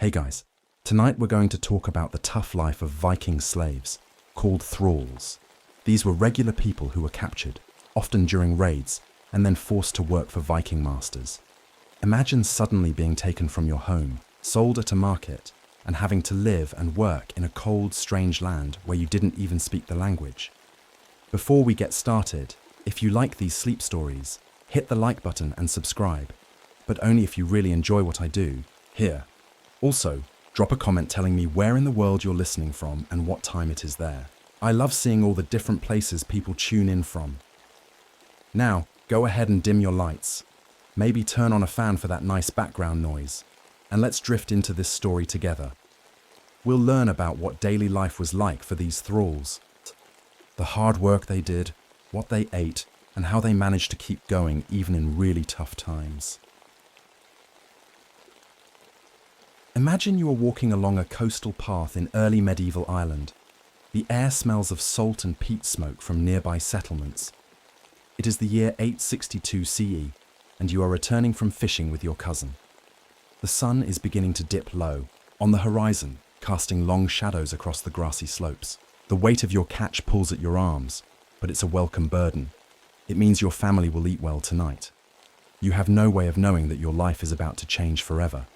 Hey guys, tonight we're going to talk about the tough life of Viking slaves, called thralls. These were regular people who were captured, often during raids, and then forced to work for Viking masters. Imagine suddenly being taken from your home, sold at a market, and having to live and work in a cold, strange land where you didn't even speak the language. Before we get started, if you like these sleep stories, hit the like button and subscribe, but only if you really enjoy what I do, here. Also, drop a comment telling me where in the world you're listening from and what time it is there. I love seeing all the different places people tune in from. Now, go ahead and dim your lights. Maybe turn on a fan for that nice background noise. And let's drift into this story together. We'll learn about what daily life was like for these thralls, the hard work they did, what they ate, and how they managed to keep going even in really tough times. Imagine you are walking along a coastal path in early medieval Ireland. The air smells of salt and peat smoke from nearby settlements. It is the year 862 CE, and you are returning from fishing with your cousin. The sun is beginning to dip low, on the horizon, casting long shadows across the grassy slopes. The weight of your catch pulls at your arms, but it's a welcome burden. It means your family will eat well tonight. You have no way of knowing that your life is about to change forever.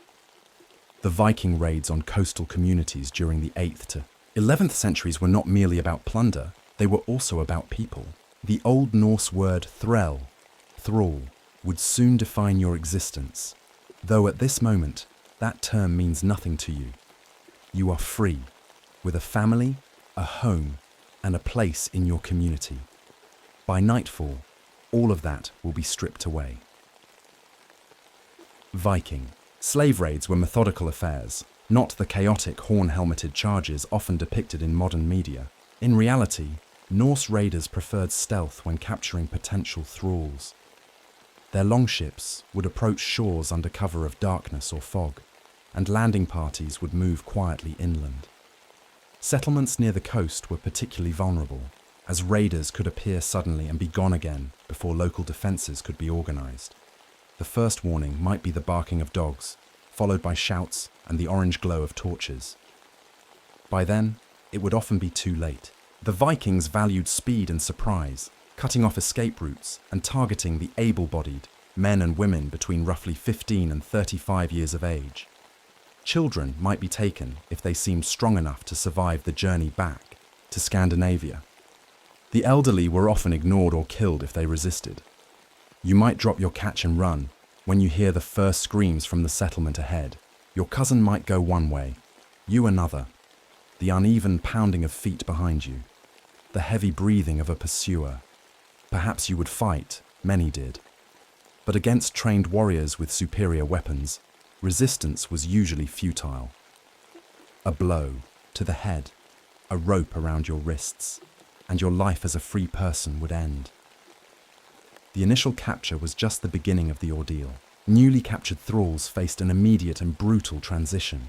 The Viking raids on coastal communities during the 8th to 11th centuries were not merely about plunder, they were also about people. The Old Norse word thrall, would soon define your existence, though at this moment, that term means nothing to you. You are free, with a family, a home, and a place in your community. By nightfall, all of that will be stripped away. Viking. Slave raids were methodical affairs, not the chaotic horn-helmeted charges often depicted in modern media. In reality, Norse raiders preferred stealth when capturing potential thralls. Their longships would approach shores under cover of darkness or fog, and landing parties would move quietly inland. Settlements near the coast were particularly vulnerable, as raiders could appear suddenly and be gone again before local defences could be organised. The first warning might be the barking of dogs, followed by shouts and the orange glow of torches. By then, it would often be too late. The Vikings valued speed and surprise, cutting off escape routes and targeting the able-bodied, men and women between roughly 15 and 35 years of age. Children might be taken if they seemed strong enough to survive the journey back to Scandinavia. The elderly were often ignored or killed if they resisted. You might drop your catch and run when you hear the first screams from the settlement ahead. Your cousin might go one way, you another. The uneven pounding of feet behind you, the heavy breathing of a pursuer. Perhaps you would fight, many did. But against trained warriors with superior weapons, resistance was usually futile. A blow to the head, a rope around your wrists, and your life as a free person would end. The initial capture was just the beginning of the ordeal. Newly captured thralls faced an immediate and brutal transition.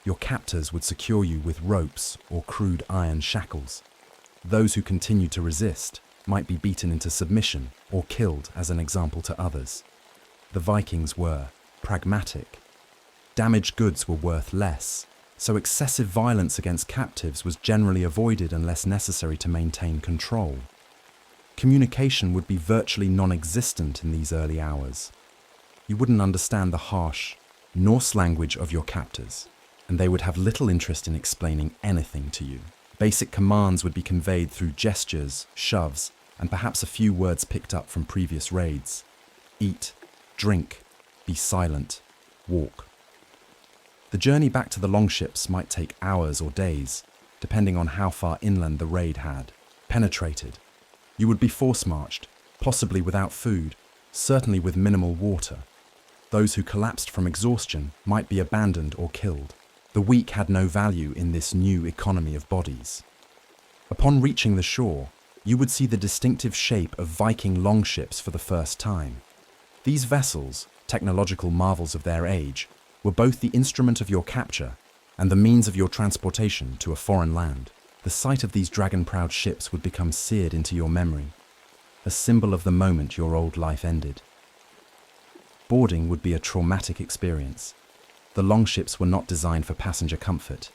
Your captors would secure you with ropes or crude iron shackles. Those who continued to resist might be beaten into submission or killed as an example to others. The Vikings were pragmatic. Damaged goods were worth less, so excessive violence against captives was generally avoided unless necessary to maintain control. Communication would be virtually non-existent in these early hours. You wouldn't understand the harsh Norse language of your captors, and they would have little interest in explaining anything to you. Basic commands would be conveyed through gestures, shoves, and perhaps a few words picked up from previous raids. Eat, drink, be silent, walk. The journey back to the longships might take hours or days, depending on how far inland the raid had penetrated. You would be force-marched, possibly without food, certainly with minimal water. Those who collapsed from exhaustion might be abandoned or killed. The weak had no value in this new economy of bodies. Upon reaching the shore, you would see the distinctive shape of Viking longships for the first time. These vessels, technological marvels of their age, were both the instrument of your capture and the means of your transportation to a foreign land. The sight of these dragon-proud ships would become seared into your memory, a symbol of the moment your old life ended. Boarding would be a traumatic experience. The longships were not designed for passenger comfort.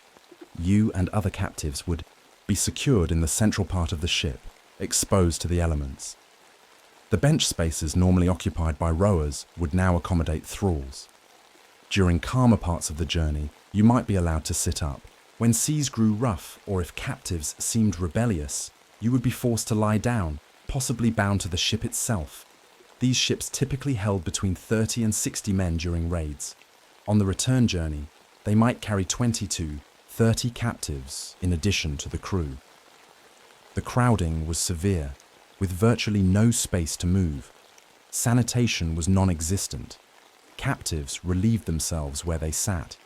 You and other captives would be secured in the central part of the ship, exposed to the elements. The bench spaces normally occupied by rowers would now accommodate thralls. During calmer parts of the journey, you might be allowed to sit up. When seas grew rough, or if captives seemed rebellious, you would be forced to lie down, possibly bound to the ship itself. These ships typically held between 30 and 60 men during raids. On the return journey, they might carry 20 to 30 captives in addition to the crew. The crowding was severe, with virtually no space to move. Sanitation was non-existent. Captives relieved themselves where they sat.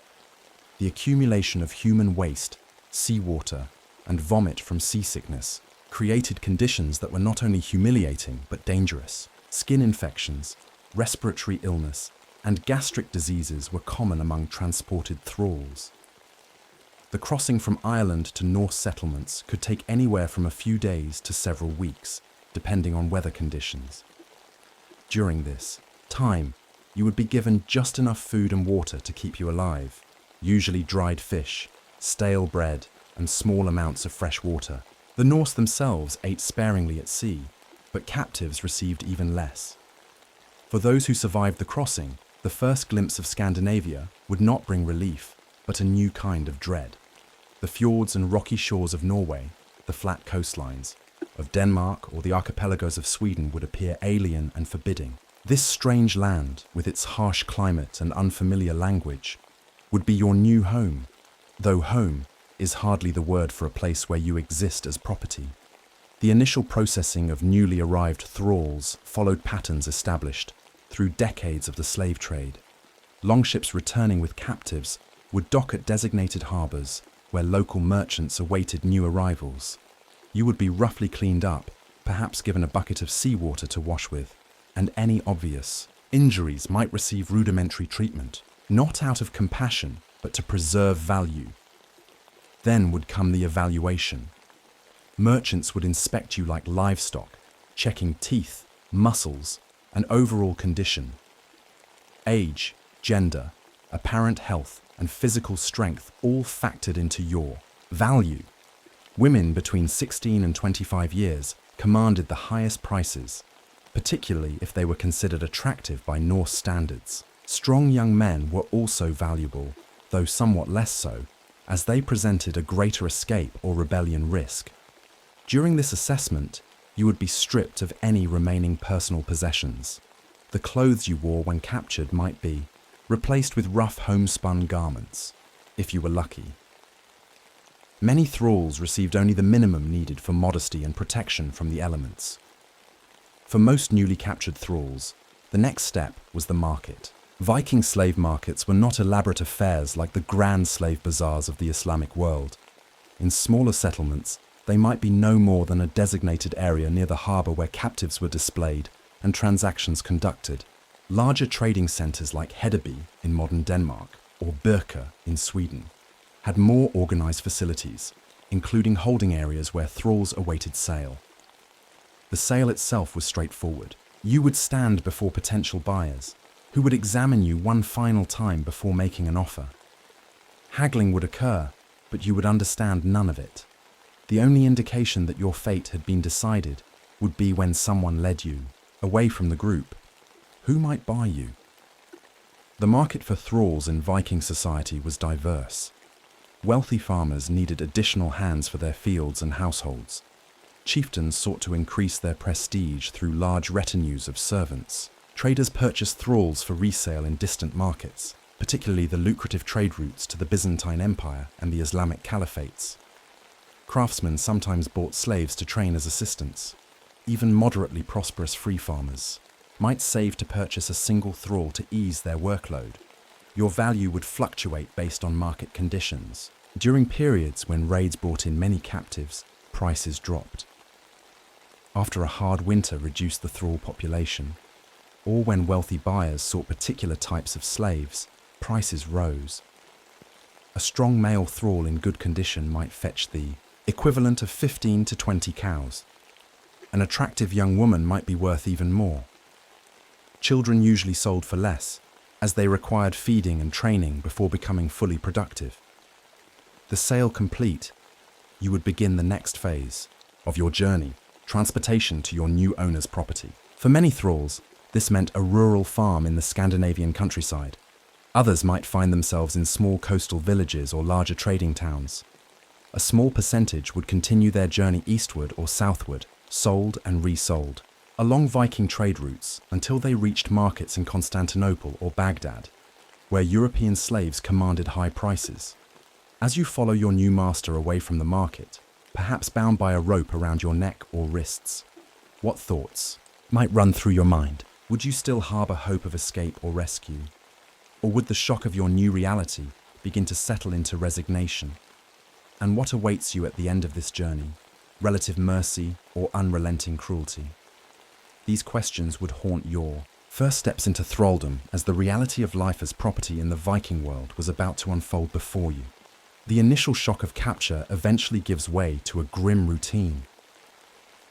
The accumulation of human waste, seawater, and vomit from seasickness created conditions that were not only humiliating but dangerous. Skin infections, respiratory illness, and gastric diseases were common among transported thralls. The crossing from Ireland to Norse settlements could take anywhere from a few days to several weeks, depending on weather conditions. During this time, you would be given just enough food and water to keep you alive, usually dried fish, stale bread, and small amounts of fresh water. The Norse themselves ate sparingly at sea, but captives received even less. For those who survived the crossing, the first glimpse of Scandinavia would not bring relief, but a new kind of dread. The fjords and rocky shores of Norway, the flat coastlines of Denmark or the archipelagos of Sweden would appear alien and forbidding. This strange land, with its harsh climate and unfamiliar language, would be your new home, though home is hardly the word for a place where you exist as property. The initial processing of newly arrived thralls followed patterns established through decades of the slave trade. Longships returning with captives would dock at designated harbours where local merchants awaited new arrivals. You would be roughly cleaned up, perhaps given a bucket of seawater to wash with, and any obvious injuries might receive rudimentary treatment, not out of compassion, but to preserve value. Then would come the evaluation. Merchants would inspect you like livestock, checking teeth, muscles, and overall condition. Age, gender, apparent health, and physical strength all factored into your value. Women between 16 and 25 years commanded the highest prices, particularly if they were considered attractive by Norse standards. Strong young men were also valuable, though somewhat less so, as they presented a greater escape or rebellion risk. During this assessment, you would be stripped of any remaining personal possessions. The clothes you wore when captured might be replaced with rough homespun garments, if you were lucky. Many thralls received only the minimum needed for modesty and protection from the elements. For most newly captured thralls, the next step was the market. Viking slave markets were not elaborate affairs like the grand slave bazaars of the Islamic world. In smaller settlements, they might be no more than a designated area near the harbour where captives were displayed and transactions conducted. Larger trading centres like Hedeby in modern Denmark or Birka in Sweden had more organised facilities, including holding areas where thralls awaited sale. The sale itself was straightforward. You would stand before potential buyers, who would examine you one final time before making an offer. Haggling would occur, but you would understand none of it. The only indication that your fate had been decided would be when someone led you away from the group. Who might buy you? The market for thralls in Viking society was diverse. Wealthy farmers needed additional hands for their fields and households. Chieftains sought to increase their prestige through large retinues of servants. Traders purchased thralls for resale in distant markets, particularly the lucrative trade routes to the Byzantine Empire and the Islamic caliphates. Craftsmen sometimes bought slaves to train as assistants. Even moderately prosperous free farmers might save to purchase a single thrall to ease their workload. Your value would fluctuate based on market conditions. During periods when raids brought in many captives, prices dropped. After a hard winter reduced the thrall population, or when wealthy buyers sought particular types of slaves, prices rose. A strong male thrall in good condition might fetch the equivalent of 15 to 20 cows. An attractive young woman might be worth even more. Children usually sold for less, as they required feeding and training before becoming fully productive. The sale complete, you would begin the next phase of your journey, transportation to your new owner's property. For many thralls, this meant a rural farm in the Scandinavian countryside. Others might find themselves in small coastal villages or larger trading towns. A small percentage would continue their journey eastward or southward, sold and resold, along Viking trade routes until they reached markets in Constantinople or Baghdad, where European slaves commanded high prices. As you follow your new master away from the market, perhaps bound by a rope around your neck or wrists, what thoughts might run through your mind? Would you still harbor hope of escape or rescue? Or would the shock of your new reality begin to settle into resignation? And what awaits you at the end of this journey? Relative mercy or unrelenting cruelty? These questions would haunt your first steps into thraldom as the reality of life as property in the Viking world was about to unfold before you. The initial shock of capture eventually gives way to a grim routine.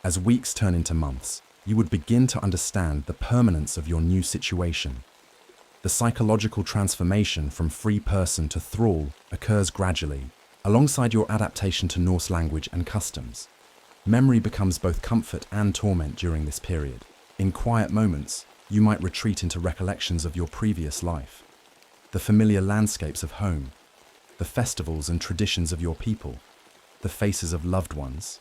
As weeks turn into months, you would begin to understand the permanence of your new situation. The psychological transformation from free person to thrall occurs gradually, alongside your adaptation to Norse language and customs. Memory becomes both comfort and torment during this period. In quiet moments, you might retreat into recollections of your previous life, the familiar landscapes of home, the festivals and traditions of your people, the faces of loved ones.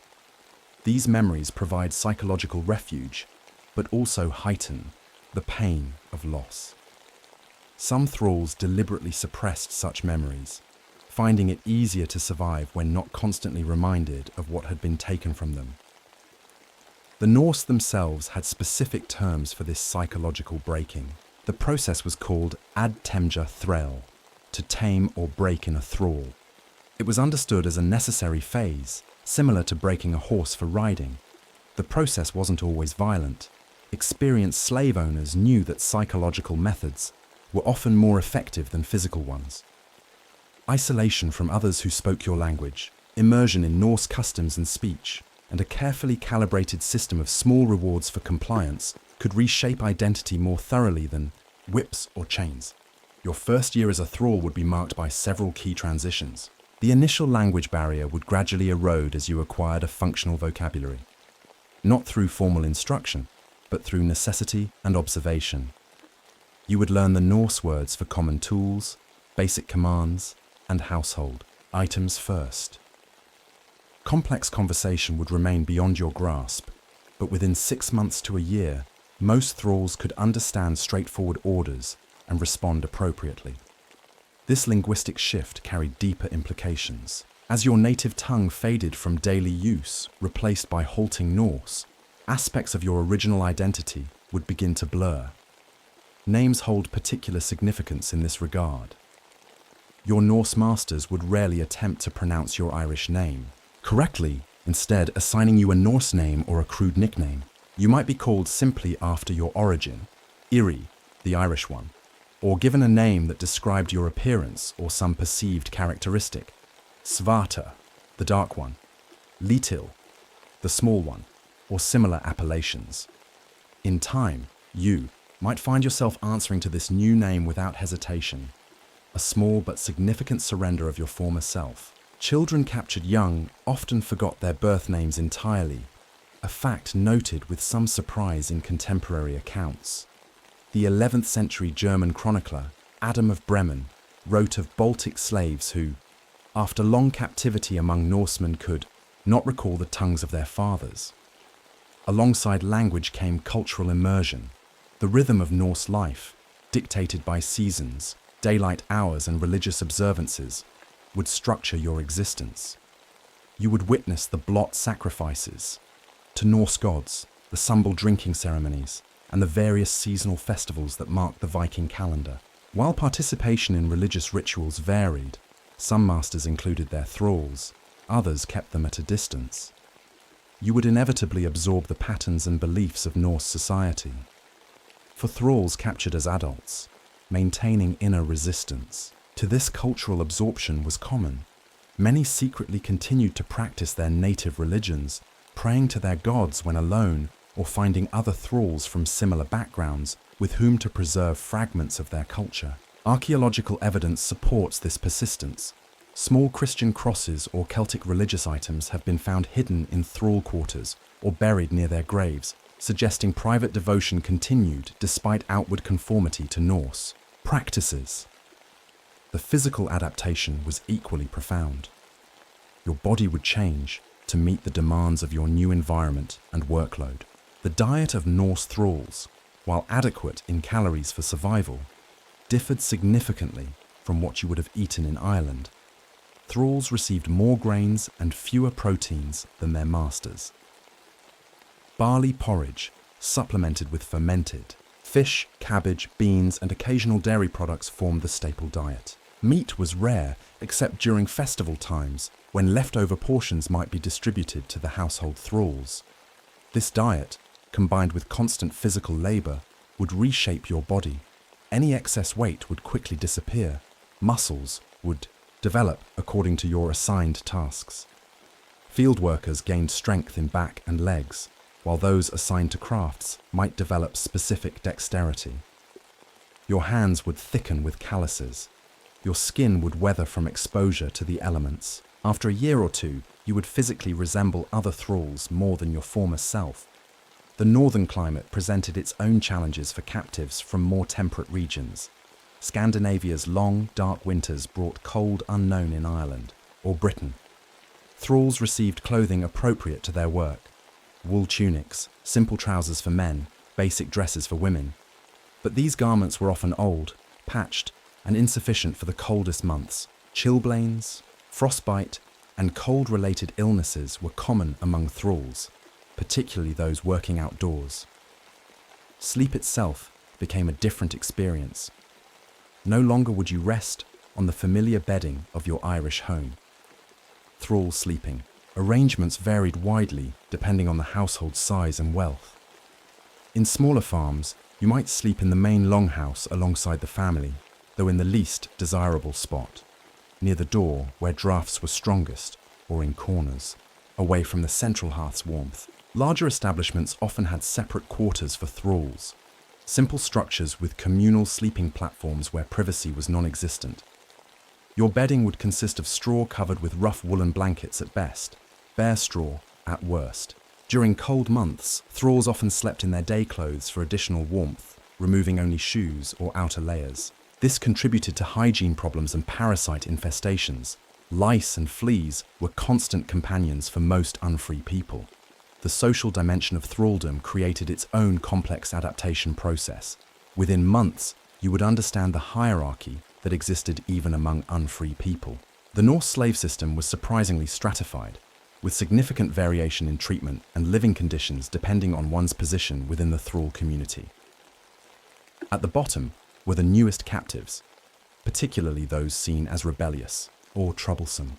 These memories provide psychological refuge, but also heighten the pain of loss. Some thralls deliberately suppressed such memories, finding it easier to survive when not constantly reminded of what had been taken from them. The Norse themselves had specific terms for this psychological breaking. The process was called ad temja threll, to tame or break in a thrall. It was understood as a necessary phase, similar to breaking a horse for riding. The process wasn't always violent. Experienced slave owners knew that psychological methods were often more effective than physical ones. Isolation from others who spoke your language, immersion in Norse customs and speech, and a carefully calibrated system of small rewards for compliance could reshape identity more thoroughly than whips or chains. Your first year as a thrall would be marked by several key transitions. The initial language barrier would gradually erode as you acquired a functional vocabulary, not through formal instruction, but through necessity and observation. You would learn the Norse words for common tools, basic commands, and household items first. Complex conversation would remain beyond your grasp, but within 6 months to a year, most thralls could understand straightforward orders and respond appropriately. This linguistic shift carried deeper implications. As your native tongue faded from daily use, replaced by halting Norse, aspects of your original identity would begin to blur. Names hold particular significance in this regard. Your Norse masters would rarely attempt to pronounce your Irish name correctly, instead assigning you a Norse name or a crude nickname. You might be called simply after your origin, Iri, the Irish one, or given a name that described your appearance or some perceived characteristic. Svarta, the dark one, Litil, the small one, or similar appellations. In time, you might find yourself answering to this new name without hesitation, a small but significant surrender of your former self. Children captured young often forgot their birth names entirely, a fact noted with some surprise in contemporary accounts. The 11th century German chronicler, Adam of Bremen, wrote of Baltic slaves who, after long captivity among Norsemen, could not recall the tongues of their fathers. Alongside language came cultural immersion, the rhythm of Norse life, dictated by seasons, daylight hours, and religious observances, would structure your existence. You would witness the blot sacrifices to Norse gods, the Sumbul drinking ceremonies, and the various seasonal festivals that marked the Viking calendar. While participation in religious rituals varied, some masters included their thralls, others kept them at a distance. You would inevitably absorb the patterns and beliefs of Norse society. For thralls captured as adults, maintaining inner resistance to this cultural absorption was common. Many secretly continued to practice their native religions, praying to their gods when alone or finding other thralls from similar backgrounds with whom to preserve fragments of their culture. Archaeological evidence supports this persistence. Small Christian crosses or Celtic religious items have been found hidden in thrall quarters or buried near their graves, suggesting private devotion continued despite outward conformity to Norse practices. The physical adaptation was equally profound. Your body would change to meet the demands of your new environment and workload. The diet of Norse thralls, while adequate in calories for survival, differed significantly from what you would have eaten in Ireland. Thralls received more grains and fewer proteins than their masters. Barley porridge, supplemented with fermented fish, cabbage, beans, and occasional dairy products formed the staple diet. Meat was rare, except during festival times, when leftover portions might be distributed to the household thralls. This diet, combined with constant physical labor, would reshape your body. Any excess weight would quickly disappear. Muscles would develop according to your assigned tasks. Field workers gained strength in back and legs, while those assigned to crafts might develop specific dexterity. Your hands would thicken with calluses. Your skin would weather from exposure to the elements. After a year or two, you would physically resemble other thralls more than your former self. The northern climate presented its own challenges for captives from more temperate regions. Scandinavia's long, dark winters brought cold unknown in Ireland or Britain. Thralls received clothing appropriate to their work: wool tunics, simple trousers for men, basic dresses for women. But these garments were often old, patched, and insufficient for the coldest months. Chilblains, frostbite, and cold-related illnesses were common among thralls, particularly those working outdoors. Sleep itself became a different experience. No longer would you rest on the familiar bedding of your Irish home. Thrall sleeping. Arrangements varied widely depending on the household size and wealth. In smaller farms, you might sleep in the main longhouse alongside the family, though in the least desirable spot, near the door where drafts were strongest, or in corners, away from the central hearth's warmth. Larger establishments often had separate quarters for thralls, simple structures with communal sleeping platforms where privacy was non-existent. Your bedding would consist of straw covered with rough woolen blankets at best, bare straw at worst. During cold months, thralls often slept in their day clothes for additional warmth, removing only shoes or outer layers. This contributed to hygiene problems and parasite infestations. Lice and fleas were constant companions for most unfree people. The social dimension of thralldom created its own complex adaptation process. Within months, you would understand the hierarchy that existed even among unfree people. The Norse slave system was surprisingly stratified, with significant variation in treatment and living conditions depending on one's position within the thrall community. At the bottom were the newest captives, particularly those seen as rebellious or troublesome.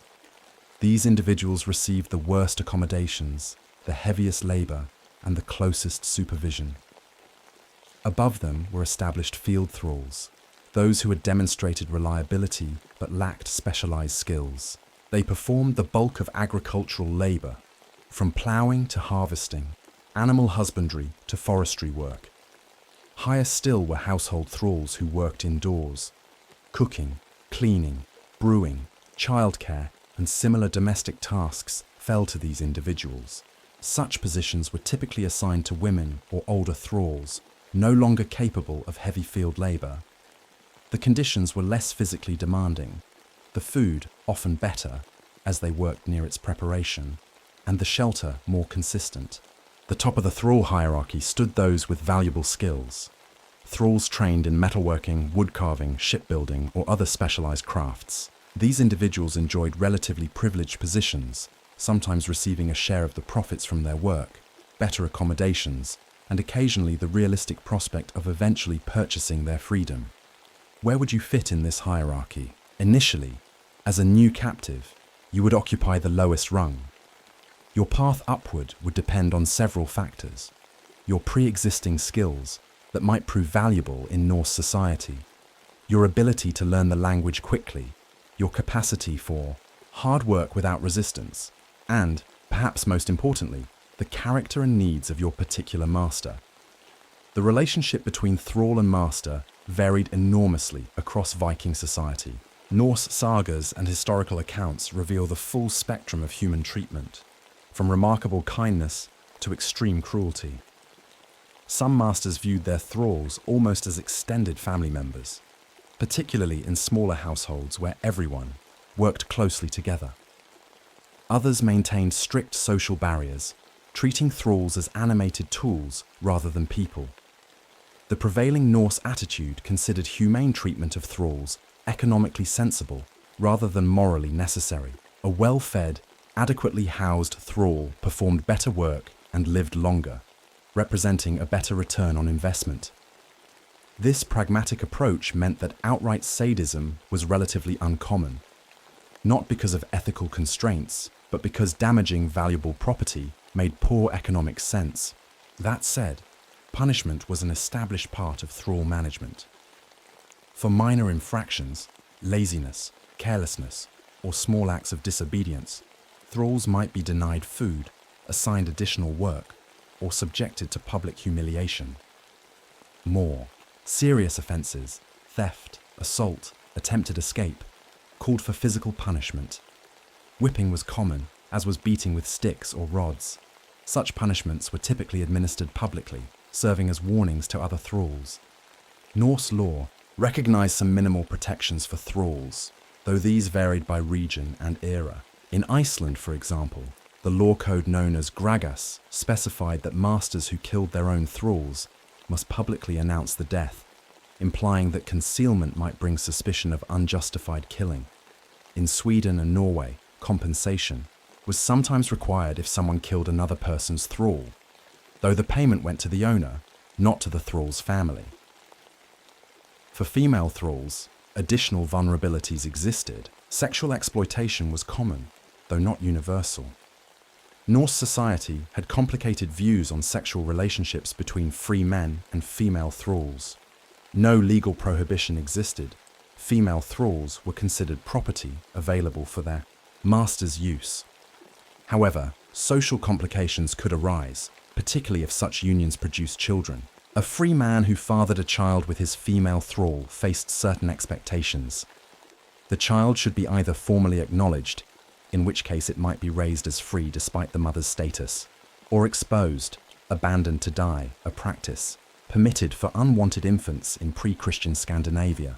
These individuals received the worst accommodations, the heaviest labor, and the closest supervision. Above them were established field thralls, those who had demonstrated reliability but lacked specialized skills. They performed the bulk of agricultural labor, from plowing to harvesting, animal husbandry to forestry work. Higher still were household thralls who worked indoors. Cooking, cleaning, brewing, childcare, and similar domestic tasks fell to these individuals. Such positions were typically assigned to women or older thralls, no longer capable of heavy field labor. The conditions were less physically demanding, the food often better, as they worked near its preparation, and the shelter more consistent. The top of the thrall hierarchy stood those with valuable skills. Thralls trained in metalworking, woodcarving, shipbuilding, or other specialized crafts. These individuals enjoyed relatively privileged positions, sometimes receiving a share of the profits from their work, better accommodations, and occasionally the realistic prospect of eventually purchasing their freedom. Where would you fit in this hierarchy? Initially, as a new captive, you would occupy the lowest rung. Your path upward would depend on several factors: your pre-existing skills that might prove valuable in Norse society, your ability to learn the language quickly, your capacity for hard work without resistance, and, perhaps most importantly, the character and needs of your particular master. The relationship between thrall and master varied enormously across Viking society. Norse sagas and historical accounts reveal the full spectrum of human treatment, from remarkable kindness to extreme cruelty. Some masters viewed their thralls almost as extended family members, particularly in smaller households where everyone worked closely together. Others maintained strict social barriers, treating thralls as animated tools rather than people. The prevailing Norse attitude considered humane treatment of thralls economically sensible rather than morally necessary. A well-fed, adequately housed thrall performed better work and lived longer, representing a better return on investment. This pragmatic approach meant that outright sadism was relatively uncommon, not because of ethical constraints, but because damaging valuable property made poor economic sense. That said, punishment was an established part of thrall management. For minor infractions, laziness, carelessness, or small acts of disobedience, thralls might be denied food, assigned additional work, or subjected to public humiliation. More serious offences, theft, assault, attempted escape, called for physical punishment. Whipping was common, as was beating with sticks or rods. Such punishments were typically administered publicly, serving as warnings to other thralls. Norse law recognized some minimal protections for thralls, though these varied by region and era. In Iceland, for example, the law code known as Gragas specified that masters who killed their own thralls must publicly announce the death, implying that concealment might bring suspicion of unjustified killing. In Sweden and Norway, compensation was sometimes required if someone killed another person's thrall, though the payment went to the owner, not to the thrall's family. For female thralls, additional vulnerabilities existed. Sexual exploitation was common, though not universal. Norse society had complicated views on sexual relationships between free men and female thralls. No legal prohibition existed. Female thralls were considered property available for their master's use. However, social complications could arise, particularly if such unions produced children. A free man who fathered a child with his female thrall faced certain expectations. The child should be either formally acknowledged, in which case it might be raised as free despite the mother's status, or exposed, abandoned to die, a practice permitted for unwanted infants in pre-Christian Scandinavia.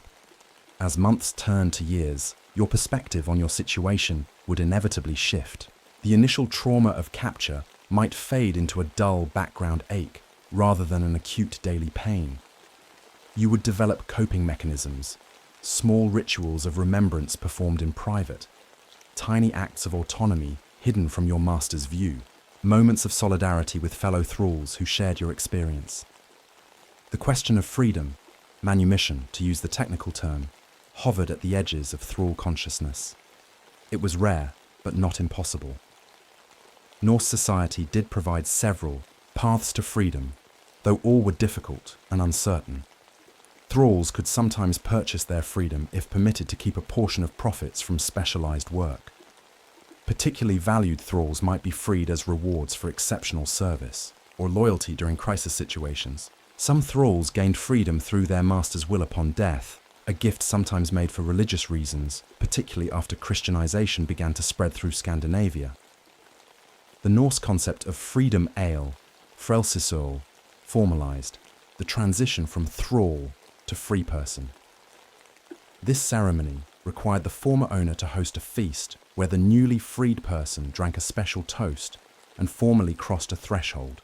As months turned to years, your perspective on your situation would inevitably shift. The initial trauma of capture might fade into a dull background ache rather than an acute daily pain. You would develop coping mechanisms, small rituals of remembrance performed in private, tiny acts of autonomy hidden from your master's view, moments of solidarity with fellow thralls who shared your experience. The question of freedom, manumission to use the technical term, hovered at the edges of thrall consciousness. It was rare, but not impossible. Norse society did provide several paths to freedom, though all were difficult and uncertain. Thralls could sometimes purchase their freedom if permitted to keep a portion of profits from specialized work. Particularly valued thralls might be freed as rewards for exceptional service or loyalty during crisis situations. Some thralls gained freedom through their master's will upon death, a gift sometimes made for religious reasons, particularly after Christianization began to spread through Scandinavia. The Norse concept of freedom ale, frelsesøl, formalized the transition from thrall to free person. This ceremony required the former owner to host a feast where the newly freed person drank a special toast and formally crossed a threshold,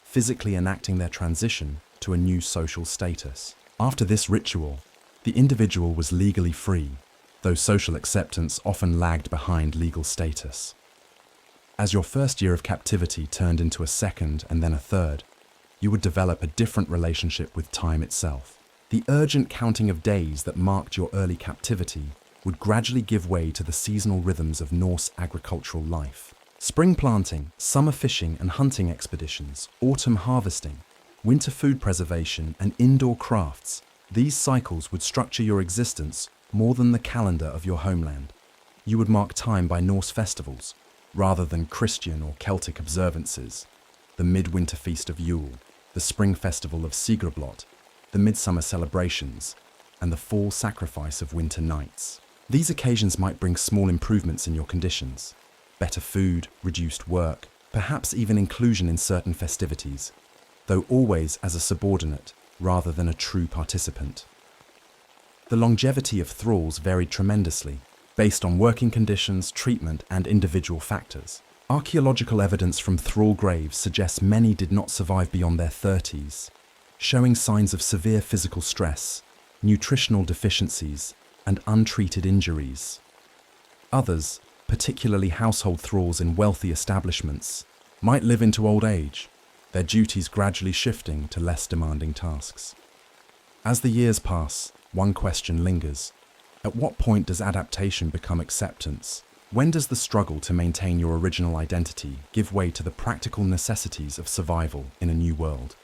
physically enacting their transition to a new social status. After this ritual, the individual was legally free, though social acceptance often lagged behind legal status. As your first year of captivity turned into a second and then a third, you would develop a different relationship with time itself. The urgent counting of days that marked your early captivity would gradually give way to the seasonal rhythms of Norse agricultural life. Spring planting, summer fishing and hunting expeditions, autumn harvesting, winter food preservation and indoor crafts, these cycles would structure your existence more than the calendar of your homeland. You would mark time by Norse festivals, rather than Christian or Celtic observances, the midwinter feast of Yule, the spring festival of Sigrablot, the midsummer celebrations, and the fall sacrifice of winter nights. These occasions might bring small improvements in your conditions: better food, reduced work, perhaps even inclusion in certain festivities, though always as a subordinate rather than a true participant. The longevity of thralls varied tremendously, based on working conditions, treatment, and individual factors. Archaeological evidence from thrall graves suggests many did not survive beyond their 30s, showing signs of severe physical stress, nutritional deficiencies, and untreated injuries. Others, particularly household thralls in wealthy establishments, might live into old age, their duties gradually shifting to less demanding tasks. As the years pass, one question lingers: at what point does adaptation become acceptance? When does the struggle to maintain your original identity give way to the practical necessities of survival in a new world?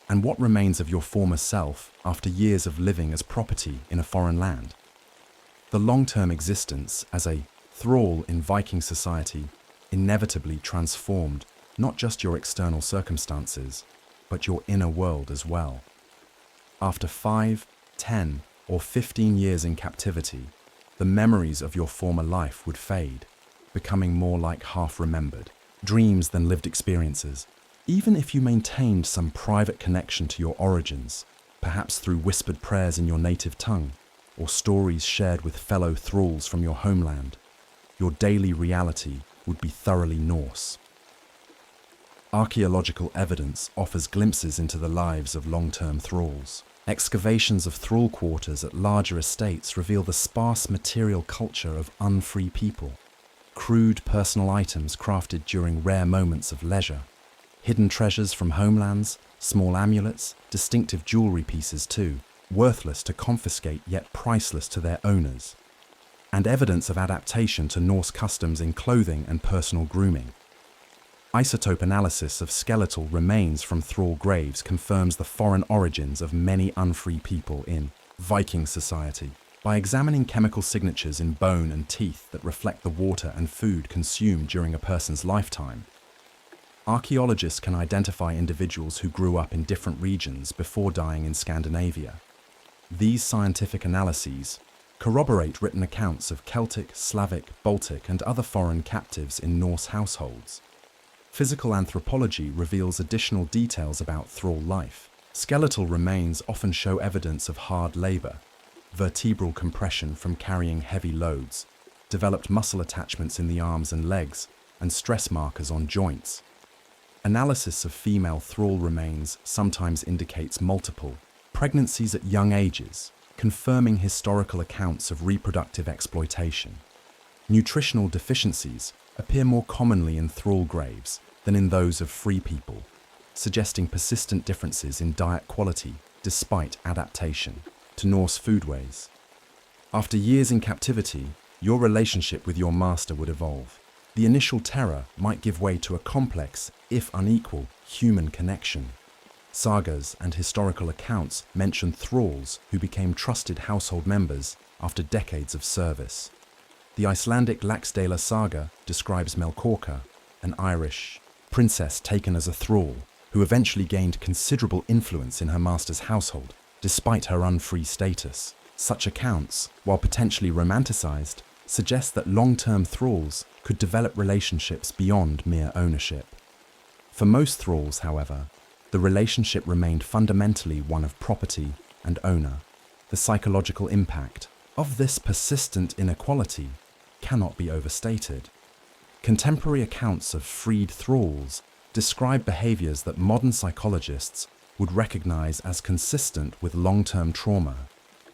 And what remains of your former self after years of living as property in a foreign land? The long-term existence as a thrall in Viking society inevitably transformed not just your external circumstances, but your inner world as well. After 5, 10, or 15 years in captivity, the memories of your former life would fade, becoming more like half-remembered dreams than lived experiences. Even if you maintained some private connection to your origins, perhaps through whispered prayers in your native tongue, or stories shared with fellow thralls from your homeland, your daily reality would be thoroughly Norse. Archaeological evidence offers glimpses into the lives of long-term thralls. Excavations of thrall quarters at larger estates reveal the sparse material culture of unfree people. Crude personal items crafted during rare moments of leisure. Hidden treasures from homelands, small amulets, distinctive jewelry pieces too, worthless to confiscate yet priceless to their owners. And evidence of adaptation to Norse customs in clothing and personal grooming. Isotope analysis of skeletal remains from thrall graves confirms the foreign origins of many unfree people in Viking society. By examining chemical signatures in bone and teeth that reflect the water and food consumed during a person's lifetime, archaeologists can identify individuals who grew up in different regions before dying in Scandinavia. These scientific analyses corroborate written accounts of Celtic, Slavic, Baltic, and other foreign captives in Norse households. Physical anthropology reveals additional details about thrall life. Skeletal remains often show evidence of hard labor, vertebral compression from carrying heavy loads, developed muscle attachments in the arms and legs, and stress markers on joints. Analysis of female thrall remains sometimes indicates multiple pregnancies at young ages, confirming historical accounts of reproductive exploitation. Nutritional deficiencies appear more commonly in thrall graves than in those of free people, suggesting persistent differences in diet quality despite adaptation to Norse foodways. After years in captivity, your relationship with your master would evolve. The initial terror might give way to a complex, if unequal, human connection. Sagas and historical accounts mention thralls who became trusted household members after decades of service. The Icelandic Laxdæla saga describes Melkorka, an Irish princess taken as a thrall, who eventually gained considerable influence in her master's household, despite her unfree status. Such accounts, while potentially romanticized, suggest that long-term thralls could develop relationships beyond mere ownership. For most thralls, however, the relationship remained fundamentally one of property and owner. The psychological impact of this persistent inequality cannot be overstated. Contemporary accounts of freed thralls describe behaviors that modern psychologists would recognize as consistent with long-term trauma,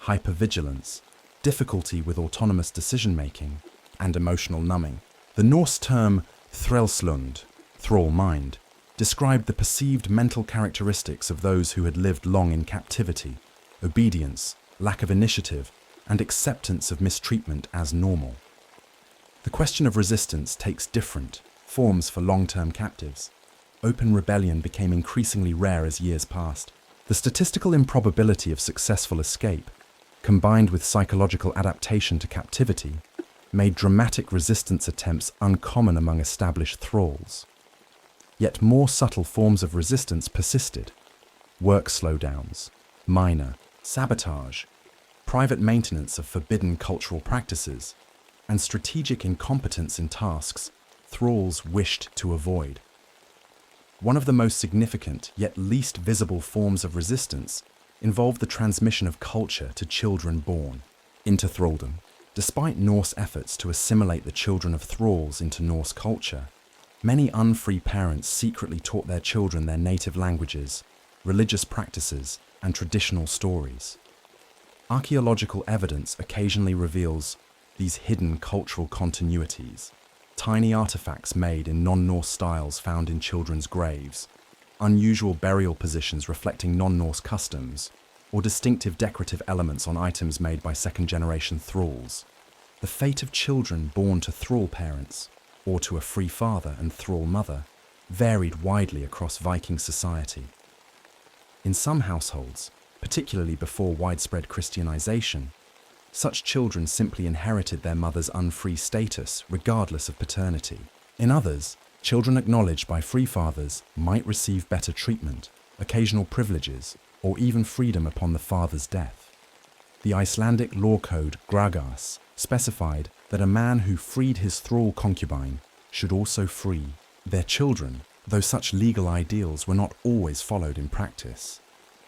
hypervigilance, difficulty with autonomous decision-making, and emotional numbing. The Norse term threlslund, thrall mind, described the perceived mental characteristics of those who had lived long in captivity: obedience, lack of initiative, and acceptance of mistreatment as normal. The question of resistance takes different forms for long-term captives. Open rebellion became increasingly rare as years passed. The statistical improbability of successful escape, combined with psychological adaptation to captivity, made dramatic resistance attempts uncommon among established thralls. Yet more subtle forms of resistance persisted, work slowdowns, minor sabotage, private maintenance of forbidden cultural practices, and strategic incompetence in tasks thralls wished to avoid. One of the most significant yet least visible forms of resistance involved the transmission of culture to children born into thraldom. Despite Norse efforts to assimilate the children of thralls into Norse culture, many unfree parents secretly taught their children their native languages, religious practices, and traditional stories. Archaeological evidence occasionally reveals these hidden cultural continuities: tiny artifacts made in non-Norse styles found in children's graves, unusual burial positions reflecting non-Norse customs, or distinctive decorative elements on items made by second-generation thralls. The fate of children born to thrall parents, or to a free father and thrall mother, varied widely across Viking society. In some households, particularly before widespread Christianization, such children simply inherited their mother's unfree status regardless of paternity. In others, children acknowledged by free fathers might receive better treatment, occasional privileges, or even freedom upon the father's death. The Icelandic law code Gragas specified that a man who freed his thrall concubine should also free their children, though such legal ideals were not always followed in practice.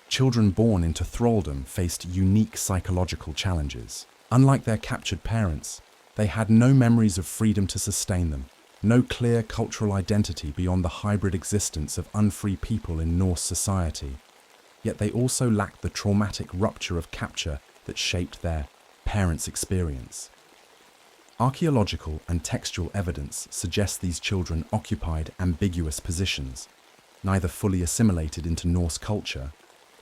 Children born into thraldom faced unique psychological challenges. Unlike their captured parents, they had no memories of freedom to sustain them, no clear cultural identity beyond the hybrid existence of unfree people in Norse society. Yet they also lacked the traumatic rupture of capture that shaped their parents' experience. Archaeological and textual evidence suggests these children occupied ambiguous positions, neither fully assimilated into Norse culture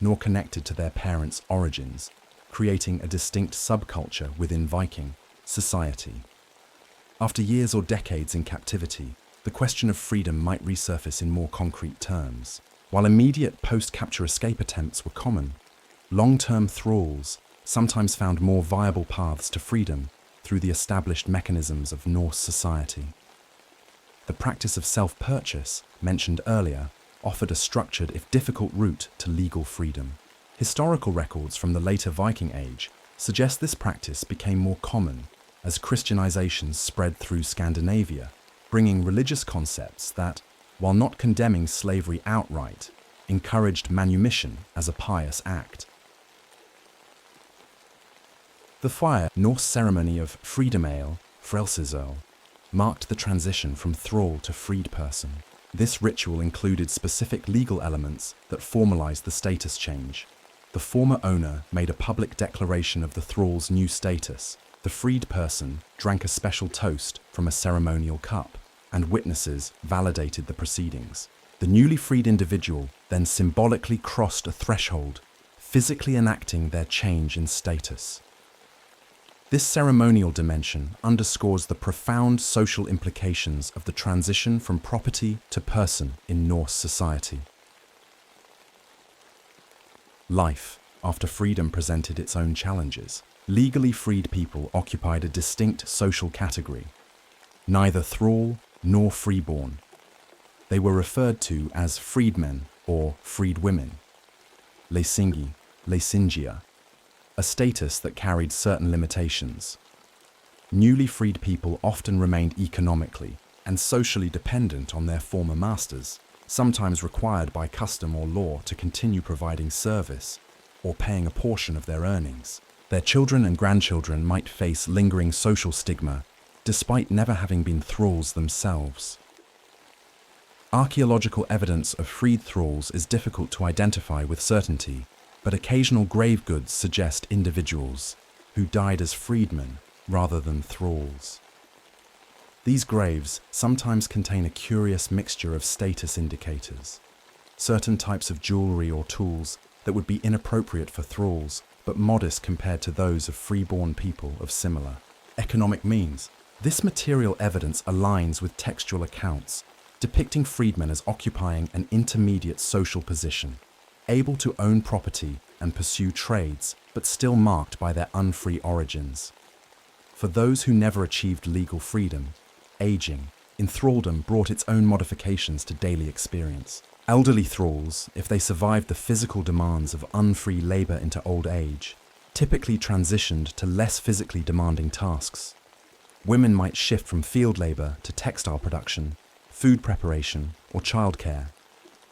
nor connected to their parents' origins, creating a distinct subculture within Viking society. After years or decades in captivity, the question of freedom might resurface in more concrete terms. While immediate post-capture escape attempts were common, long-term thralls sometimes found more viable paths to freedom through the established mechanisms of Norse society. The practice of self-purchase, mentioned earlier, offered a structured, if difficult, route to legal freedom. Historical records from the later Viking Age suggest this practice became more common as Christianization spread through Scandinavia, bringing religious concepts that, while not condemning slavery outright, encouraged manumission as a pious act. The Fire Norse ceremony of freedomale, frelsesøl, marked the transition from thrall to freed person. This ritual included specific legal elements that formalized the status change. The former owner made a public declaration of the thrall's new status. The freed person drank a special toast from a ceremonial cup, and witnesses validated the proceedings. The newly freed individual then symbolically crossed a threshold, physically enacting their change in status. This ceremonial dimension underscores the profound social implications of the transition from property to person in Norse society. Life after freedom presented its own challenges. Legally freed people occupied a distinct social category, neither thrall nor freeborn. They were referred to as freedmen or freedwomen, leisingi, leisingia, a status that carried certain limitations. Newly freed people often remained economically and socially dependent on their former masters, sometimes required by custom or law to continue providing service or paying a portion of their earnings. Their children and grandchildren might face lingering social stigma, despite never having been thralls themselves. Archaeological evidence of freed thralls is difficult to identify with certainty, but occasional grave goods suggest individuals who died as freedmen rather than thralls. These graves sometimes contain a curious mixture of status indicators. Certain types of jewelry or tools that would be inappropriate for thralls, but modest compared to those of freeborn people of similar economic means. This material evidence aligns with textual accounts, depicting freedmen as occupying an intermediate social position, able to own property and pursue trades, but still marked by their unfree origins. For those who never achieved legal freedom, aging in thraldom brought its own modifications to daily experience. Elderly thralls, if they survived the physical demands of unfree labor into old age, typically transitioned to less physically demanding tasks. Women might shift from field labor to textile production, food preparation, or childcare.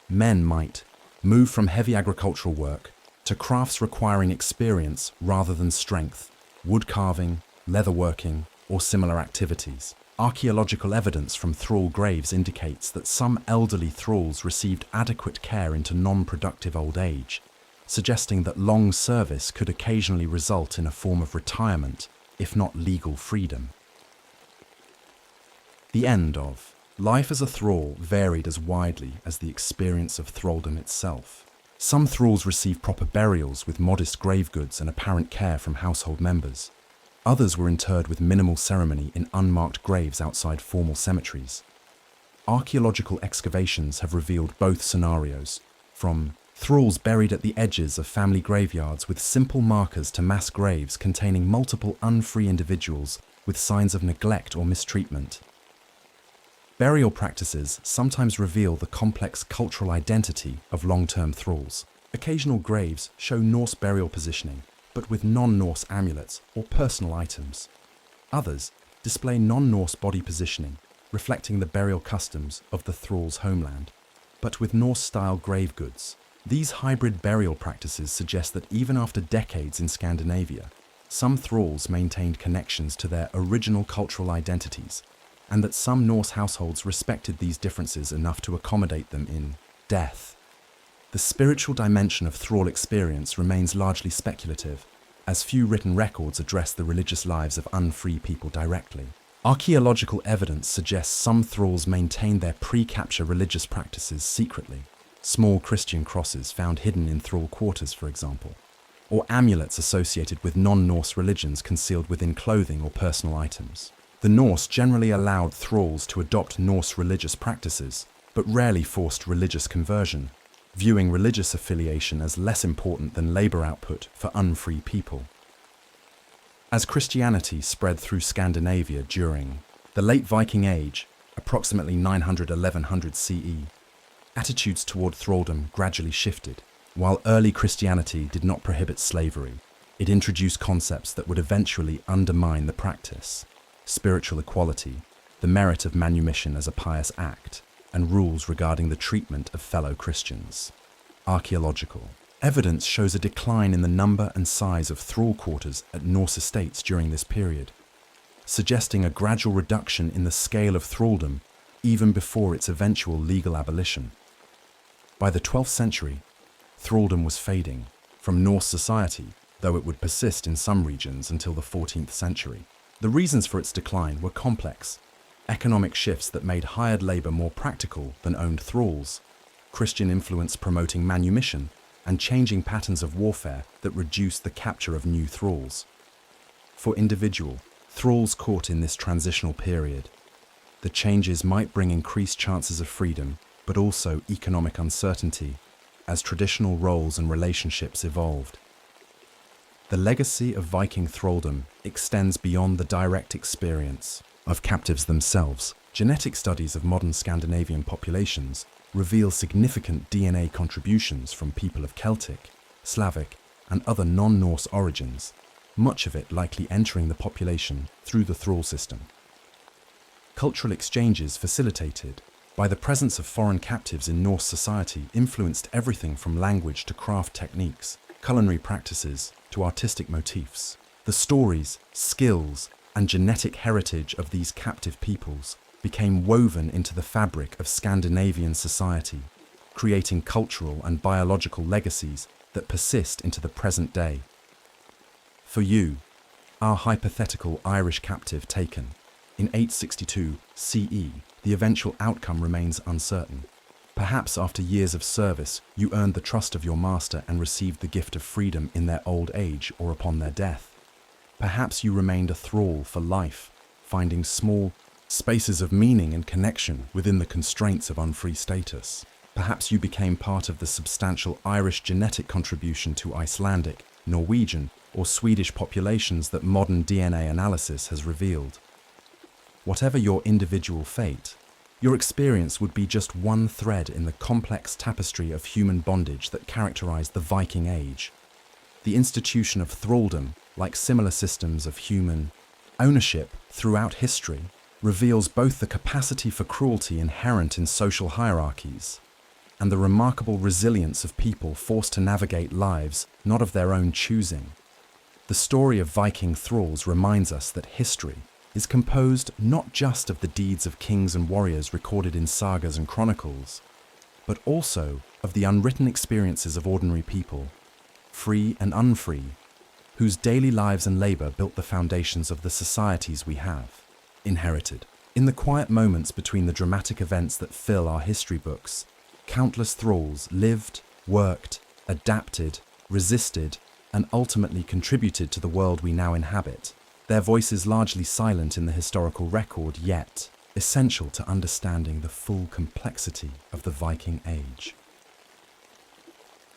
Men might move from heavy agricultural work to crafts requiring experience rather than strength, wood carving, leatherworking, or similar activities. Archaeological evidence from thrall graves indicates that some elderly thralls received adequate care into non-productive old age, suggesting that long service could occasionally result in a form of retirement, if not legal freedom. The end of life as a thrall varied as widely as the experience of thralldom itself. Some thralls received proper burials with modest grave goods and apparent care from household members. Others were interred with minimal ceremony in unmarked graves outside formal cemeteries. Archaeological excavations have revealed both scenarios, from thralls buried at the edges of family graveyards with simple markers to mass graves containing multiple unfree individuals with signs of neglect or mistreatment. Burial practices sometimes reveal the complex cultural identity of long-term thralls. Occasional graves show Norse burial positioning, but with non-Norse amulets or personal items. Others display non-Norse body positioning, reflecting the burial customs of the thrall's homeland, but with Norse-style grave goods. These hybrid burial practices suggest that even after decades in Scandinavia, some thralls maintained connections to their original cultural identities, and that some Norse households respected these differences enough to accommodate them in death. The spiritual dimension of thrall experience remains largely speculative, as few written records address the religious lives of unfree people directly. Archaeological evidence suggests some thralls maintained their pre-capture religious practices secretly. Small Christian crosses found hidden in thrall quarters, for example, or amulets associated with non-Norse religions concealed within clothing or personal items. The Norse generally allowed thralls to adopt Norse religious practices, but rarely forced religious conversion, viewing religious affiliation as less important than labor output for unfree people. As Christianity spread through Scandinavia during the late Viking Age, approximately 900–1100 CE, attitudes toward thralldom gradually shifted. While early Christianity did not prohibit slavery, it introduced concepts that would eventually undermine the practice: spiritual equality, the merit of manumission as a pious act, and rules regarding the treatment of fellow Christians. Archaeological evidence shows a decline in the number and size of thrall quarters at Norse estates during this period, suggesting a gradual reduction in the scale of thralldom even before its eventual legal abolition. By the 12th century, thralldom was fading from Norse society, though it would persist in some regions until the 14th century. The reasons for its decline were complex: economic shifts that made hired labor more practical than owned thralls, Christian influence promoting manumission, and changing patterns of warfare that reduced the capture of new thralls. For individual thralls caught in this transitional period, the changes might bring increased chances of freedom, but also economic uncertainty, as traditional roles and relationships evolved. The legacy of Viking thralldom extends beyond the direct experience of captives themselves. Genetic studies of modern Scandinavian populations reveal significant DNA contributions from people of Celtic, Slavic, and other non-Norse origins, much of it likely entering the population through the thrall system. Cultural exchanges facilitated by the presence of foreign captives in Norse society influenced everything from language to craft techniques, culinary practices to artistic motifs. The stories, skills, and genetic heritage of these captive peoples became woven into the fabric of Scandinavian society, creating cultural and biological legacies that persist into the present day. For you, our hypothetical Irish captive taken in 862 CE, the eventual outcome remains uncertain. Perhaps after years of service, you earned the trust of your master and received the gift of freedom in their old age or upon their death. Perhaps you remained a thrall for life, finding small spaces of meaning and connection within the constraints of unfree status. Perhaps you became part of the substantial Irish genetic contribution to Icelandic, Norwegian, or Swedish populations that modern DNA analysis has revealed. Whatever your individual fate, Your experience would be just one thread in the complex tapestry of human bondage that characterized the Viking Age. The institution of thraldom, like similar systems of human ownership throughout history, reveals both the capacity for cruelty inherent in social hierarchies and the remarkable resilience of people forced to navigate lives not of their own choosing. The story of Viking thralls reminds us that history is composed not just of the deeds of kings and warriors recorded in sagas and chronicles, but also of the unwritten experiences of ordinary people, free and unfree, whose daily lives and labor built the foundations of the societies we have inherited. In the quiet moments between the dramatic events that fill our history books, countless thralls lived, worked, adapted, resisted, and ultimately contributed to the world we now inhabit. Their voices largely silent in the historical record, yet essential to understanding the full complexity of the Viking Age.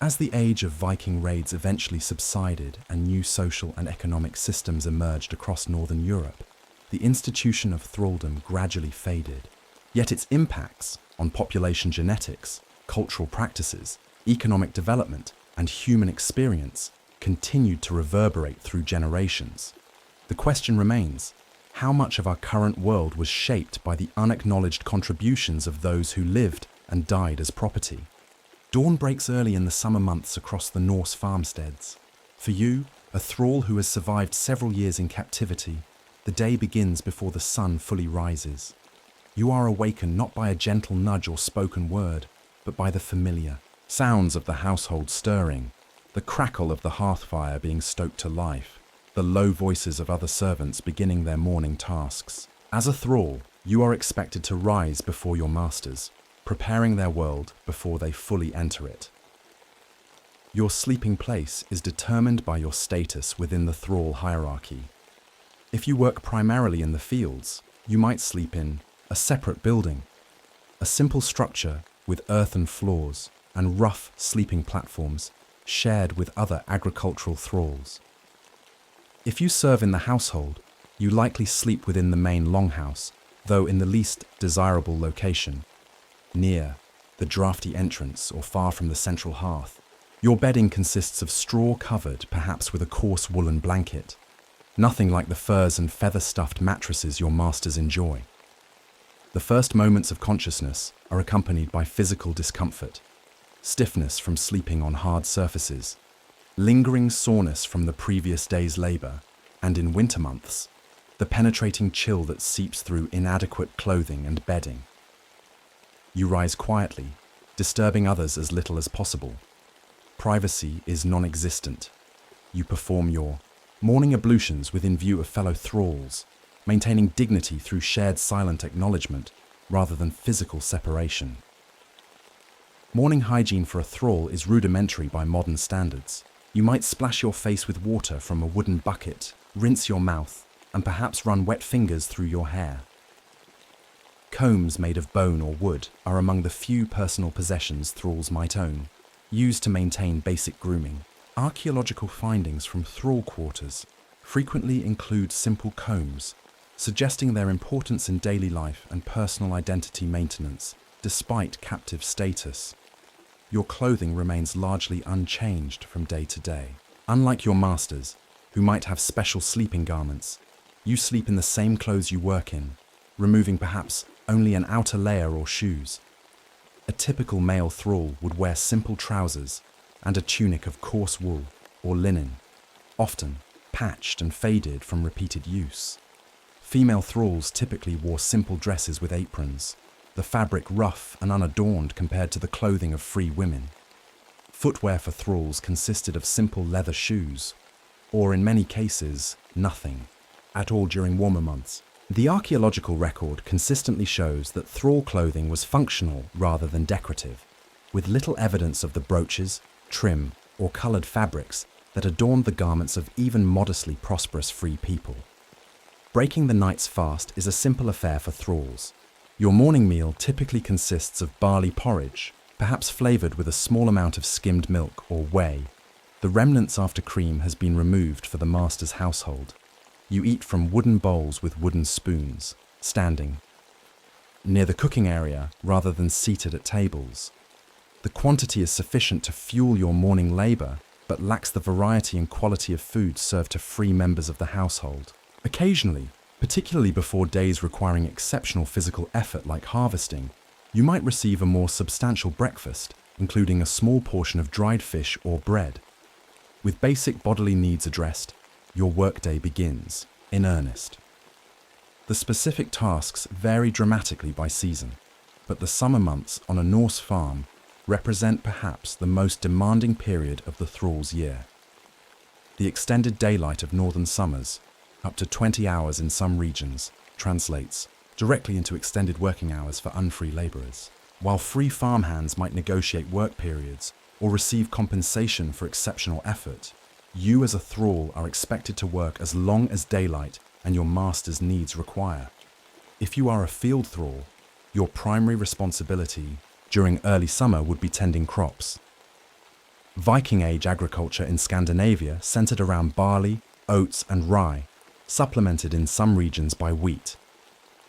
As the age of Viking raids eventually subsided and new social and economic systems emerged across Northern Europe, the institution of thraldom gradually faded. Yet its impacts on population genetics, cultural practices, economic development, and human experience continued to reverberate through generations. The question remains, how much of our current world was shaped by the unacknowledged contributions of those who lived and died as property? Dawn breaks early in the summer months across the Norse farmsteads. For you, a thrall who has survived several years in captivity, the day begins before the sun fully rises. You are awakened not by a gentle nudge or spoken word, but by the familiar sounds of the household stirring, the crackle of the hearth fire being stoked to life, the low voices of other servants beginning their morning tasks. As a thrall, you are expected to rise before your masters, preparing their world before they fully enter it. Your sleeping place is determined by your status within the thrall hierarchy. If you work primarily in the fields, you might sleep in a separate building, a simple structure with earthen floors and rough sleeping platforms shared with other agricultural thralls. If you serve in the household, you likely sleep within the main longhouse, though in the least desirable location, near the drafty entrance or far from the central hearth. Your bedding consists of straw covered, perhaps with a coarse woolen blanket, nothing like the furs and feather-stuffed mattresses your masters enjoy. The first moments of consciousness are accompanied by physical discomfort, stiffness from sleeping on hard surfaces, lingering soreness from the previous day's labor, and in winter months, the penetrating chill that seeps through inadequate clothing and bedding. You rise quietly, disturbing others as little as possible. Privacy is non-existent. You perform your morning ablutions within view of fellow thralls, maintaining dignity through shared silent acknowledgement rather than physical separation. Morning hygiene for a thrall is rudimentary by modern standards. You might splash your face with water from a wooden bucket, rinse your mouth, and perhaps run wet fingers through your hair. Combs made of bone or wood are among the few personal possessions thralls might own, used to maintain basic grooming. Archaeological findings from thrall quarters frequently include simple combs, suggesting their importance in daily life and personal identity maintenance, despite captive status. Your clothing remains largely unchanged from day to day. Unlike your masters, who might have special sleeping garments, you sleep in the same clothes you work in, removing perhaps only an outer layer or shoes. A typical male thrall would wear simple trousers and a tunic of coarse wool or linen, often patched and faded from repeated use. Female thralls typically wore simple dresses with aprons, the fabric rough and unadorned compared to the clothing of free women. Footwear for thralls consisted of simple leather shoes, or in many cases, nothing at all during warmer months. The archaeological record consistently shows that thrall clothing was functional rather than decorative, with little evidence of the brooches, trim, or coloured fabrics that adorned the garments of even modestly prosperous free people. Breaking the night's fast is a simple affair for thralls. Your morning meal typically consists of barley porridge, perhaps flavoured with a small amount of skimmed milk or whey. The remnants after cream has been removed for the master's household. You eat from wooden bowls with wooden spoons, standing near the cooking area rather than seated at tables. The quantity is sufficient to fuel your morning labor, but lacks the variety and quality of food served to free members of the household. Occasionally, particularly before days requiring exceptional physical effort like harvesting, you might receive a more substantial breakfast, including a small portion of dried fish or bread. With basic bodily needs addressed, your workday begins, in earnest. The specific tasks vary dramatically by season, but the summer months on a Norse farm represent perhaps the most demanding period of the thrall's year. The extended daylight of northern summers, up to 20 hours in some regions, translates directly into extended working hours for unfree labourers. While free farmhands might negotiate work periods or receive compensation for exceptional effort, you as a thrall are expected to work as long as daylight and your master's needs require. If you are a field thrall, your primary responsibility during early summer would be tending crops. Viking Age agriculture in Scandinavia centered around barley, oats and rye, supplemented in some regions by wheat.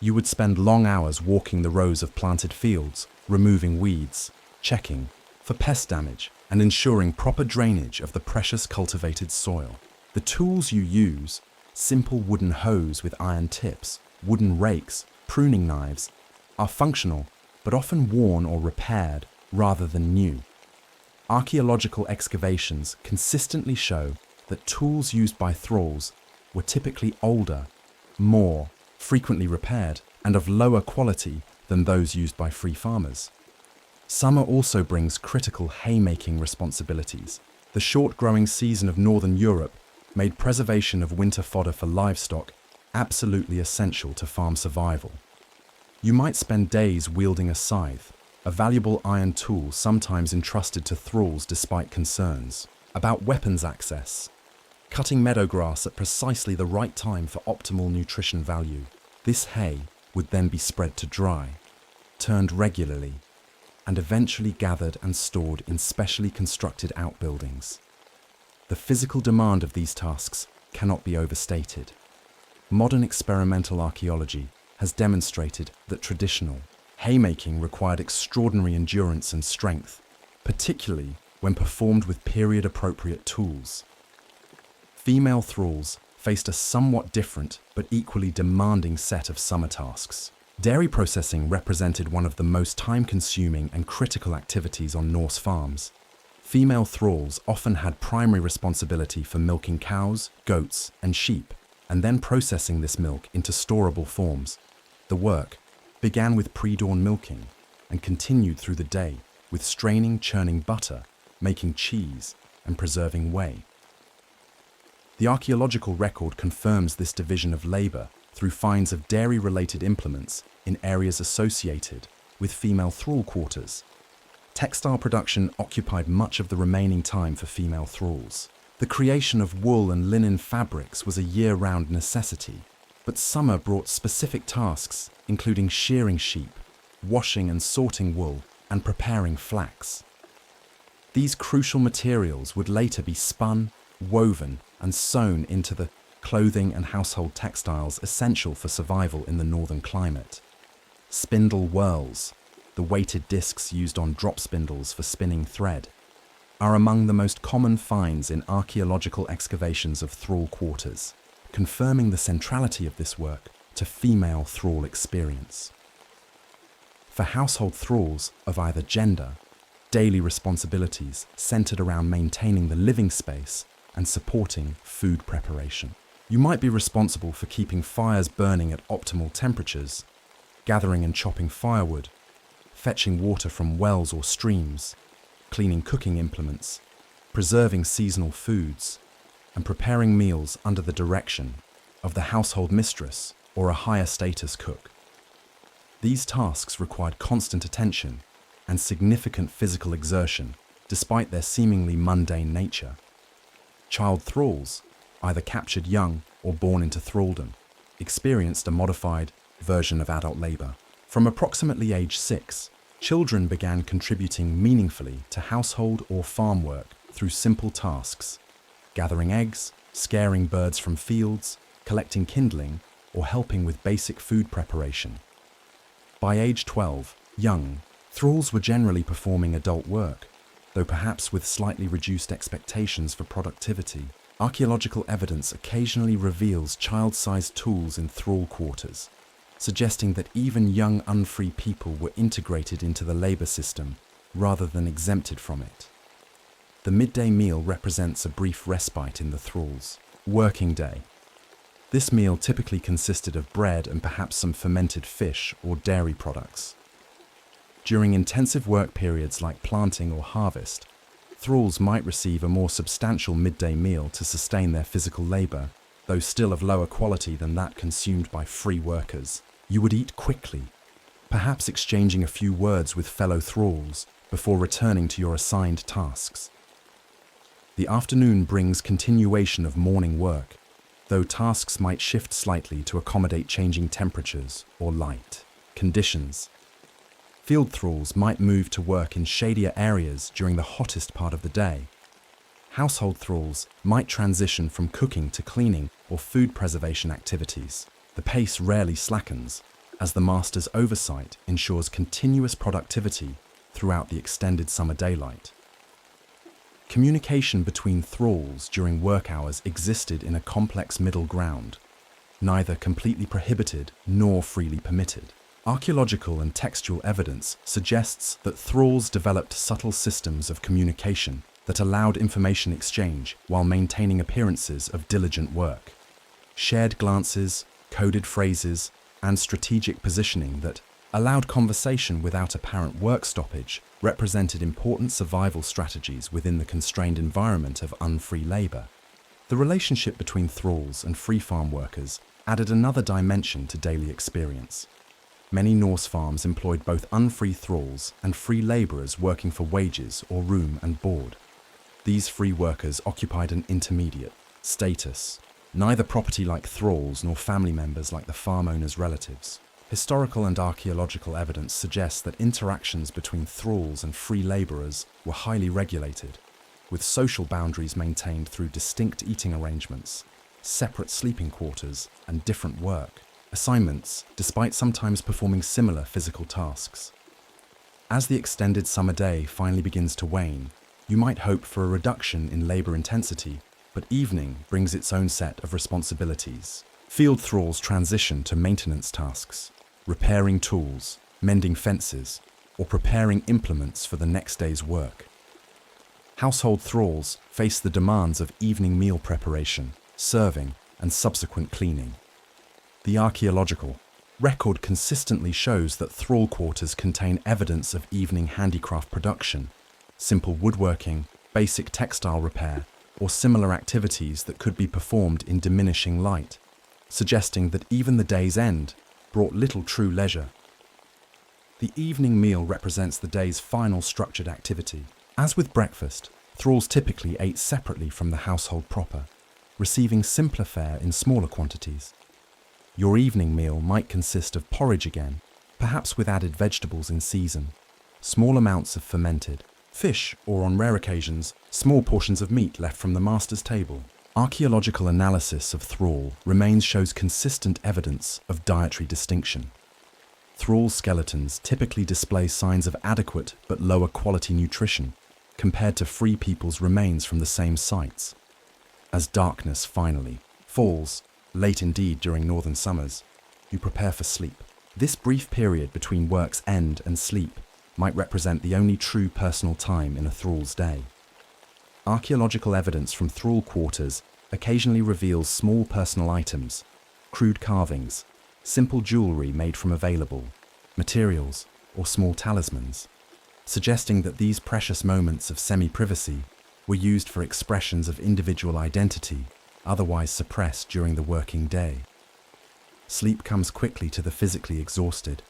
You would spend long hours walking the rows of planted fields, removing weeds, checking for pest damage, and ensuring proper drainage of the precious cultivated soil. The tools you use, simple wooden hoes with iron tips, wooden rakes, pruning knives, are functional but often worn or repaired rather than new. Archaeological excavations consistently show that tools used by thralls were typically older, more frequently repaired, and of lower quality than those used by free farmers. Summer also brings critical haymaking responsibilities. The short growing season of northern Europe made preservation of winter fodder for livestock absolutely essential to farm survival. You might spend days wielding a scythe, a valuable iron tool sometimes entrusted to thralls despite concerns about weapons access, cutting meadow grass at precisely the right time for optimal nutrition value. This hay would then be spread to dry, turned regularly, and eventually gathered and stored in specially constructed outbuildings. The physical demand of these tasks cannot be overstated. Modern experimental archaeology has demonstrated that traditional haymaking required extraordinary endurance and strength, particularly when performed with period-appropriate tools. Female thralls faced a somewhat different but equally demanding set of summer tasks. Dairy processing represented one of the most time-consuming and critical activities on Norse farms. Female thralls often had primary responsibility for milking cows, goats, and sheep, and then processing this milk into storable forms. The work began with pre-dawn milking and continued through the day with straining, churning butter, making cheese, and preserving whey. The archaeological record confirms this division of labour through finds of dairy-related implements in areas associated with female thrall quarters. Textile production occupied much of the remaining time for female thralls. The creation of wool and linen fabrics was a year-round necessity, but summer brought specific tasks, including shearing sheep, washing and sorting wool, and preparing flax. These crucial materials would later be spun, woven, and sewn into the clothing and household textiles essential for survival in the northern climate. Spindle whorls, the weighted discs used on drop spindles for spinning thread, are among the most common finds in archaeological excavations of thrall quarters, confirming the centrality of this work to female thrall experience. For household thralls of either gender, daily responsibilities centered around maintaining the living space and supporting food preparation. You might be responsible for keeping fires burning at optimal temperatures, gathering and chopping firewood, fetching water from wells or streams, cleaning cooking implements, preserving seasonal foods, and preparing meals under the direction of the household mistress or a higher status cook. These tasks required constant attention and significant physical exertion despite their seemingly mundane nature. Child thralls, either captured young or born into thraldom, experienced a modified version of adult labour. From approximately age 6, children began contributing meaningfully to household or farm work through simple tasks: gathering eggs, scaring birds from fields, collecting kindling, or helping with basic food preparation. By age 12, young thralls were generally performing adult work, though perhaps with slightly reduced expectations for productivity. Archaeological evidence occasionally reveals child-sized tools in thrall quarters, suggesting that even young unfree people were integrated into the labor system rather than exempted from it. The midday meal represents a brief respite in the thralls' working day. This meal typically consisted of bread and perhaps some fermented fish or dairy products. During intensive work periods like planting or harvest, thralls might receive a more substantial midday meal to sustain their physical labor, though still of lower quality than that consumed by free workers. You would eat quickly, perhaps exchanging a few words with fellow thralls before returning to your assigned tasks. The afternoon brings continuation of morning work, though tasks might shift slightly to accommodate changing temperatures or light conditions. Field thralls might move to work in shadier areas during the hottest part of the day. Household thralls might transition from cooking to cleaning or food preservation activities. The pace rarely slackens, as the master's oversight ensures continuous productivity throughout the extended summer daylight. Communication between thralls during work hours existed in a complex middle ground, neither completely prohibited nor freely permitted. Archaeological and textual evidence suggests that thralls developed subtle systems of communication that allowed information exchange while maintaining appearances of diligent work. Shared glances, coded phrases, and strategic positioning that allowed conversation without apparent work stoppage represented important survival strategies within the constrained environment of unfree labor. The relationship between thralls and free farm workers added another dimension to daily experience. Many Norse farms employed both unfree thralls and free laborers working for wages or room and board. These free workers occupied an intermediate status, neither property like thralls nor family members like the farm owner's relatives. Historical and archaeological evidence suggests that interactions between thralls and free laborers were highly regulated, with social boundaries maintained through distinct eating arrangements, separate sleeping quarters, and different work assignments, despite sometimes performing similar physical tasks. As the extended summer day finally begins to wane, you might hope for a reduction in labor intensity, but evening brings its own set of responsibilities. Field thralls transition to maintenance tasks, repairing tools, mending fences, or preparing implements for the next day's work. Household thralls face the demands of evening meal preparation, serving, and subsequent cleaning. The archaeological record consistently shows that thrall quarters contain evidence of evening handicraft production, simple woodworking, basic textile repair, or similar activities that could be performed in diminishing light, suggesting that even the day's end brought little true leisure. The evening meal represents the day's final structured activity. As with breakfast, thralls typically ate separately from the household proper, receiving simpler fare in smaller quantities. Your evening meal might consist of porridge again, perhaps with added vegetables in season, small amounts of fermented fish, or on rare occasions, small portions of meat left from the master's table. Archaeological analysis of thrall remains shows consistent evidence of dietary distinction. Thrall skeletons typically display signs of adequate but lower quality nutrition compared to free people's remains from the same sites. As darkness finally falls, late indeed during northern summers, you prepare for sleep. This brief period between work's end and sleep might represent the only true personal time in a thrall's day. Archaeological evidence from thrall quarters occasionally reveals small personal items, crude carvings, simple jewelry made from available materials, or small talismans, suggesting that these precious moments of semi-privacy were used for expressions of individual identity otherwise suppressed during the working day. Sleep comes quickly to the physically exhausted,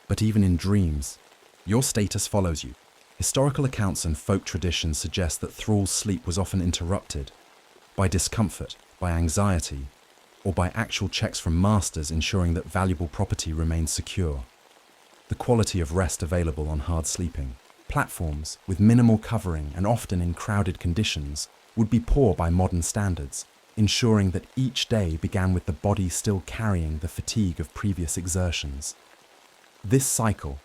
but even in dreams, your status follows you. Historical accounts and folk traditions suggest that thralls' sleep was often interrupted by discomfort, by anxiety, or by actual checks from masters ensuring that valuable property remained secure. The quality of rest available on hard sleeping platforms with minimal covering and often in crowded conditions would be poor by modern standards, ensuring that each day began with the body still carrying the fatigue of previous exertions. This cycle,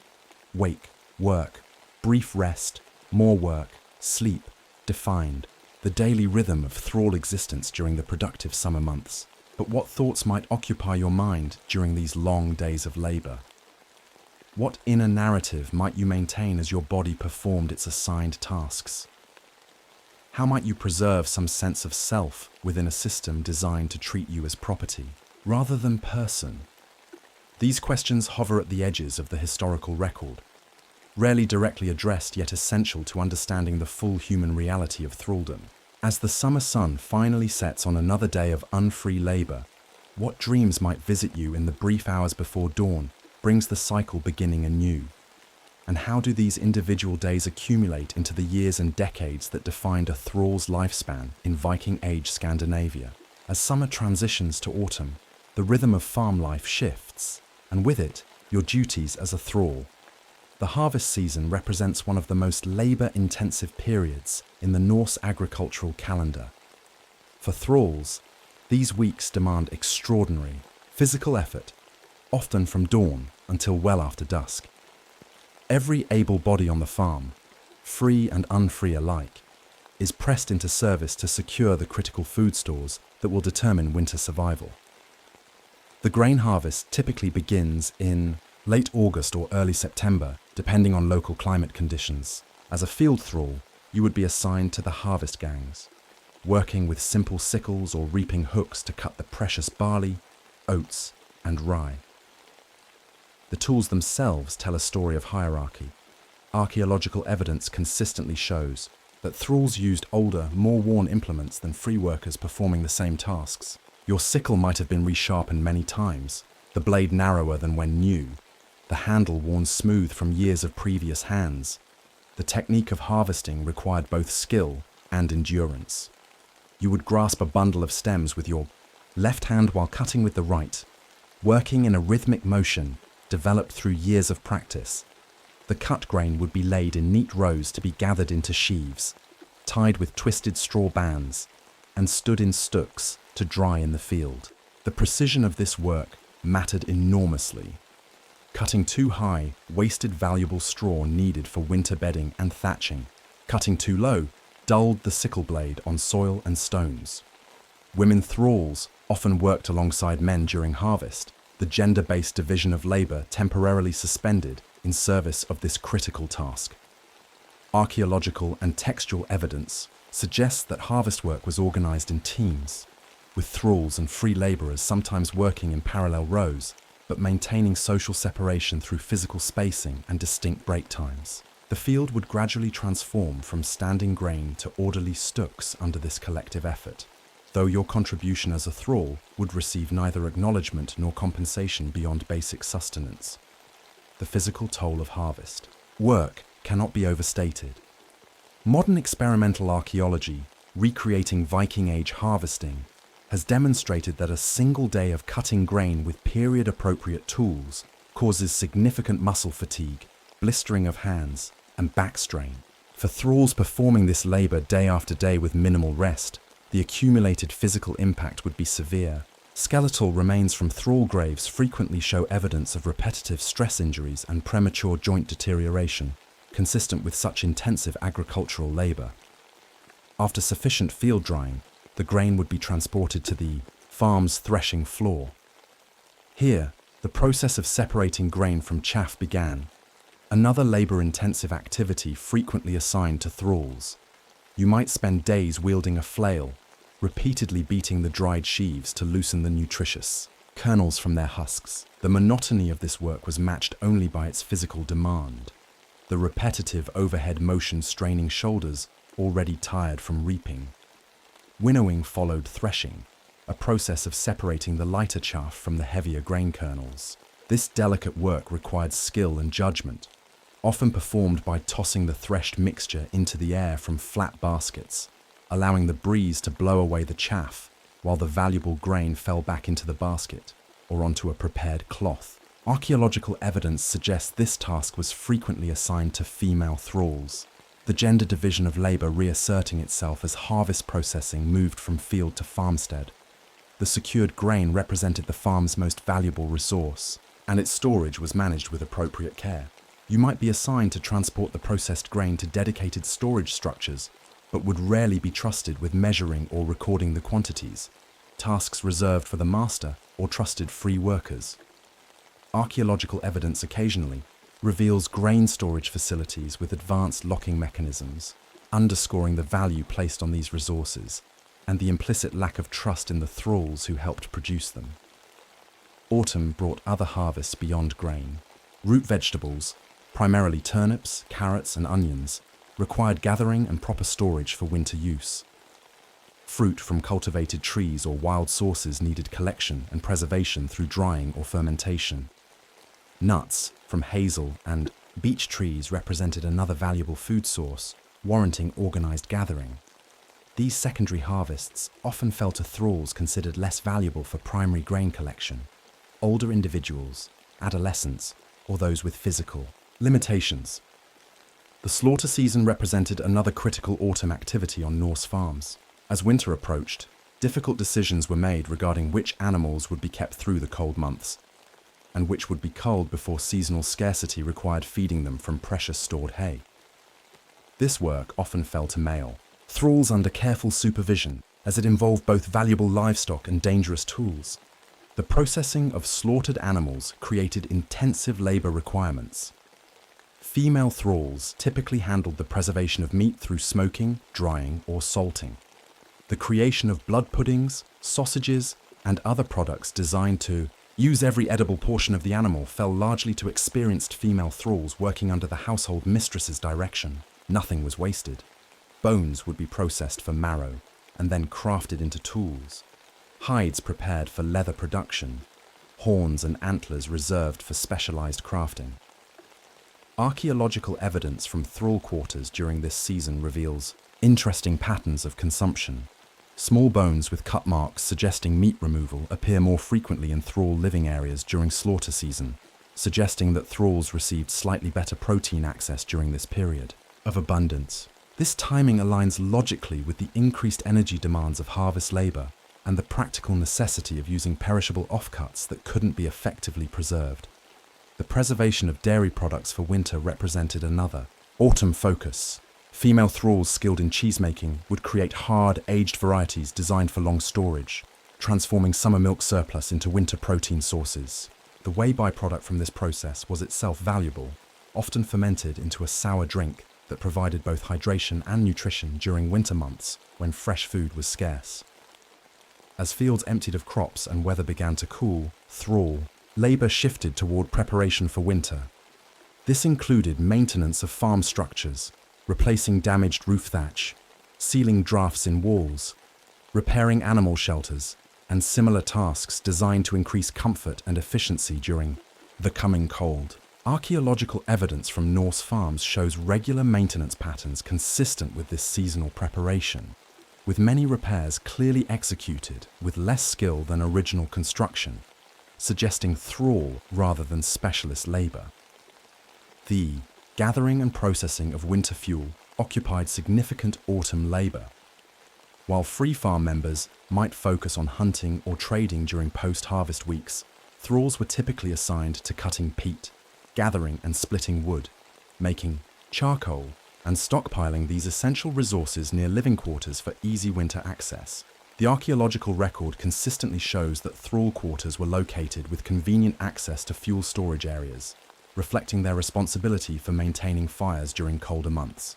wake, work, brief rest, more work, sleep, defined the daily rhythm of thrall existence during the productive summer months. But what thoughts might occupy your mind during these long days of labor? What inner narrative might you maintain as your body performed its assigned tasks? How might you preserve some sense of self within a system designed to treat you as property, rather than person? These questions hover at the edges of the historical record, rarely directly addressed yet essential to understanding the full human reality of thraldom. As the summer sun finally sets on another day of unfree labor, what dreams might visit you in the brief hours before dawn brings the cycle beginning anew? And how do these individual days accumulate into the years and decades that defined a thrall's lifespan in Viking Age Scandinavia? As summer transitions to autumn, the rhythm of farm life shifts, and with it, your duties as a thrall. The harvest season represents one of the most labor-intensive periods in the Norse agricultural calendar. For thralls, these weeks demand extraordinary physical effort, often from dawn until well after dusk. Every able body on the farm, free and unfree alike, is pressed into service to secure the critical food stores that will determine winter survival. The grain harvest typically begins in late August or early September, depending on local climate conditions. As a field thrall, you would be assigned to the harvest gangs, working with simple sickles or reaping hooks to cut the precious barley, oats, and rye. The tools themselves tell a story of hierarchy. Archaeological evidence consistently shows that thralls used older, more worn implements than free workers performing the same tasks. Your sickle might have been resharpened many times, the blade narrower than when new, the handle worn smooth from years of previous hands. The technique of harvesting required both skill and endurance. You would grasp a bundle of stems with your left hand while cutting with the right, working in a rhythmic motion developed through years of practice. The cut grain would be laid in neat rows to be gathered into sheaves, tied with twisted straw bands, and stood in stooks to dry in the field. The precision of this work mattered enormously. Cutting too high wasted valuable straw needed for winter bedding and thatching. Cutting too low dulled the sickle blade on soil and stones. Women thralls often worked alongside men during harvest, the gender-based division of labor temporarily suspended in service of this critical task. Archaeological and textual evidence suggests that harvest work was organized in teams, with thralls and free laborers sometimes working in parallel rows, but maintaining social separation through physical spacing and distinct break times. The field would gradually transform from standing grain to orderly stooks under this collective effort, though your contribution as a thrall would receive neither acknowledgement nor compensation beyond basic sustenance. The physical toll of harvest work cannot be overstated. Modern experimental archaeology, recreating Viking Age harvesting, has demonstrated that a single day of cutting grain with period-appropriate tools causes significant muscle fatigue, blistering of hands, and back strain. For thralls performing this labor day after day with minimal rest, the accumulated physical impact would be severe. Skeletal remains from thrall graves frequently show evidence of repetitive stress injuries and premature joint deterioration, consistent with such intensive agricultural labor. After sufficient field drying, the grain would be transported to the farm's threshing floor. Here, the process of separating grain from chaff began, another labor-intensive activity frequently assigned to thralls. You might spend days wielding a flail, repeatedly beating the dried sheaves to loosen the nutritious kernels from their husks. The monotony of this work was matched only by its physical demand. The repetitive overhead motion straining shoulders already tired from reaping. Winnowing followed threshing, a process of separating the lighter chaff from the heavier grain kernels. This delicate work required skill and judgment, often performed by tossing the threshed mixture into the air from flat baskets, allowing the breeze to blow away the chaff while the valuable grain fell back into the basket or onto a prepared cloth. Archaeological evidence suggests this task was frequently assigned to female thralls, the gender division of labor reasserting itself as harvest processing moved from field to farmstead. The secured grain represented the farm's most valuable resource, and its storage was managed with appropriate care. You might be assigned to transport the processed grain to dedicated storage structures, but would rarely be trusted with measuring or recording the quantities, tasks reserved for the master or trusted free workers. Archaeological evidence occasionally reveals grain storage facilities with advanced locking mechanisms, underscoring the value placed on these resources and the implicit lack of trust in the thralls who helped produce them. Autumn brought other harvests beyond grain. Root vegetables, primarily turnips, carrots, and onions, required gathering and proper storage for winter use. Fruit from cultivated trees or wild sources needed collection and preservation through drying or fermentation. Nuts from hazel and beech trees represented another valuable food source, warranting organized gathering. These secondary harvests often fell to thralls considered less valuable for primary grain collection. Older individuals, adolescents, or those with physical limitations. The slaughter season represented another critical autumn activity on Norse farms. As winter approached, difficult decisions were made regarding which animals would be kept through the cold months, and which would be culled before seasonal scarcity required feeding them from precious stored hay. This work often fell to male thralls under careful supervision, as it involved both valuable livestock and dangerous tools. The processing of slaughtered animals created intensive labor requirements. Female thralls typically handled the preservation of meat through smoking, drying, or salting. The creation of blood puddings, sausages, and other products designed to use every edible portion of the animal fell largely to experienced female thralls working under the household mistress's direction. Nothing was wasted. Bones would be processed for marrow and then crafted into tools. Hides prepared for leather production. Horns and antlers reserved for specialized crafting. Archaeological evidence from thrall quarters during this season reveals interesting patterns of consumption. Small bones with cut marks suggesting meat removal appear more frequently in thrall living areas during slaughter season, suggesting that thralls received slightly better protein access during this period of abundance. This timing aligns logically with the increased energy demands of harvest labor and the practical necessity of using perishable offcuts that couldn't be effectively preserved. The preservation of dairy products for winter represented another autumn focus. Female thralls skilled in cheesemaking would create hard, aged varieties designed for long storage, transforming summer milk surplus into winter protein sources. The whey byproduct from this process was itself valuable, often fermented into a sour drink that provided both hydration and nutrition during winter months when fresh food was scarce. As fields emptied of crops and weather began to cool, thrall labor shifted toward preparation for winter. This included maintenance of farm structures, replacing damaged roof thatch, sealing drafts in walls, repairing animal shelters, and similar tasks designed to increase comfort and efficiency during the coming cold. Archaeological evidence from Norse farms shows regular maintenance patterns consistent with this seasonal preparation, with many repairs clearly executed with less skill than original construction, suggesting thrall rather than specialist labor. The gathering and processing of winter fuel occupied significant autumn labor. While free farm members might focus on hunting or trading during post-harvest weeks, thralls were typically assigned to cutting peat, gathering and splitting wood, making charcoal, and stockpiling these essential resources near living quarters for easy winter access. The archaeological record consistently shows that thrall quarters were located with convenient access to fuel storage areas, reflecting their responsibility for maintaining fires during colder months.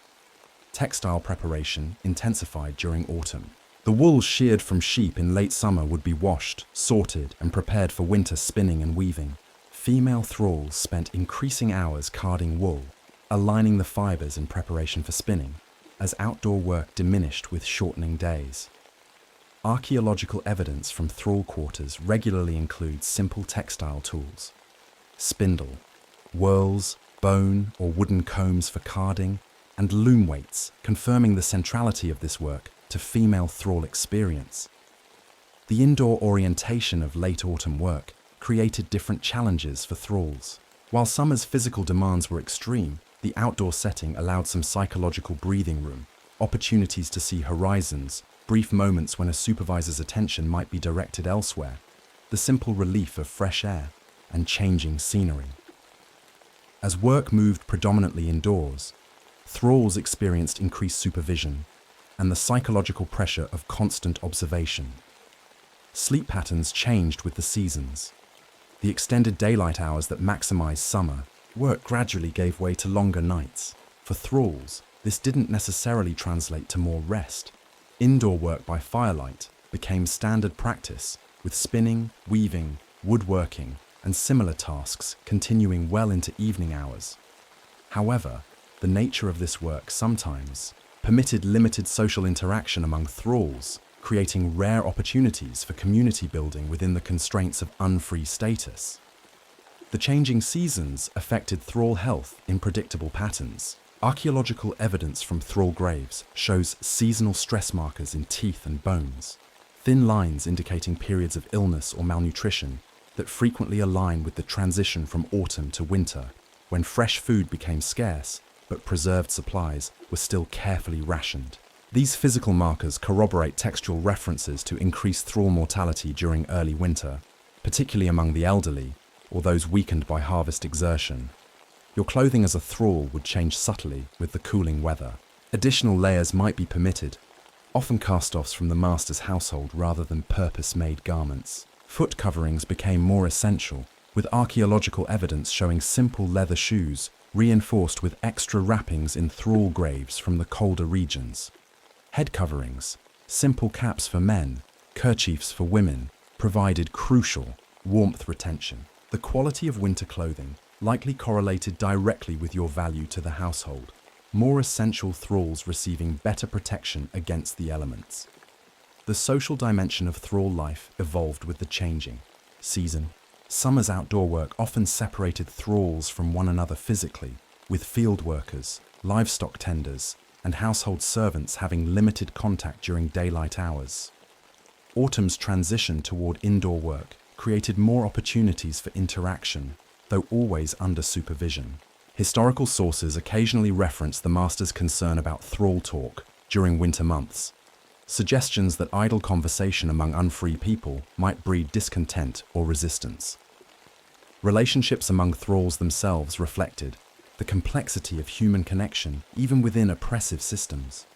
Textile preparation intensified during autumn. The wool sheared from sheep in late summer would be washed, sorted, and prepared for winter spinning and weaving. Female thralls spent increasing hours carding wool, aligning the fibers in preparation for spinning, as outdoor work diminished with shortening days. Archaeological evidence from thrall quarters regularly includes simple textile tools: spindle, whorls, bone or wooden combs for carding, and loom weights, confirming the centrality of this work to female thrall experience. The indoor orientation of late autumn work created different challenges for thralls. While summer's physical demands were extreme, the outdoor setting allowed some psychological breathing room, opportunities to see horizons, brief moments when a supervisor's attention might be directed elsewhere, the simple relief of fresh air, and changing scenery. As work moved predominantly indoors, thralls experienced increased supervision and the psychological pressure of constant observation. Sleep patterns changed with the seasons. The extended daylight hours that maximized summer work gradually gave way to longer nights. For thralls, this didn't necessarily translate to more rest. Indoor work by firelight became standard practice, with spinning, weaving, woodworking, and similar tasks continuing well into evening hours. However, the nature of this work sometimes permitted limited social interaction among thralls, creating rare opportunities for community building within the constraints of unfree status. The changing seasons affected thrall health in predictable patterns. Archaeological evidence from thrall graves shows seasonal stress markers in teeth and bones, thin lines indicating periods of illness or malnutrition that frequently align with the transition from autumn to winter, when fresh food became scarce, but preserved supplies were still carefully rationed. These physical markers corroborate textual references to increased thrall mortality during early winter, particularly among the elderly or those weakened by harvest exertion. Your clothing as a thrall would change subtly with the cooling weather. Additional layers might be permitted, often cast-offs from the master's household rather than purpose-made garments. Foot coverings became more essential, with archaeological evidence showing simple leather shoes reinforced with extra wrappings in thrall graves from the colder regions. Head coverings, simple caps for men, kerchiefs for women, provided crucial warmth retention. The quality of winter clothing likely correlated directly with your value to the household, more essential thralls receiving better protection against the elements. The social dimension of thrall life evolved with the changing season. Summer's outdoor work often separated thralls from one another physically, with field workers, livestock tenders, and household servants having limited contact during daylight hours. Autumn's transition toward indoor work created more opportunities for interaction, though always under supervision. Historical sources occasionally reference the master's concern about thrall talk during winter months, suggestions that idle conversation among unfree people might breed discontent or resistance. Relationships among thralls themselves reflected the complexity of human connection even within oppressive systems.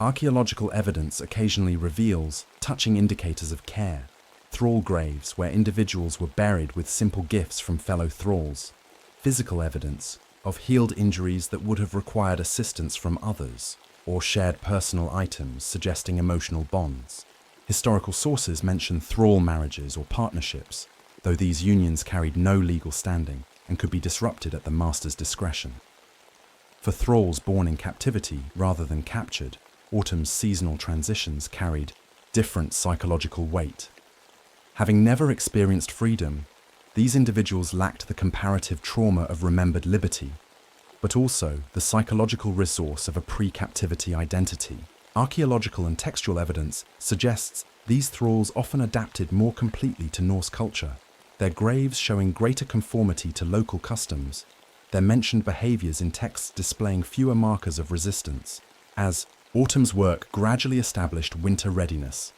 Archaeological evidence occasionally reveals touching indicators of care, thrall graves where individuals were buried with simple gifts from fellow thralls, physical evidence of healed injuries that would have required assistance from others, or shared personal items suggesting emotional bonds. Historical sources mention thrall marriages or partnerships, though these unions carried no legal standing and could be disrupted at the master's discretion. For thralls born in captivity rather than captured, autumn's seasonal transitions carried different psychological weight. Having never experienced freedom, these individuals lacked the comparative trauma of remembered liberty, but also the psychological resource of a pre-captivity identity. Archaeological and textual evidence suggests these thralls often adapted more completely to Norse culture, their graves showing greater conformity to local customs, their mentioned behaviors in texts displaying fewer markers of resistance. As autumn's work gradually established winter readiness,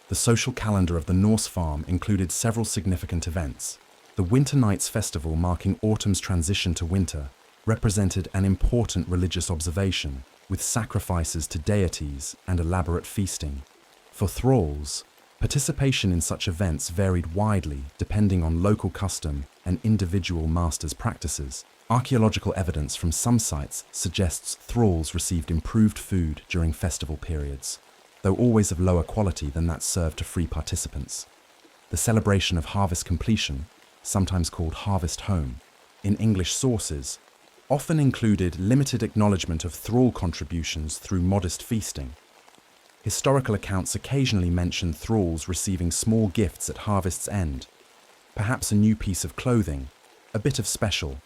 the social calendar of the Norse farm included several significant events. The Winter Nights festival, marking autumn's transition to winter, represented an important religious observation, with sacrifices to deities and elaborate feasting. For thralls, participation in such events varied widely depending on local custom and individual masters' practices. Archaeological evidence from some sites suggests thralls received improved food during festival periods, though always of lower quality than that served to free participants. The celebration of harvest completion, sometimes called harvest home, in English sources, often included limited acknowledgement of thrall contributions through modest feasting. Historical accounts occasionally mention thralls receiving small gifts at harvest's end, perhaps a new piece of clothing, a bit of special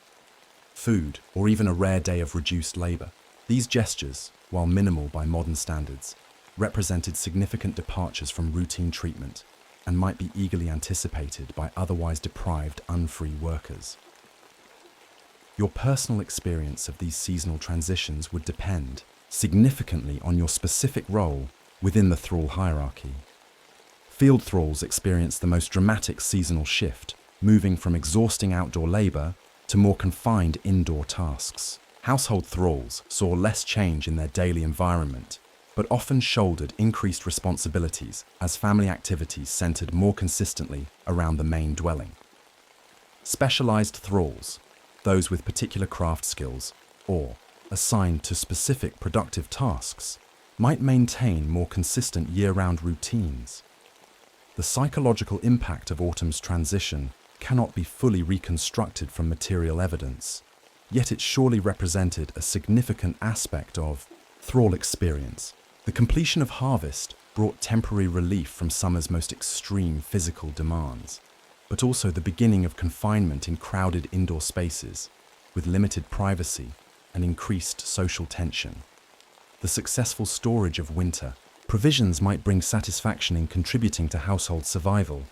food, or even a rare day of reduced labor. These gestures, while minimal by modern standards, represented significant departures from routine treatment and might be eagerly anticipated by otherwise deprived unfree workers. Your personal experience of these seasonal transitions would depend significantly on your specific role within the thrall hierarchy. Field thralls experienced the most dramatic seasonal shift, moving from exhausting outdoor labor to more confined indoor tasks. Household thralls saw less change in their daily environment, but often shouldered increased responsibilities as family activities centered more consistently around the main dwelling. Specialized thralls, those with particular craft skills or assigned to specific productive tasks, might maintain more consistent year-round routines. The psychological impact of autumn's transition cannot be fully reconstructed from material evidence, yet it surely represented a significant aspect of thrall experience. The completion of harvest brought temporary relief from summer's most extreme physical demands, but also the beginning of confinement in crowded indoor spaces, with limited privacy and increased social tension. The successful storage of winter provisions might bring satisfaction in contributing to household survival,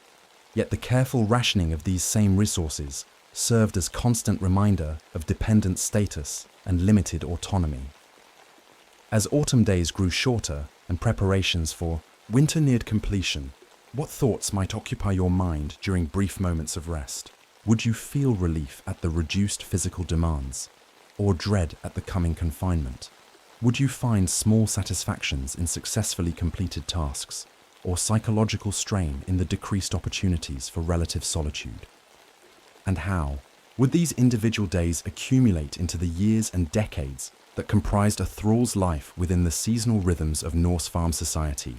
yet the careful rationing of these same resources served as constant reminder of dependent status and limited autonomy. As autumn days grew shorter and preparations for winter neared completion, what thoughts might occupy your mind during brief moments of rest? Would you feel relief at the reduced physical demands, or dread at the coming confinement? Would you find small satisfactions in successfully completed tasks, or psychological strain in the decreased opportunities for relative solitude? And how would these individual days accumulate into the years and decades that comprised a thrall's life within the seasonal rhythms of Norse farm society?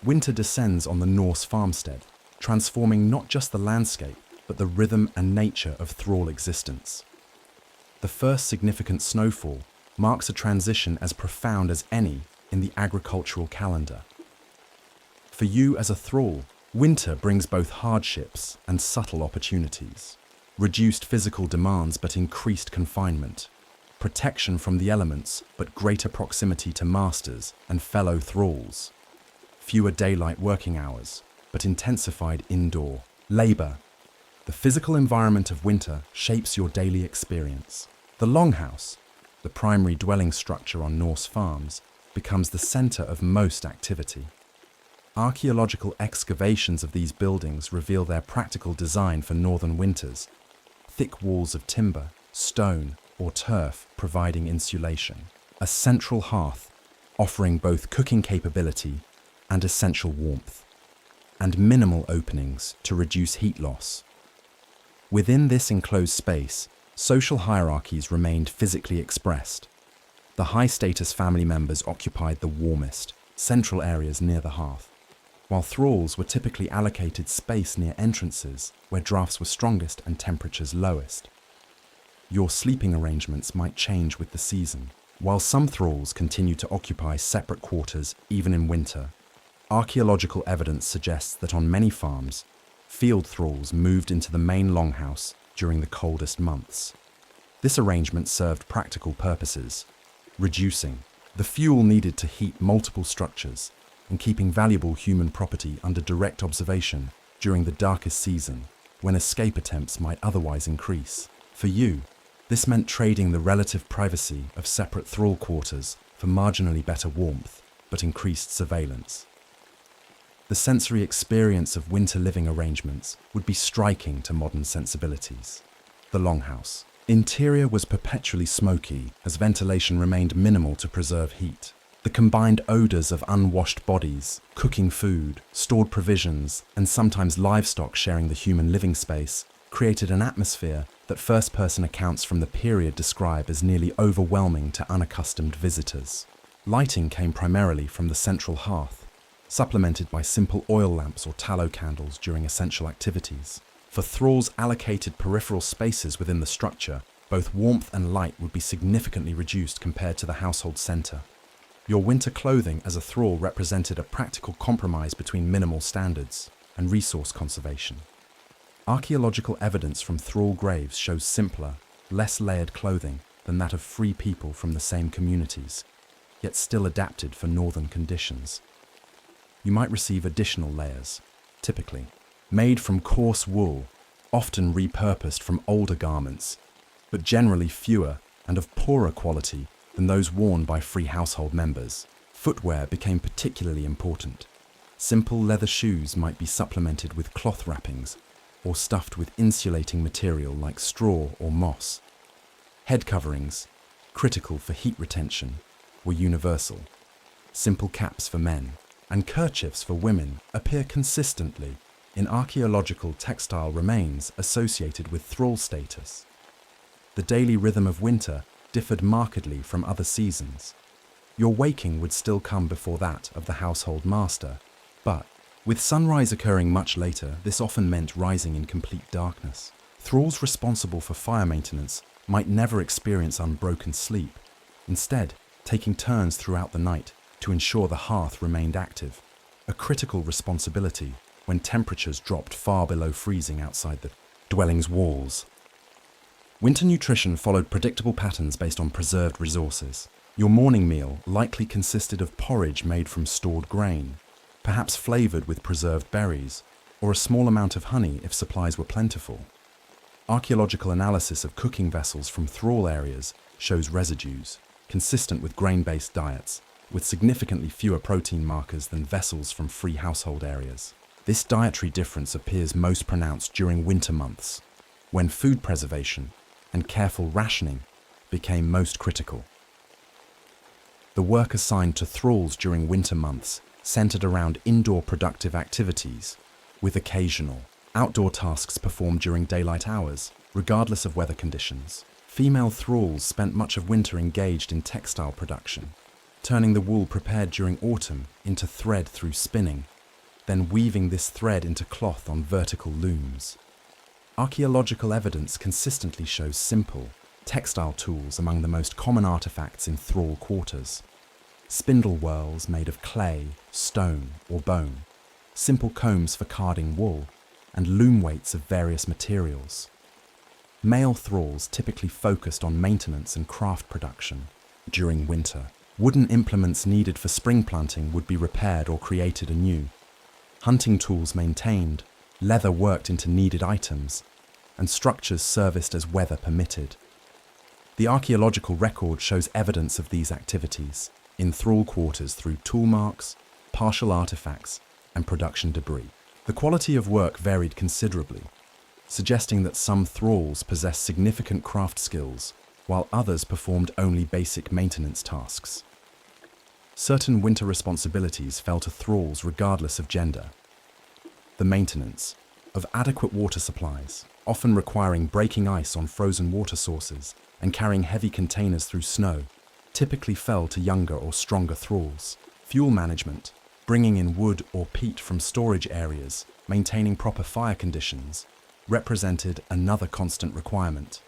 Winter descends on the Norse farmstead, transforming not just the landscape, but the rhythm and nature of thrall existence. The first significant snowfall marks a transition as profound as any in the agricultural calendar. For you as a thrall, winter brings both hardships and subtle opportunities. Reduced physical demands but increased confinement. Protection from the elements but greater proximity to masters and fellow thralls. Fewer daylight working hours but intensified indoor labor. The physical environment of winter shapes your daily experience. The longhouse, the primary dwelling structure on Norse farms, becomes the center of most activity. Archaeological excavations of these buildings reveal their practical design for northern winters. Thick walls of timber, stone, or turf providing insulation. A central hearth, offering both cooking capability and essential warmth. And minimal openings to reduce heat loss. Within this enclosed space, social hierarchies remained physically expressed. The high-status family members occupied the warmest, central areas near the hearth, while thralls were typically allocated space near entrances where drafts were strongest and temperatures lowest. Your sleeping arrangements might change with the season. While some thralls continued to occupy separate quarters even in winter, archaeological evidence suggests that on many farms, field thralls moved into the main longhouse during the coldest months. This arrangement served practical purposes, reducing the fuel needed to heat multiple structures and keeping valuable human property under direct observation during the darkest season, when escape attempts might otherwise increase. For you, this meant trading the relative privacy of separate thrall quarters for marginally better warmth, but increased surveillance. The sensory experience of winter living arrangements would be striking to modern sensibilities. The longhouse. Interior was perpetually smoky as ventilation remained minimal to preserve heat. The combined odors of unwashed bodies, cooking food, stored provisions, and sometimes livestock sharing the human living space created an atmosphere that first-person accounts from the period describe as nearly overwhelming to unaccustomed visitors. Lighting came primarily from the central hearth, supplemented by simple oil lamps or tallow candles during essential activities. For thralls allocated peripheral spaces within the structure, both warmth and light would be significantly reduced compared to the household center. Your winter clothing as a thrall represented a practical compromise between minimal standards and resource conservation. Archaeological evidence from thrall graves shows simpler, less layered clothing than that of free people from the same communities, yet still adapted for northern conditions. You might receive additional layers, typically made from coarse wool, often repurposed from older garments, but generally fewer and of poorer quality than those worn by free household members. Footwear became particularly important. Simple leather shoes might be supplemented with cloth wrappings, or stuffed with insulating material like straw or moss. Head coverings, critical for heat retention, were universal. Simple caps for men and kerchiefs for women appear consistently in archaeological textile remains associated with thrall status. The daily rhythm of winter differed markedly from other seasons. Your waking would still come before that of the household master, but with sunrise occurring much later, this often meant rising in complete darkness. Thralls responsible for fire maintenance might never experience unbroken sleep, instead taking turns throughout the night to ensure the hearth remained active, a critical responsibility when temperatures dropped far below freezing outside the dwelling's walls. Winter nutrition followed predictable patterns based on preserved resources. Your morning meal likely consisted of porridge made from stored grain, perhaps flavored with preserved berries, or a small amount of honey if supplies were plentiful. Archaeological analysis of cooking vessels from thrall areas shows residues, consistent with grain-based diets, with significantly fewer protein markers than vessels from free household areas. This dietary difference appears most pronounced during winter months, when food preservation and careful rationing became most critical. The work assigned to thralls during winter months centered around indoor productive activities, with occasional outdoor tasks performed during daylight hours, regardless of weather conditions. Female thralls spent much of winter engaged in textile production, turning the wool prepared during autumn into thread through spinning, then weaving this thread into cloth on vertical looms. Archaeological evidence consistently shows simple, textile tools among the most common artifacts in thrall quarters. Spindle whorls made of clay, stone, or bone, simple combs for carding wool, and loom weights of various materials. Male thralls typically focused on maintenance and craft production. During winter, wooden implements needed for spring planting would be repaired or created anew. Hunting tools maintained, leather worked into needed items, and structures serviced as weather permitted. The archaeological record shows evidence of these activities in thrall quarters through tool marks, partial artifacts, and production debris. The quality of work varied considerably, suggesting that some thralls possessed significant craft skills, while others performed only basic maintenance tasks. Certain winter responsibilities fell to thralls regardless of gender. The maintenance of adequate water supplies, often requiring breaking ice on frozen water sources and carrying heavy containers through snow, typically fell to younger or stronger thralls. Fuel management, bringing in wood or peat from storage areas, maintaining proper fire conditions, represented another constant requirement.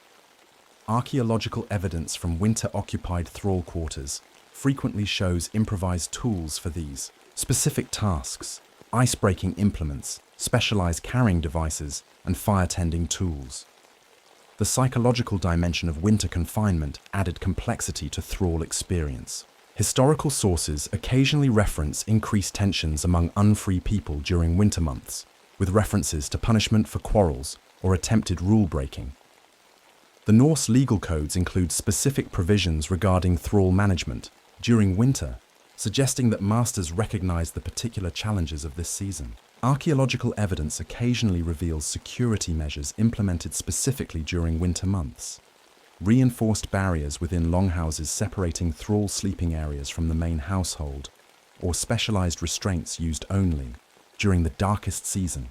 Archaeological evidence from winter-occupied thrall quarters frequently shows improvised tools for these specific tasks, ice-breaking implements, specialized carrying devices, and fire-tending tools. The psychological dimension of winter confinement added complexity to thrall experience. Historical sources occasionally reference increased tensions among unfree people during winter months, with references to punishment for quarrels or attempted rule-breaking. The Norse legal codes include specific provisions regarding thrall management during winter, suggesting that masters recognized the particular challenges of this season. Archaeological evidence occasionally reveals security measures implemented specifically during winter months. Reinforced barriers within longhouses separating thrall sleeping areas from the main household, or specialized restraints used only during the darkest season.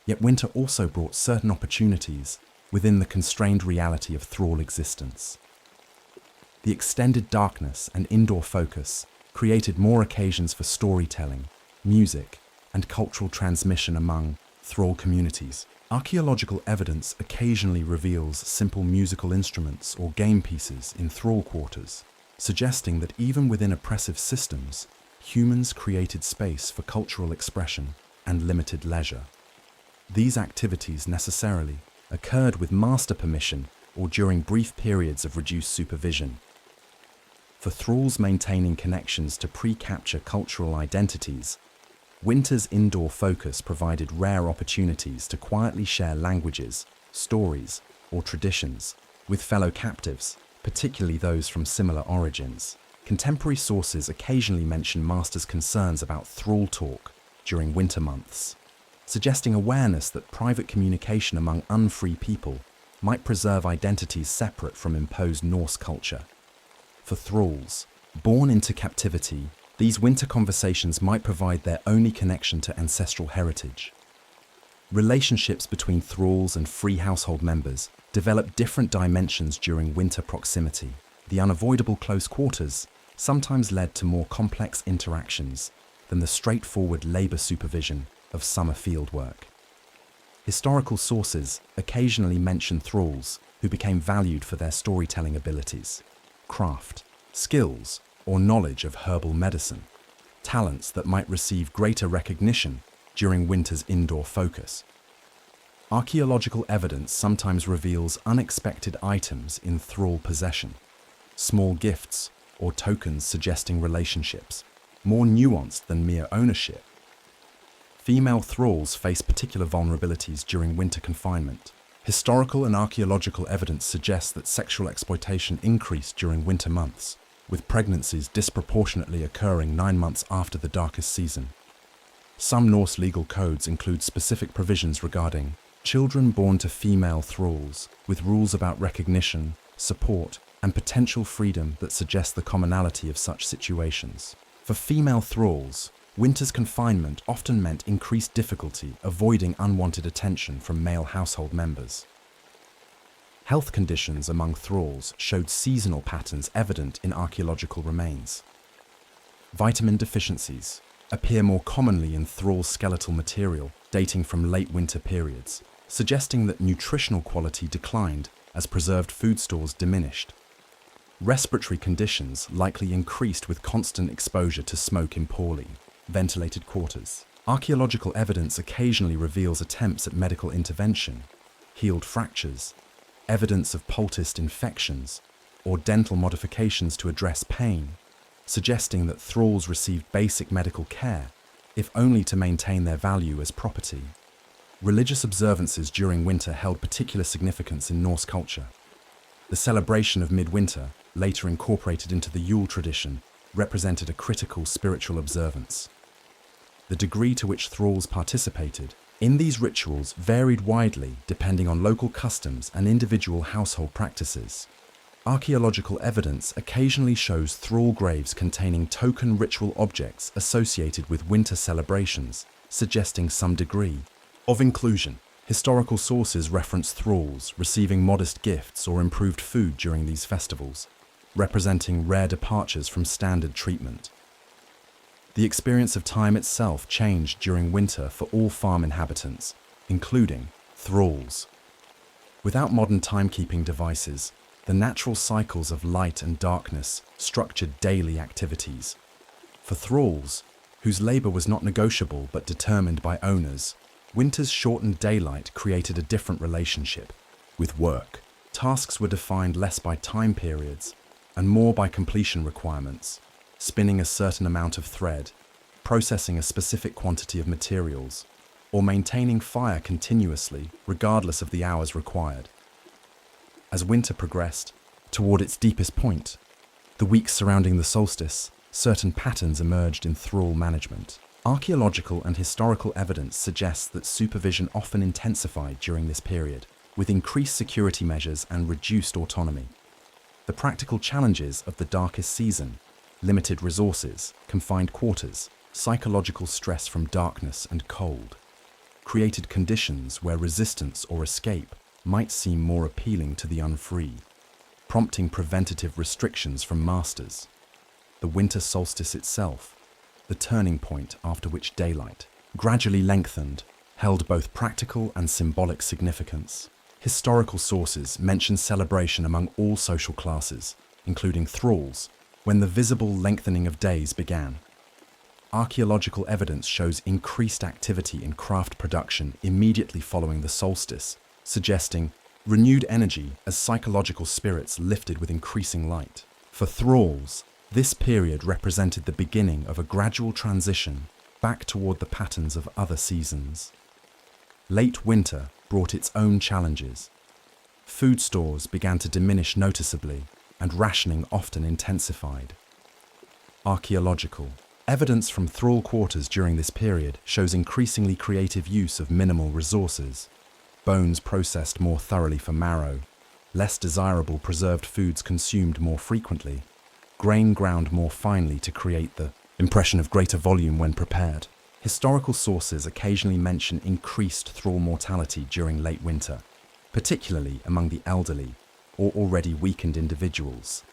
Yet winter also brought certain opportunities within the constrained reality of thrall existence. The extended darkness and indoor focus created more occasions for storytelling, music, and cultural transmission among thrall communities. Archaeological evidence occasionally reveals simple musical instruments or game pieces in thrall quarters, suggesting that even within oppressive systems, humans created space for cultural expression and limited leisure. These activities necessarily occurred with master permission or during brief periods of reduced supervision. For thralls maintaining connections to pre-capture cultural identities, winter's indoor focus provided rare opportunities to quietly share languages, stories, or traditions with fellow captives, particularly those from similar origins. Contemporary sources occasionally mention masters' concerns about thrall talk during winter months. suggesting awareness that private communication among unfree people might preserve identities separate from imposed Norse culture. For thralls, born into captivity, these winter conversations might provide their only connection to ancestral heritage. Relationships between thralls and free household members develop different dimensions during winter proximity. The unavoidable close quarters sometimes led to more complex interactions than the straightforward labor supervision of summer fieldwork. Historical sources occasionally mention thralls who became valued for their storytelling abilities, craft, skills, or knowledge of herbal medicine, talents that might receive greater recognition during winter's indoor focus. Archaeological evidence sometimes reveals unexpected items in thrall possession, small gifts or tokens suggesting relationships, more nuanced than mere ownership. Female thralls face particular vulnerabilities during winter confinement. Historical and archaeological evidence suggests that sexual exploitation increased during winter months, with pregnancies disproportionately occurring 9 months after the darkest season. Some Norse legal codes include specific provisions regarding children born to female thralls, with rules about recognition, support, and potential freedom that suggest the commonality of such situations. For female thralls, winter's confinement often meant increased difficulty avoiding unwanted attention from male household members. Health conditions among thralls showed seasonal patterns evident in archaeological remains. Vitamin deficiencies appear more commonly in thrall skeletal material dating from late winter periods, suggesting that nutritional quality declined as preserved food stores diminished. Respiratory conditions likely increased with constant exposure to smoke in poorly ventilated quarters. Archaeological evidence occasionally reveals attempts at medical intervention, healed fractures, evidence of poulticed infections, or dental modifications to address pain, suggesting that thralls received basic medical care, if only to maintain their value as property. Religious observances during winter held particular significance in Norse culture. The celebration of midwinter, later incorporated into the Yule tradition, represented a critical spiritual observance. The degree to which thralls participated in these rituals varied widely depending on local customs and individual household practices. Archaeological evidence occasionally shows thrall graves containing token ritual objects associated with winter celebrations, suggesting some degree of inclusion. Historical sources reference thralls receiving modest gifts or improved food during these festivals, representing rare departures from standard treatment. The experience of time itself changed during winter for all farm inhabitants, including thralls. Without modern timekeeping devices, the natural cycles of light and darkness structured daily activities. For thralls, whose labor was not negotiable but determined by owners, winter's shortened daylight created a different relationship with work. Tasks were defined less by time periods and more by completion requirements, spinning a certain amount of thread, processing a specific quantity of materials, or maintaining fire continuously regardless of the hours required. As winter progressed toward its deepest point, the weeks surrounding the solstice, certain patterns emerged in thrall management. Archaeological and historical evidence suggests that supervision often intensified during this period, with increased security measures and reduced autonomy. The practical challenges of the darkest season, limited resources, confined quarters, psychological stress from darkness and cold, created conditions where resistance or escape might seem more appealing to the unfree, prompting preventative restrictions from masters. The winter solstice itself, the turning point after which daylight gradually lengthened, held both practical and symbolic significance. Historical sources mention celebration among all social classes, including thralls, when the visible lengthening of days began. Archaeological evidence shows increased activity in craft production immediately following the solstice, suggesting renewed energy as psychological spirits lifted with increasing light. For thralls, this period represented the beginning of a gradual transition back toward the patterns of other seasons. Late winter brought its own challenges. Food stores began to diminish noticeably, and rationing often intensified. Archaeological Evidence from thrall quarters during this period shows increasingly creative use of minimal resources. Bones processed more thoroughly for marrow, less desirable preserved foods consumed more frequently, grain ground more finely to create the impression of greater volume when prepared. Historical sources occasionally mention increased thrall mortality during late winter, particularly among the elderly or already weakened individuals.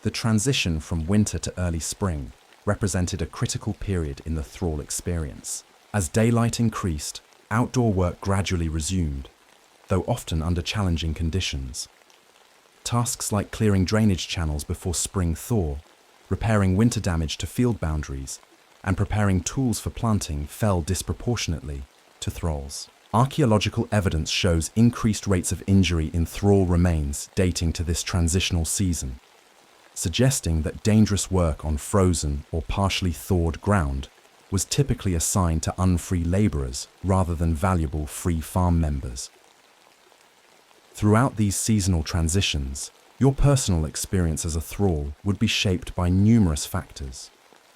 The transition from winter to early spring represented a critical period in the thrall experience. As daylight increased, outdoor work gradually resumed, though often under challenging conditions. Tasks like clearing drainage channels before spring thaw, repairing winter damage to field boundaries, and preparing tools for planting fell disproportionately to thralls. Archaeological evidence shows increased rates of injury in thrall remains dating to this transitional season, suggesting that dangerous work on frozen or partially thawed ground was typically assigned to unfree labourers rather than valuable free farm members. Throughout these seasonal transitions, your personal experience as a thrall would be shaped by numerous factors: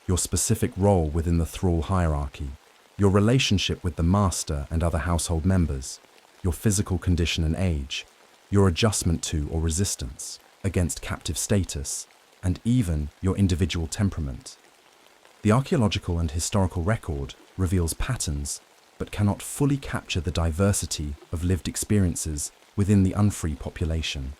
your specific role within the thrall hierarchy, your relationship with the master and other household members, your physical condition and age, your adjustment to or resistance against captive status, and even your individual temperament. The archaeological and historical record reveals patterns, but cannot fully capture the diversity of lived experiences within the unfree population.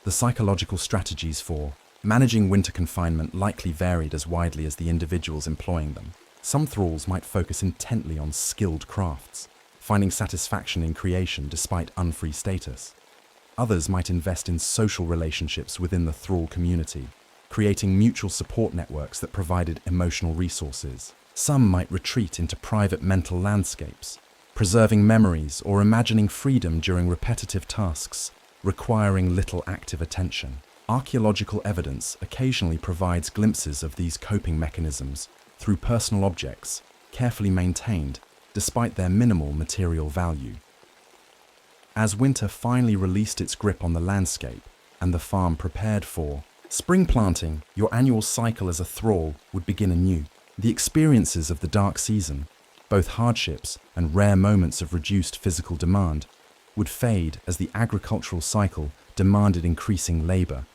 The psychological strategies for managing winter confinement likely varied as widely as the individuals employing them. Some thralls might focus intently on skilled crafts, finding satisfaction in creation despite unfree status. Others might invest in social relationships within the thrall community, creating mutual support networks that provided emotional resources. Some might retreat into private mental landscapes, preserving memories or imagining freedom during repetitive tasks requiring little active attention. Archaeological evidence occasionally provides glimpses of these coping mechanisms through personal objects, carefully maintained despite their minimal material value. As winter finally released its grip on the landscape and the farm prepared for spring planting, your annual cycle as a thrall would begin anew. The experiences of the dark season, both hardships and rare moments of reduced physical demand, would fade as the agricultural cycle demanded increasing labor.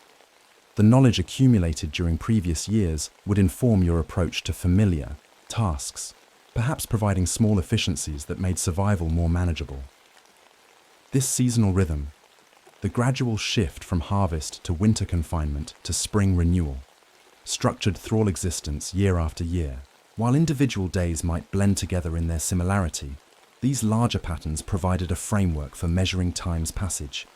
The knowledge accumulated during previous years would inform your approach to familiar tasks, perhaps providing small efficiencies that made survival more manageable. This seasonal rhythm, the gradual shift from harvest to winter confinement to spring renewal, structured thrall existence year after year. While individual days might blend together in their similarity, these larger patterns provided a framework for measuring time's passage.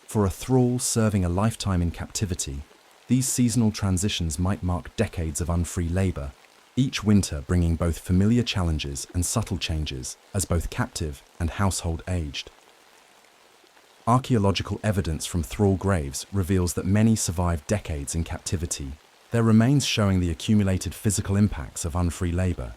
For a thrall serving a lifetime in captivity, these seasonal transitions might mark decades of unfree labor, each winter bringing both familiar challenges and subtle changes as both captive and household aged. Archaeological evidence from thrall graves reveals that many survived decades in captivity, their remains showing the accumulated physical impacts of unfree labor: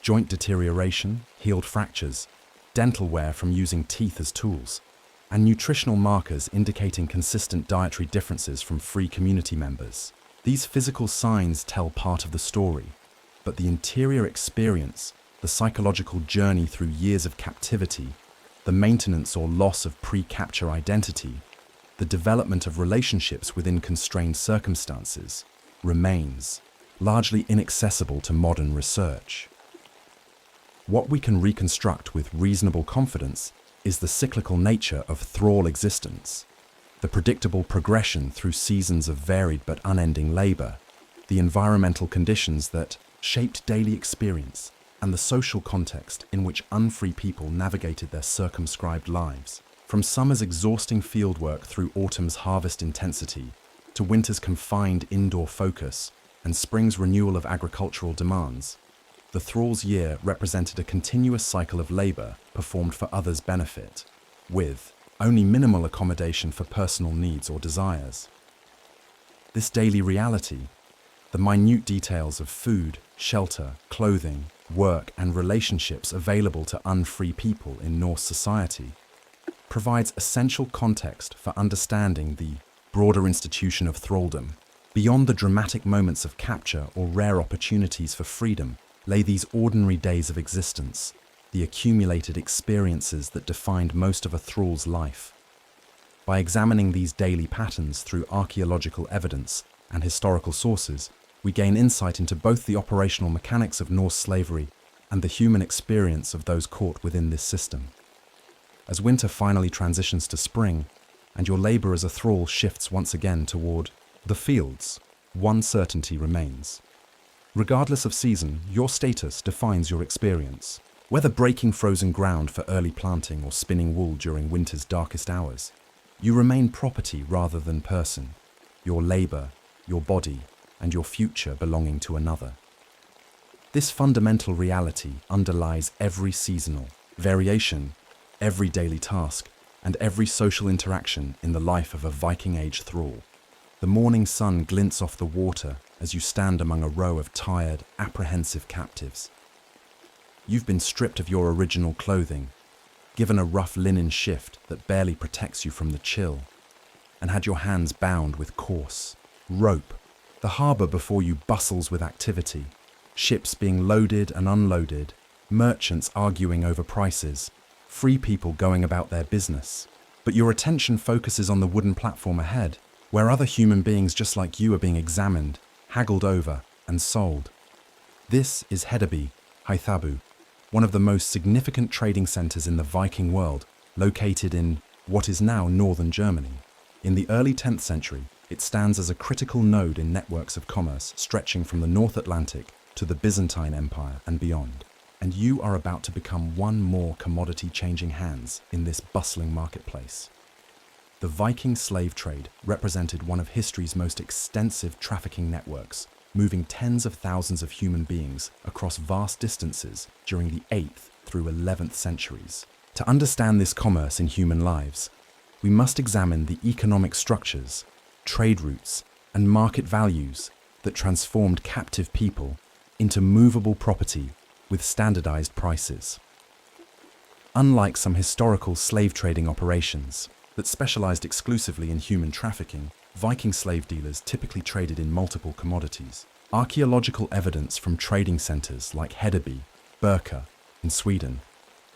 joint deterioration, healed fractures, dental wear from using teeth as tools, and nutritional markers indicating consistent dietary differences from free community members. These physical signs tell part of the story, but the interior experience, the psychological journey through years of captivity, the maintenance or loss of pre-capture identity, the development of relationships within constrained circumstances, remains largely inaccessible to modern research. What we can reconstruct with reasonable confidence is the cyclical nature of thrall existence, the predictable progression through seasons of varied but unending labor, the environmental conditions that shaped daily experience, and the social context in which unfree people navigated their circumscribed lives. From summer's exhausting fieldwork through autumn's harvest intensity, to winter's confined indoor focus and spring's renewal of agricultural demands, the thrall's year represented a continuous cycle of labor performed for others' benefit, with only minimal accommodation for personal needs or desires. This daily reality, the minute details of food, shelter, clothing, work, and relationships available to unfree people in Norse society, provides essential context for understanding the broader institution of thraldom. Beyond the dramatic moments of capture or rare opportunities for freedom lay these ordinary days of existence, the accumulated experiences that defined most of a thrall's life. By examining these daily patterns through archaeological evidence and historical sources, we gain insight into both the operational mechanics of Norse slavery and the human experience of those caught within this system. As winter finally transitions to spring, and your labor as a thrall shifts once again toward the fields, one certainty remains. Regardless of season, your status defines your experience. Whether breaking frozen ground for early planting or spinning wool during winter's darkest hours, you remain property rather than person, your labor, your body, and your future belonging to another. This fundamental reality underlies every seasonal variation, every daily task, and every social interaction in the life of a Viking Age thrall. The morning sun glints off the water as you stand among a row of tired, apprehensive captives. You've been stripped of your original clothing, given a rough linen shift that barely protects you from the chill, and had your hands bound with coarse rope. The harbour before you bustles with activity, ships being loaded and unloaded, merchants arguing over prices, free people going about their business. But your attention focuses on the wooden platform ahead, where other human beings just like you are being examined, haggled over, and sold. This is Hedeby, Hythabu, one of the most significant trading centres in the Viking world, located in what is now northern Germany. In the early 10th century, it stands as a critical node in networks of commerce stretching from the North Atlantic to the Byzantine Empire and beyond. And you are about to become one more commodity changing hands in this bustling marketplace. The Viking slave trade represented one of history's most extensive trafficking networks, moving tens of thousands of human beings across vast distances during the 8th through 11th centuries. To understand this commerce in human lives, we must examine the economic structures, trade routes, and market values that transformed captive people into movable property with standardized prices. Unlike some historical slave trading operations that specialized exclusively in human trafficking, Viking slave dealers typically traded in multiple commodities. Archaeological evidence from trading centers like Hedeby, Birka in Sweden,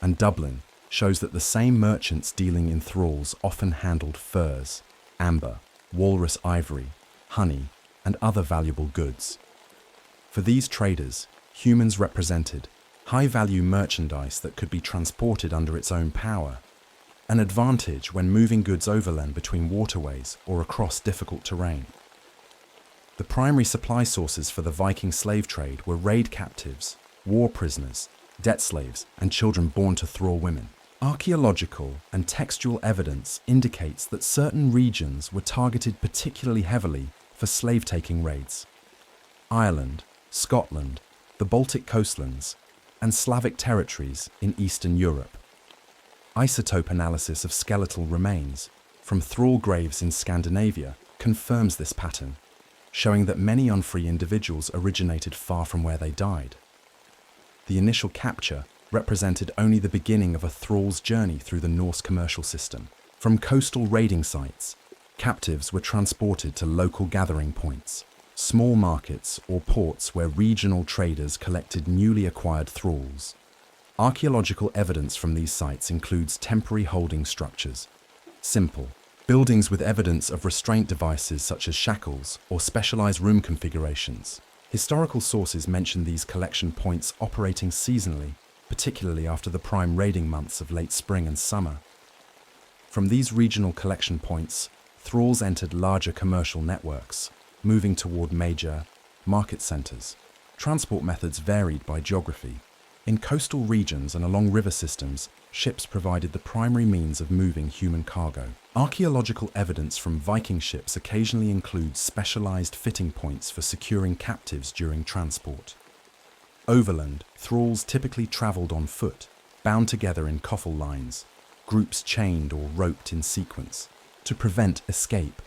and Dublin shows that the same merchants dealing in thralls often handled furs, amber, walrus ivory, honey, and other valuable goods. For these traders, humans represented high-value merchandise that could be transported under its own power, an advantage when moving goods overland between waterways or across difficult terrain. The primary supply sources for the Viking slave trade were raid captives, war prisoners, debt slaves, and children born to thrall women. Archaeological and textual evidence indicates that certain regions were targeted particularly heavily for slave-taking raids. Ireland, Scotland, the Baltic coastlands, and Slavic territories in Eastern Europe. Isotope analysis of skeletal remains from thrall graves in Scandinavia confirms this pattern, showing that many unfree individuals originated far from where they died. The initial capture represented only the beginning of a thrall's journey through the Norse commercial system. From coastal raiding sites, captives were transported to local gathering points, small markets or ports where regional traders collected newly acquired thralls. Archaeological evidence from these sites includes temporary holding structures, simple buildings with evidence of restraint devices such as shackles or specialized room configurations. Historical sources mention these collection points operating seasonally, particularly after the prime raiding months of late spring and summer. From these regional collection points, thralls entered larger commercial networks, moving toward major market centers. Transport methods varied by geography. In coastal regions and along river systems, ships provided the primary means of moving human cargo. Archaeological evidence from Viking ships occasionally includes specialized fitting points for securing captives during transport. Overland, thralls typically traveled on foot, bound together in coffle lines, groups chained or roped in sequence, to prevent escape.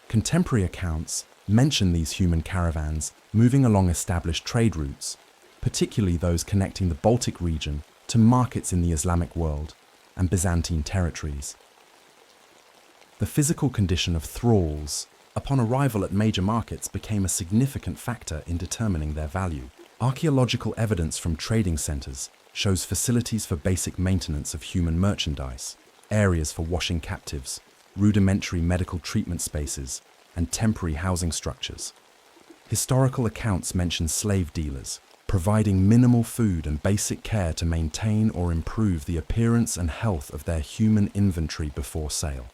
Contemporary accounts mention these human caravans moving along established trade routes, particularly those connecting the Baltic region to markets in the Islamic world and Byzantine territories. The physical condition of thralls upon arrival at major markets became a significant factor in determining their value. Archaeological evidence from trading centers shows facilities for basic maintenance of human merchandise, areas for washing captives, rudimentary medical treatment spaces, and temporary housing structures. Historical accounts mention slave dealers, providing minimal food and basic care to maintain or improve the appearance and health of their human inventory before sale.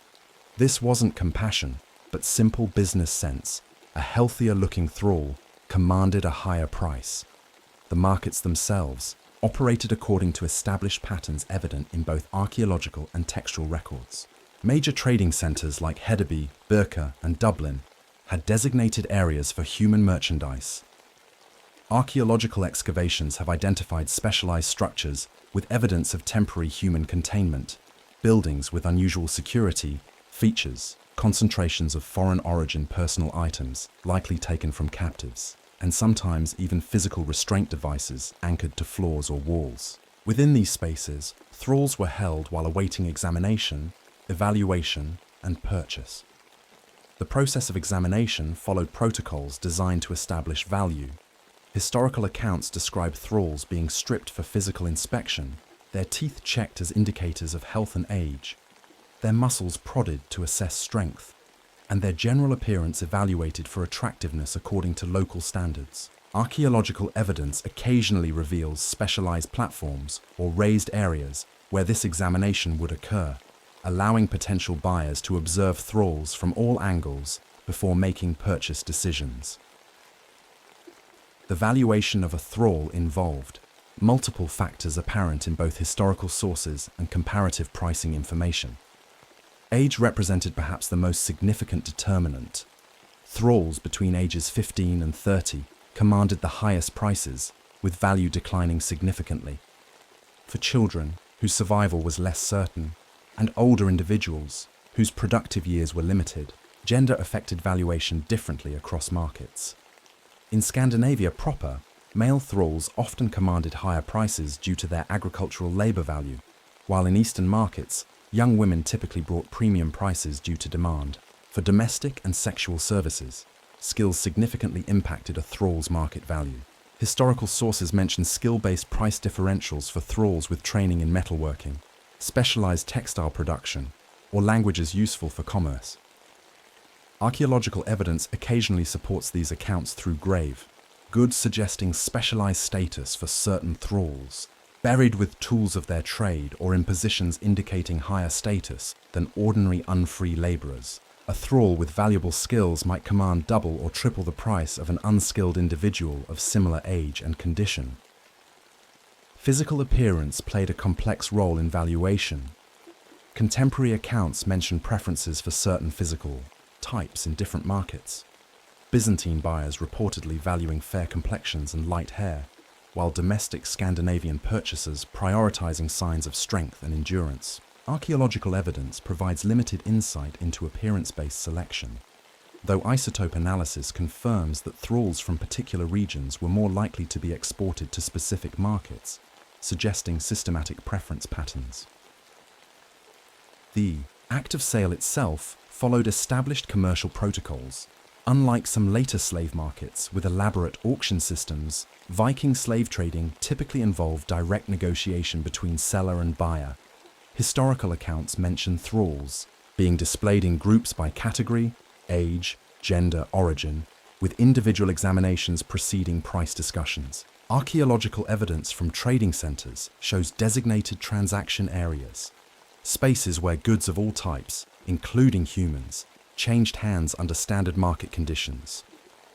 This wasn't compassion, but simple business sense. A healthier-looking thrall commanded a higher price. The markets themselves operated according to established patterns evident in both archaeological and textual records. Major trading centers like Hedeby, Birka, and Dublin had designated areas for human merchandise. Archaeological excavations have identified specialized structures with evidence of temporary human containment, buildings with unusual security features, concentrations of foreign origin personal items likely taken from captives, and sometimes even physical restraint devices anchored to floors or walls. Within these spaces, thralls were held while awaiting examination, evaluation, and purchase. The process of examination followed protocols designed to establish value. Historical accounts describe thralls being stripped for physical inspection, their teeth checked as indicators of health and age, their muscles prodded to assess strength, and their general appearance evaluated for attractiveness according to local standards. Archaeological evidence occasionally reveals specialized platforms or raised areas where this examination would occur, allowing potential buyers to observe thralls from all angles before making purchase decisions. The valuation of a thrall involved multiple factors apparent in both historical sources and comparative pricing information. Age represented perhaps the most significant determinant. Thralls between ages 15 and 30 commanded the highest prices, with value declining significantly. For children, whose survival was less certain, and older individuals, whose productive years were limited, gender affected valuation differently across markets. In Scandinavia proper, male thralls often commanded higher prices due to their agricultural labor value, while in Eastern markets, young women typically brought premium prices due to demand. For domestic and sexual services, skills significantly impacted a thrall's market value. Historical sources mention skill-based price differentials for thralls with training in metalworking, specialized textile production, or languages useful for commerce. Archaeological evidence occasionally supports these accounts through grave goods suggesting specialized status for certain thralls, buried with tools of their trade or in positions indicating higher status than ordinary unfree laborers. A thrall with valuable skills might command double or triple the price of an unskilled individual of similar age and condition. Physical appearance played a complex role in valuation. Contemporary accounts mention preferences for certain physical types in different markets. Byzantine buyers reportedly valuing fair complexions and light hair, while domestic Scandinavian purchasers prioritizing signs of strength and endurance. Archaeological evidence provides limited insight into appearance-based selection, though isotope analysis confirms that thralls from particular regions were more likely to be exported to specific markets, suggesting systematic preference patterns. The act of sale itself followed established commercial protocols. Unlike some later slave markets with elaborate auction systems, Viking slave trading typically involved direct negotiation between seller and buyer. Historical accounts mention thralls being displayed in groups by category, age, gender, origin, with individual examinations preceding price discussions. Archaeological evidence from trading centers shows designated transaction areas, spaces where goods of all types, including humans, changed hands under standard market conditions,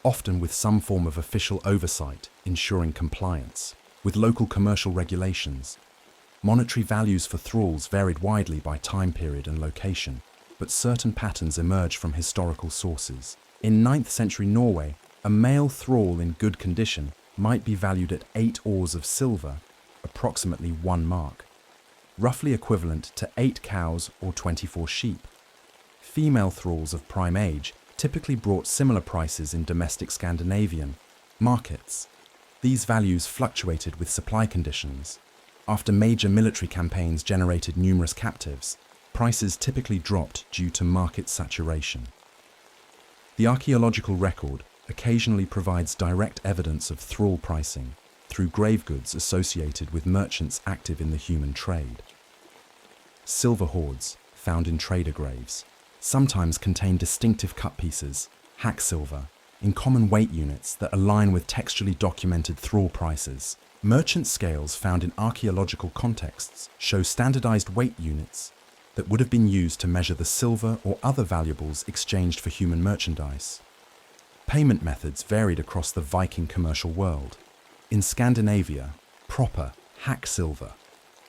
often with some form of official oversight ensuring compliance with local commercial regulations. Monetary values for thralls varied widely by time period and location, but certain patterns emerge from historical sources. In 9th century Norway, a male thrall in good condition might be valued at 8 oars of silver, approximately 1 mark, roughly equivalent to 8 cows or 24 sheep. Female thralls of prime age typically brought similar prices in domestic Scandinavian markets. These values fluctuated with supply conditions. After major military campaigns generated numerous captives, prices typically dropped due to market saturation. The archaeological record occasionally provides direct evidence of thrall pricing through grave goods associated with merchants active in the human trade. Silver hoards, found in trader graves, sometimes contain distinctive cut pieces, hack silver, in common weight units that align with textually documented thrall prices. Merchant scales found in archaeological contexts show standardized weight units that would have been used to measure the silver or other valuables exchanged for human merchandise. Payment methods varied across the Viking commercial world. In Scandinavia, proper hack silver,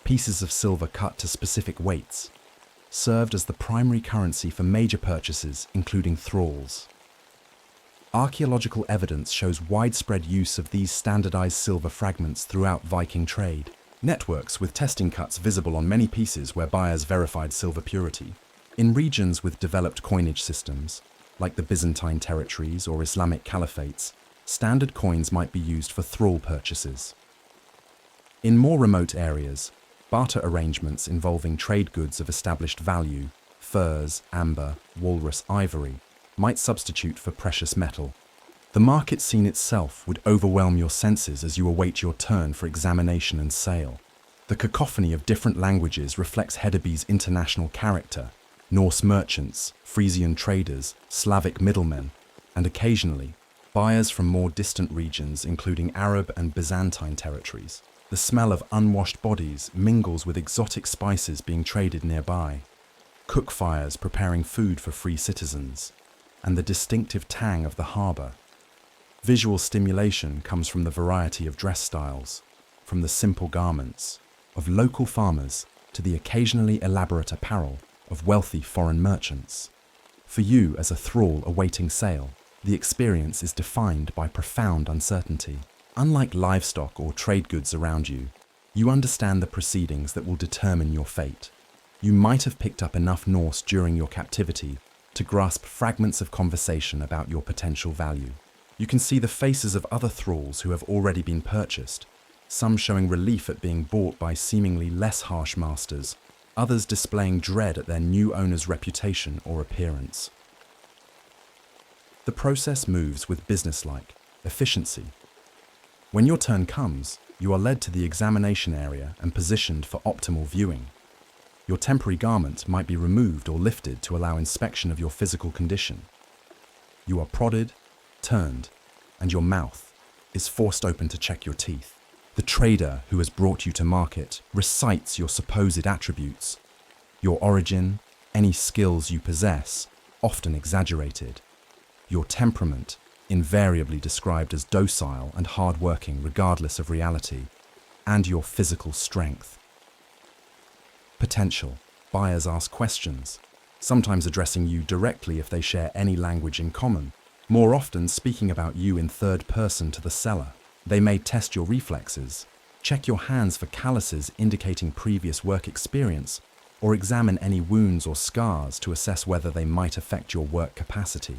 pieces of silver cut to specific weights, served as the primary currency for major purchases, including thralls. Archaeological evidence shows widespread use of these standardized silver fragments throughout Viking trade. Networks with testing cuts visible on many pieces where buyers verified silver purity. In regions with developed coinage systems, like the Byzantine territories or Islamic caliphates, standard coins might be used for thrall purchases. In more remote areas, barter arrangements involving trade goods of established value, furs, amber, walrus ivory, might substitute for precious metal. The market scene itself would overwhelm your senses as you await your turn for examination and sale. The cacophony of different languages reflects Hedeby's international character: Norse merchants, Frisian traders, Slavic middlemen, and occasionally, buyers from more distant regions including Arab and Byzantine territories. The smell of unwashed bodies mingles with exotic spices being traded nearby, cook fires preparing food for free citizens, and the distinctive tang of the harbour. Visual stimulation comes from the variety of dress styles, from the simple garments of local farmers to the occasionally elaborate apparel of wealthy foreign merchants. For you as a thrall awaiting sale, the experience is defined by profound uncertainty. Unlike livestock or trade goods around you, you understand the proceedings that will determine your fate. You might have picked up enough Norse during your captivity to grasp fragments of conversation about your potential value. You can see the faces of other thralls who have already been purchased, some showing relief at being bought by seemingly less harsh masters, others displaying dread at their new owner's reputation or appearance. The process moves with businesslike efficiency. When your turn comes, you are led to the examination area and positioned for optimal viewing. Your temporary garment might be removed or lifted to allow inspection of your physical condition. You are prodded, turned, and your mouth is forced open to check your teeth. The trader who has brought you to market recites your supposed attributes, your origin, any skills you possess, often exaggerated, your temperament, invariably described as docile and hard-working regardless of reality, and your physical strength. Potential. Buyers ask questions, sometimes addressing you directly if they share any language in common, more often speaking about you in third person to the seller. They may test your reflexes, check your hands for calluses indicating previous work experience, or examine any wounds or scars to assess whether they might affect your work capacity.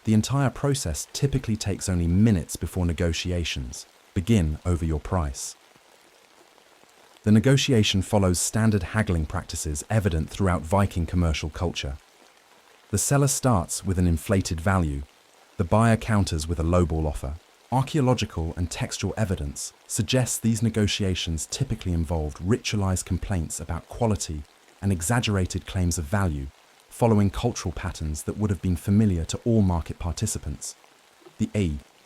The entire process typically takes only minutes before negotiations begin over your price. The negotiation follows standard haggling practices evident throughout Viking commercial culture. The seller starts with an inflated value. The buyer counters with a lowball offer. Archaeological and textual evidence suggests these negotiations typically involved ritualized complaints about quality and exaggerated claims of value, following cultural patterns that would have been familiar to all market participants. The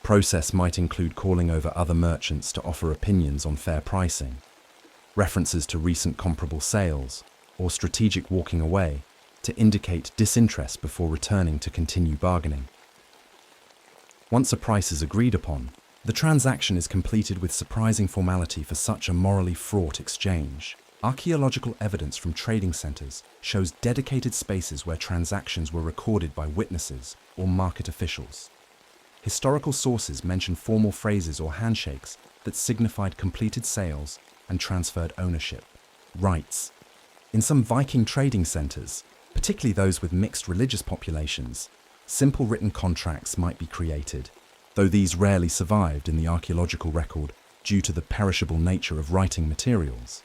process might include calling over other merchants to offer opinions on fair pricing, references to recent comparable sales, or strategic walking away to indicate disinterest before returning to continue bargaining. Once a price is agreed upon, the transaction is completed with surprising formality for such a morally fraught exchange. Archaeological evidence from trading centers shows dedicated spaces where transactions were recorded by witnesses or market officials. Historical sources mention formal phrases or handshakes that signified completed sales and transferred ownership, rights. In some Viking trading centers, particularly those with mixed religious populations, simple written contracts might be created, though these rarely survived in the archaeological record due to the perishable nature of writing materials.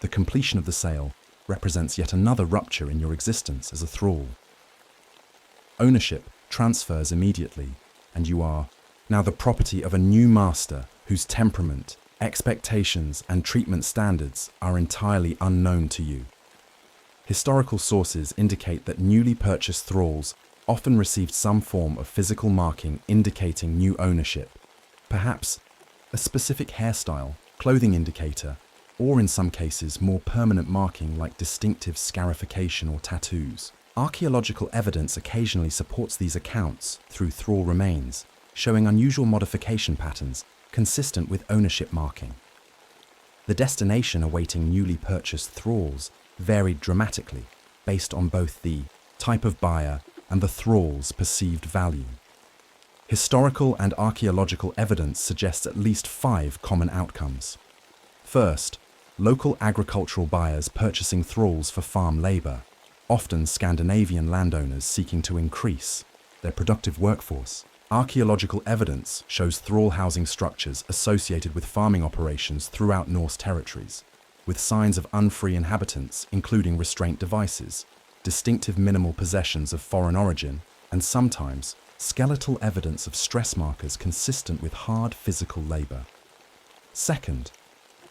The completion of the sale represents yet another rupture in your existence as a thrall. Ownership transfers immediately, and you are now the property of a new master whose temperament, expectations, and treatment standards are entirely unknown to you. Historical sources indicate that newly purchased thralls often received some form of physical marking indicating new ownership, perhaps a specific hairstyle, clothing indicator, or in some cases more permanent marking like distinctive scarification or tattoos. Archaeological evidence occasionally supports these accounts through thrall remains, showing unusual modification patterns consistent with ownership marking. The destination awaiting newly purchased thralls varied dramatically based on both the type of buyer and the thrall's perceived value. Historical and archaeological evidence suggests at least 5 common outcomes. First, local agricultural buyers purchasing thralls for farm labour, often Scandinavian landowners seeking to increase their productive workforce. Archaeological evidence shows thrall housing structures associated with farming operations throughout Norse territories, with signs of unfree inhabitants, including restraint devices, distinctive minimal possessions of foreign origin, and sometimes skeletal evidence of stress markers consistent with hard physical labour. Second,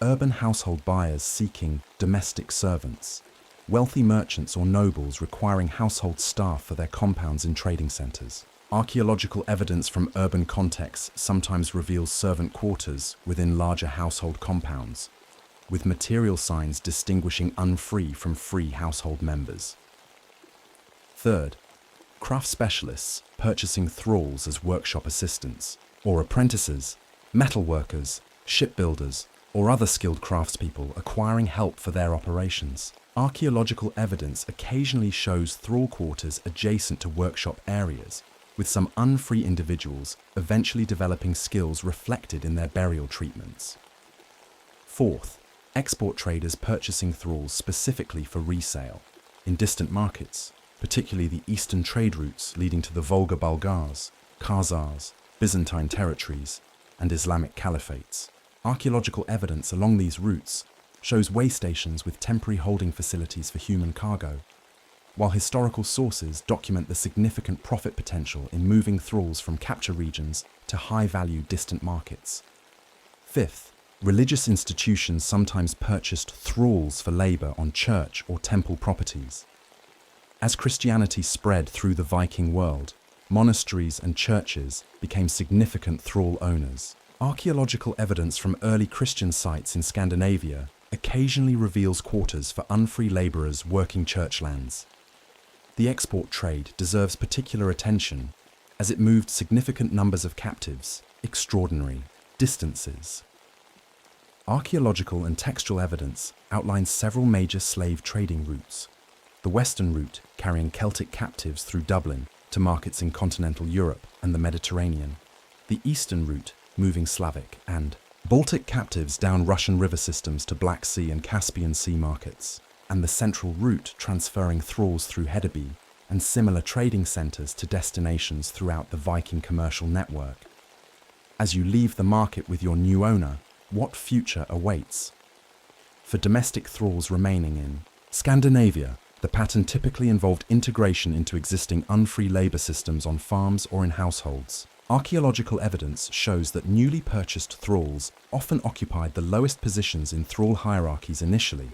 urban household buyers seeking domestic servants, wealthy merchants or nobles requiring household staff for their compounds in trading centres. Archaeological evidence from urban contexts sometimes reveals servant quarters within larger household compounds, with material signs distinguishing unfree from free household members. Third, craft specialists purchasing thralls as workshop assistants, or apprentices, metal workers, shipbuilders, or other skilled craftspeople acquiring help for their operations. Archaeological evidence occasionally shows thrall quarters adjacent to workshop areas, with some unfree individuals eventually developing skills reflected in their burial treatments. Fourth, export traders purchasing thralls specifically for resale in distant markets, particularly the eastern trade routes leading to the Volga Bulgars, Khazars, Byzantine territories, and Islamic caliphates. Archaeological evidence along these routes shows way stations with temporary holding facilities for human cargo, while historical sources document the significant profit potential in moving thralls from capture regions to high-value distant markets. Fifth, religious institutions sometimes purchased thralls for labour on church or temple properties. As Christianity spread through the Viking world, monasteries and churches became significant thrall owners. Archaeological evidence from early Christian sites in Scandinavia occasionally reveals quarters for unfree labourers working church lands. The export trade deserves particular attention as it moved significant numbers of captives extraordinary distances. Archaeological and textual evidence outlines several major slave trading routes. The western route carrying Celtic captives through Dublin to markets in continental Europe and the Mediterranean. The eastern route moving Slavic and Baltic captives down Russian river systems to Black Sea and Caspian Sea markets, and the central route transferring thralls through Hedeby and similar trading centres to destinations throughout the Viking commercial network. As you leave the market with your new owner, what future awaits? For domestic thralls remaining in Scandinavia, the pattern typically involved integration into existing unfree labour systems on farms or in households. Archaeological evidence shows that newly purchased thralls often occupied the lowest positions in thrall hierarchies initially,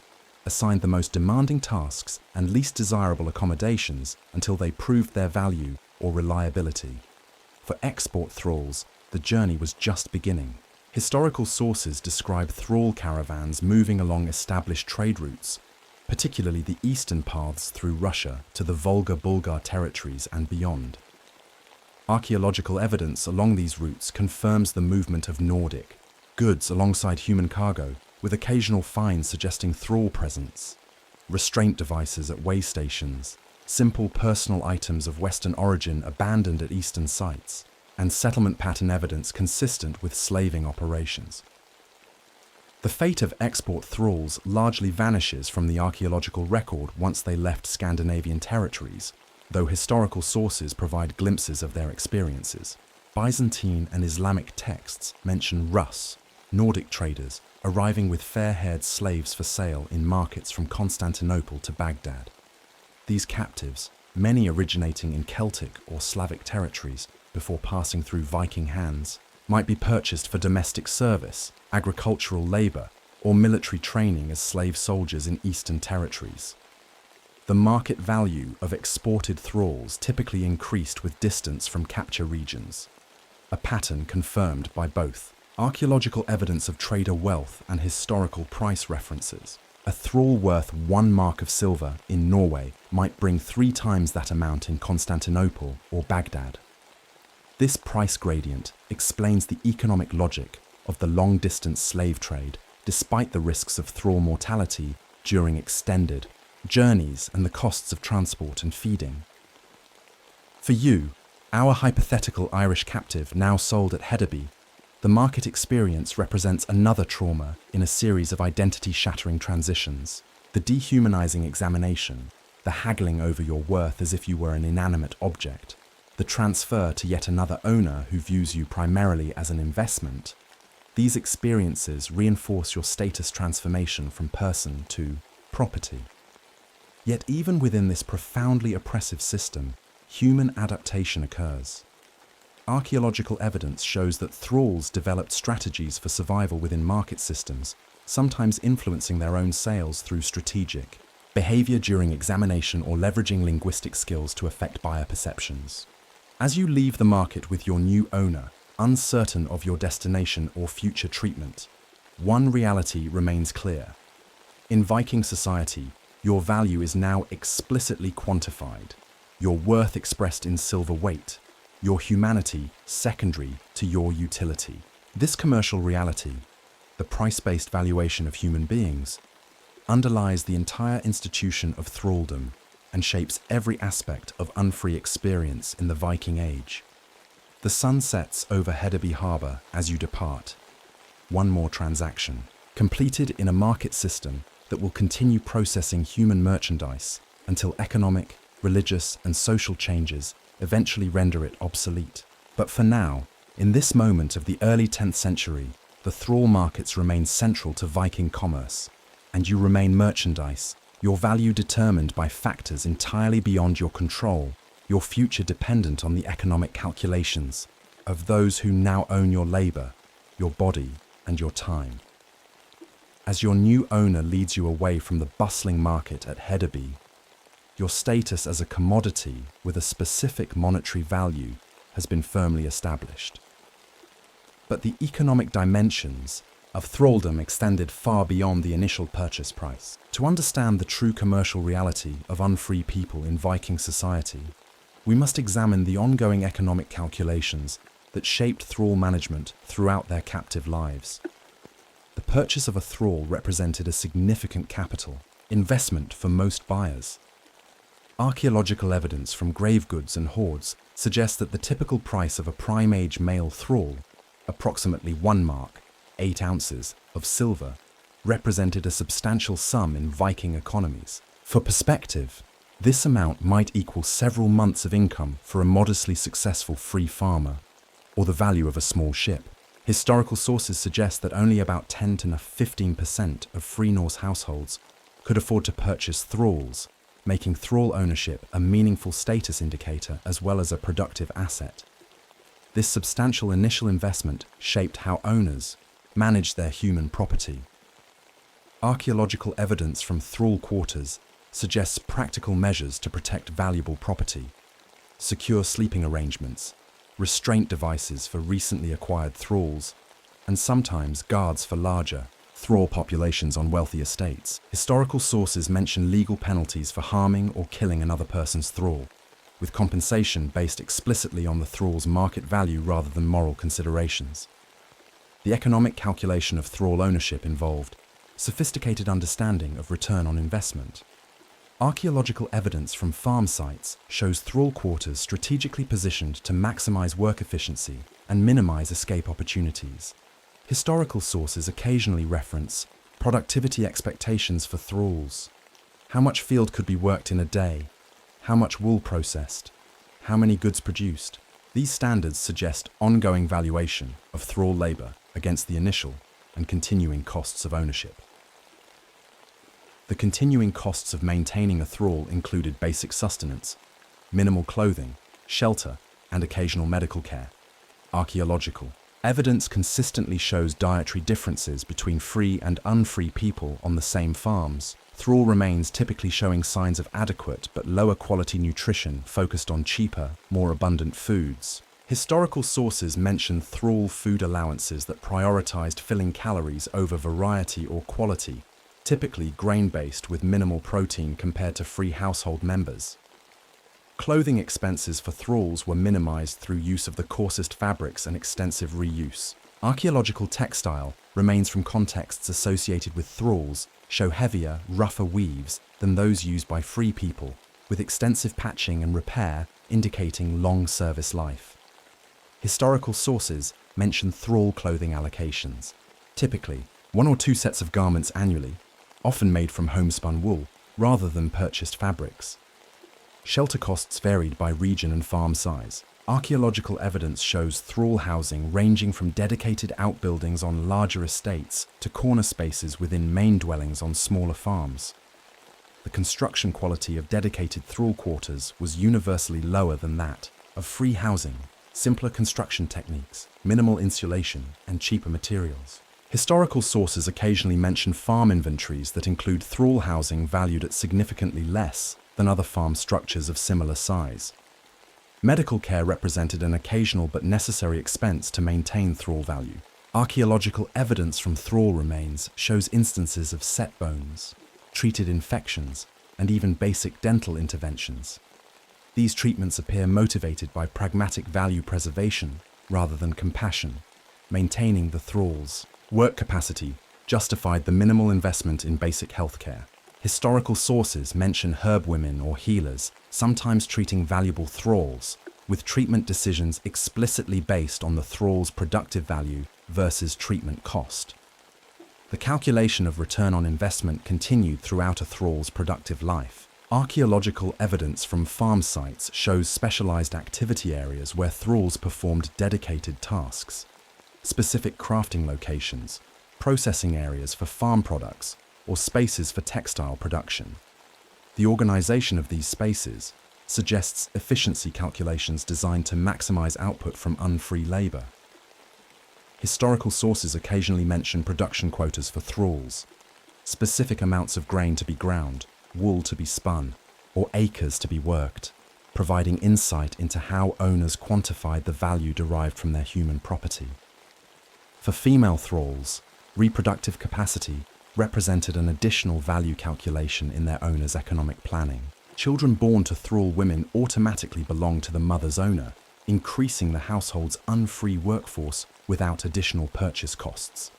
assigned the most demanding tasks and least desirable accommodations until they proved their value or reliability. For export thralls, the journey was just beginning. Historical sources describe thrall caravans moving along established trade routes, particularly the eastern paths through Russia to the Volga-Bulgar territories and beyond. Archaeological evidence along these routes confirms the movement of Nordic goods alongside human cargo, with occasional finds suggesting thrall presence, restraint devices at way stations, simple personal items of Western origin abandoned at eastern sites, and settlement pattern evidence consistent with slaving operations. The fate of export thralls largely vanishes from the archaeological record once they left Scandinavian territories, though historical sources provide glimpses of their experiences. Byzantine and Islamic texts mention Rus, Nordic traders, arriving with fair-haired slaves for sale in markets from Constantinople to Baghdad. These captives, many originating in Celtic or Slavic territories before passing through Viking hands, might be purchased for domestic service, agricultural labor, or military training as slave soldiers in Eastern territories. The market value of exported thralls typically increased with distance from capture regions, a pattern confirmed by both archaeological evidence of trader wealth and historical price references. A thrall worth 1 mark of silver in Norway might bring 3 times that amount in Constantinople or Baghdad. This price gradient explains the economic logic of the long-distance slave trade, despite the risks of thrall mortality during extended journeys and the costs of transport and feeding. For you, our hypothetical Irish captive now sold at Hedeby, the market experience represents another trauma in a series of identity-shattering transitions. The dehumanizing examination, the haggling over your worth as if you were an inanimate object, the transfer to yet another owner who views you primarily as an investment. These experiences reinforce your status transformation from person to property. Yet even within this profoundly oppressive system, human adaptation occurs. Archaeological evidence shows that thralls developed strategies for survival within market systems, sometimes influencing their own sales through strategic behavior during examination or leveraging linguistic skills to affect buyer perceptions. As you leave the market with your new owner, uncertain of your destination or future treatment, one reality remains clear. In Viking society, your value is now explicitly quantified, your worth expressed in silver weight, your humanity secondary to your utility. This commercial reality, the price-based valuation of human beings, underlies the entire institution of thraldom and shapes every aspect of unfree experience in the Viking Age. The sun sets over Hedeby harbour as you depart. One more transaction, completed in a market system that will continue processing human merchandise until economic, religious, and social changes eventually render it obsolete. But for now, in this moment of the early 10th century, the thrall markets remain central to Viking commerce, and you remain merchandise, your value determined by factors entirely beyond your control, your future dependent on the economic calculations of those who now own your labor, your body, and your time. As your new owner leads you away from the bustling market at Hedeby, your status as a commodity with a specific monetary value has been firmly established. But the economic dimensions of thraldom extended far beyond the initial purchase price. To understand the true commercial reality of unfree people in Viking society, we must examine the ongoing economic calculations that shaped thrall management throughout their captive lives. The purchase of a thrall represented a significant capital investment for most buyers. Archaeological evidence from grave goods and hoards suggests that the typical price of a prime-age male thrall, approximately 1 mark, 8 ounces, of silver, represented a substantial sum in Viking economies. For perspective, this amount might equal several months of income for a modestly successful free farmer, or the value of a small ship. Historical sources suggest that only about 10 to 15% of free Norse households could afford to purchase thralls, making thrall ownership a meaningful status indicator as well as a productive asset. This substantial initial investment shaped how owners managed their human property. Archaeological evidence from thrall quarters suggests practical measures to protect valuable property, secure sleeping arrangements, restraint devices for recently acquired thralls, and sometimes guards for larger thrall populations on wealthy estates. Historical sources mention legal penalties for harming or killing another person's thrall, with compensation based explicitly on the thrall's market value rather than moral considerations. The economic calculation of thrall ownership involved sophisticated understanding of return on investment. Archaeological evidence from farm sites shows thrall quarters strategically positioned to maximize work efficiency and minimize escape opportunities. Historical sources occasionally reference productivity expectations for thralls. How much field could be worked in a day? How much wool processed? How many goods produced? These standards suggest ongoing valuation of thrall labor against the initial and continuing costs of ownership. The continuing costs of maintaining a thrall included basic sustenance, minimal clothing, shelter, and occasional medical care. Archaeological evidence consistently shows dietary differences between free and unfree people on the same farms. Thrall remains typically showing signs of adequate but lower quality nutrition focused on cheaper, more abundant foods. Historical sources mention thrall food allowances that prioritized filling calories over variety or quality, typically grain-based with minimal protein compared to free household members. Clothing expenses for thralls were minimized through use of the coarsest fabrics and extensive reuse. Archaeological textile remains from contexts associated with thralls show heavier, rougher weaves than those used by free people, with extensive patching and repair indicating long service life. Historical sources mention thrall clothing allocations, typically 1 or 2 sets of garments annually, often made from homespun wool rather than purchased fabrics. Shelter costs varied by region and farm size. Archaeological evidence shows thrall housing ranging from dedicated outbuildings on larger estates to corner spaces within main dwellings on smaller farms. The construction quality of dedicated thrall quarters was universally lower than that of free housing, simpler construction techniques, minimal insulation, and cheaper materials. Historical sources occasionally mention farm inventories that include thrall housing valued at significantly less than other farm structures of similar size. Medical care represented an occasional but necessary expense to maintain thrall value. Archaeological evidence from thrall remains shows instances of set bones, treated infections, and even basic dental interventions. These treatments appear motivated by pragmatic value preservation rather than compassion. Maintaining the thralls' work capacity justified the minimal investment in basic healthcare. Historical sources mention herb women or healers, sometimes treating valuable thralls, with treatment decisions explicitly based on the thrall's productive value versus treatment cost. The calculation of return on investment continued throughout a thrall's productive life. Archaeological evidence from farm sites shows specialized activity areas where thralls performed dedicated tasks. Specific crafting locations, processing areas for farm products, or spaces for textile production. The organization of these spaces suggests efficiency calculations designed to maximize output from unfree labor. Historical sources occasionally mention production quotas for thralls, specific amounts of grain to be ground, wool to be spun, or acres to be worked, providing insight into how owners quantified the value derived from their human property. For female thralls, reproductive capacity represented an additional value calculation in their owner's economic planning. Children born to thrall women automatically belong to the mother's owner, increasing the household's unfree workforce without additional purchase costs.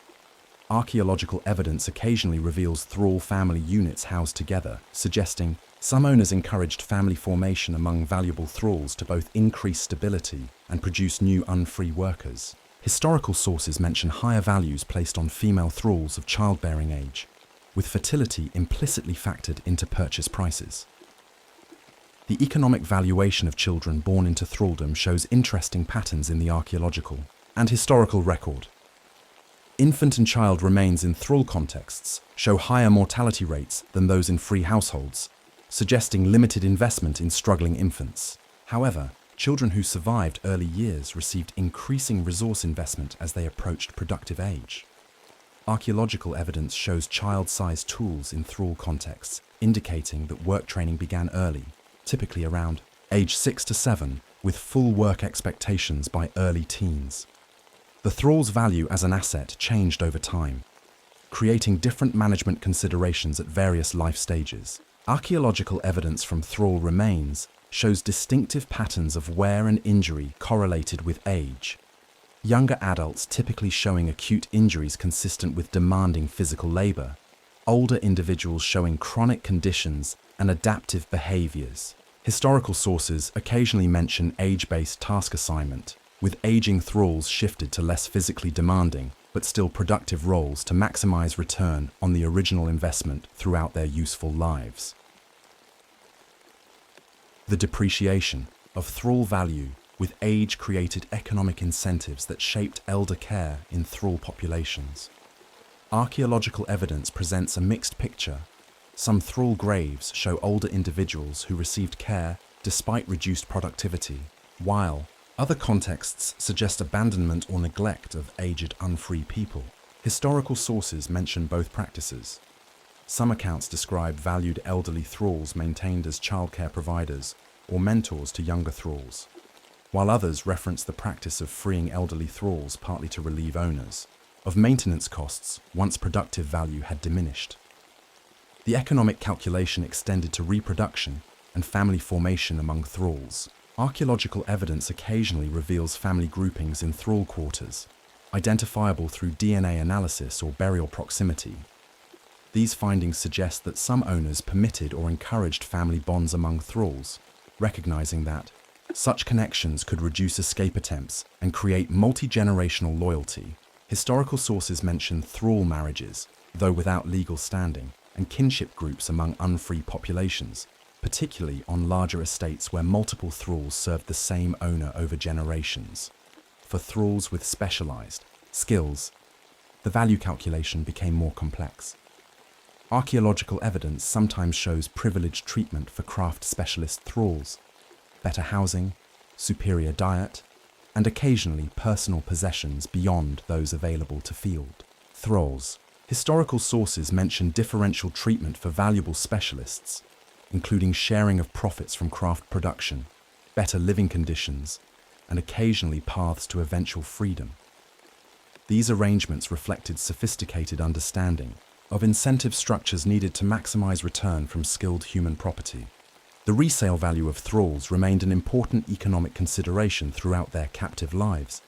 Archaeological evidence occasionally reveals thrall family units housed together, suggesting some owners encouraged family formation among valuable thralls to both increase stability and produce new unfree workers. Historical sources mention higher values placed on female thralls of childbearing age, with fertility implicitly factored into purchase prices. The economic valuation of children born into thralldom shows interesting patterns in the archaeological and historical record. Infant and child remains in thrall contexts show higher mortality rates than those in free households, suggesting limited investment in struggling infants. However, children who survived early years received increasing resource investment as they approached productive age. Archaeological evidence shows child-sized tools in thrall contexts, indicating that work training began early, typically around age 6 to 7, with full work expectations by early teens. The thrall's value as an asset changed over time, creating different management considerations at various life stages. Archaeological evidence from thrall remains shows distinctive patterns of wear and injury correlated with age. Younger adults typically showing acute injuries consistent with demanding physical labor, older individuals showing chronic conditions and adaptive behaviors. Historical sources occasionally mention age-based task assignment, with aging thralls shifted to less physically demanding but still productive roles to maximize return on the original investment throughout their useful lives. The depreciation of thrall value with age created economic incentives that shaped elder care in thrall populations. Archaeological evidence presents a mixed picture. Some thrall graves show older individuals who received care despite reduced productivity, while other contexts suggest abandonment or neglect of aged, unfree people. Historical sources mention both practices. Some accounts describe valued elderly thralls maintained as childcare providers or mentors to younger thralls, while others reference the practice of freeing elderly thralls partly to relieve owners of maintenance costs once productive value had diminished. The economic calculation extended to reproduction and family formation among thralls. Archaeological evidence occasionally reveals family groupings in thrall quarters, identifiable through DNA analysis or burial proximity. These findings suggest that some owners permitted or encouraged family bonds among thralls, recognizing that such connections could reduce escape attempts and create multi-generational loyalty. Historical sources mention thrall marriages, though without legal standing, and kinship groups among unfree populations, particularly on larger estates where multiple thralls served the same owner over generations. For thralls with specialized skills, the value calculation became more complex. Archaeological evidence sometimes shows privileged treatment for craft specialist thralls, better housing, superior diet, and occasionally personal possessions beyond those available to field thralls. Historical sources mention differential treatment for valuable specialists, including sharing of profits from craft production, better living conditions, and occasionally paths to eventual freedom. These arrangements reflected sophisticated understanding of incentive structures needed to maximize return from skilled human property. The resale value of thralls remained an important economic consideration throughout their captive lives.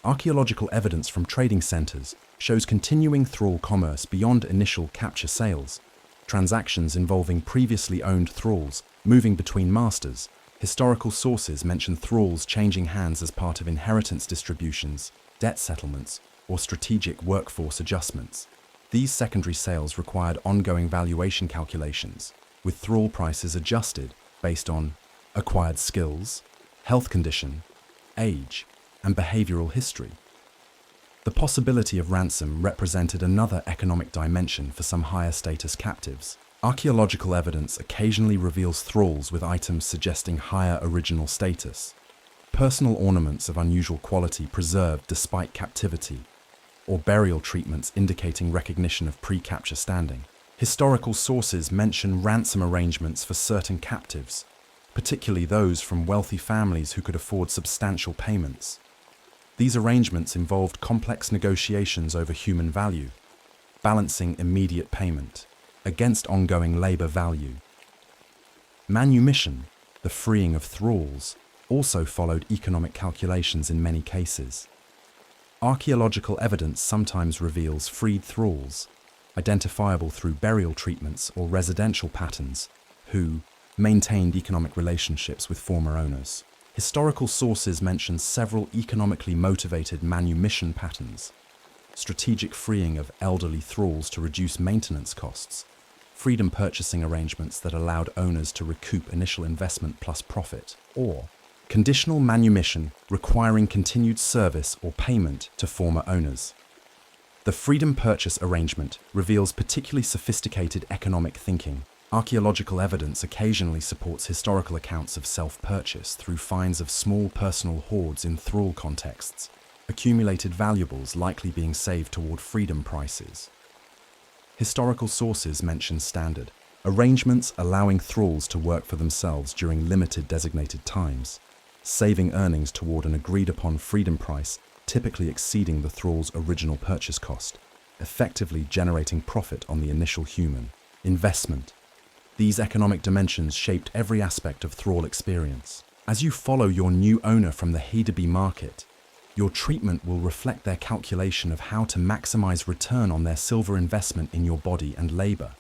Archaeological evidence from trading centers shows continuing thrall commerce beyond initial capture sales, transactions involving previously owned thralls moving between masters. Historical sources mention thralls changing hands as part of inheritance distributions, debt settlements, or strategic workforce adjustments. These secondary sales required ongoing valuation calculations, with thrall prices adjusted based on acquired skills, health condition, age, and behavioral history. The possibility of ransom represented another economic dimension for some higher status captives. Archaeological evidence occasionally reveals thralls with items suggesting higher original status, personal ornaments of unusual quality preserved despite captivity, or burial treatments indicating recognition of pre-capture standing. Historical sources mention ransom arrangements for certain captives, particularly those from wealthy families who could afford substantial payments. These arrangements involved complex negotiations over human value, balancing immediate payment against ongoing labor value. Manumission, the freeing of thralls, also followed economic calculations in many cases. Archaeological evidence sometimes reveals freed thralls, identifiable through burial treatments or residential patterns, who maintained economic relationships with former owners. Historical sources mention several economically motivated manumission patterns: strategic freeing of elderly thralls to reduce maintenance costs, freedom purchasing arrangements that allowed owners to recoup initial investment plus profit, or conditional manumission requiring continued service or payment to former owners. The freedom purchase arrangement reveals particularly sophisticated economic thinking. Archaeological evidence occasionally supports historical accounts of self-purchase through finds of small personal hoards in thrall contexts, accumulated valuables likely being saved toward freedom prices. Historical sources mention standard arrangements allowing thralls to work for themselves during limited designated times, saving earnings toward an agreed-upon freedom price typically exceeding the thrall's original purchase cost, effectively generating profit on the initial human investment. These economic dimensions shaped every aspect of thrall experience. As you follow your new owner from the Hedeby market, your treatment will reflect their calculation of how to maximize return on their silver investment in your body and labor.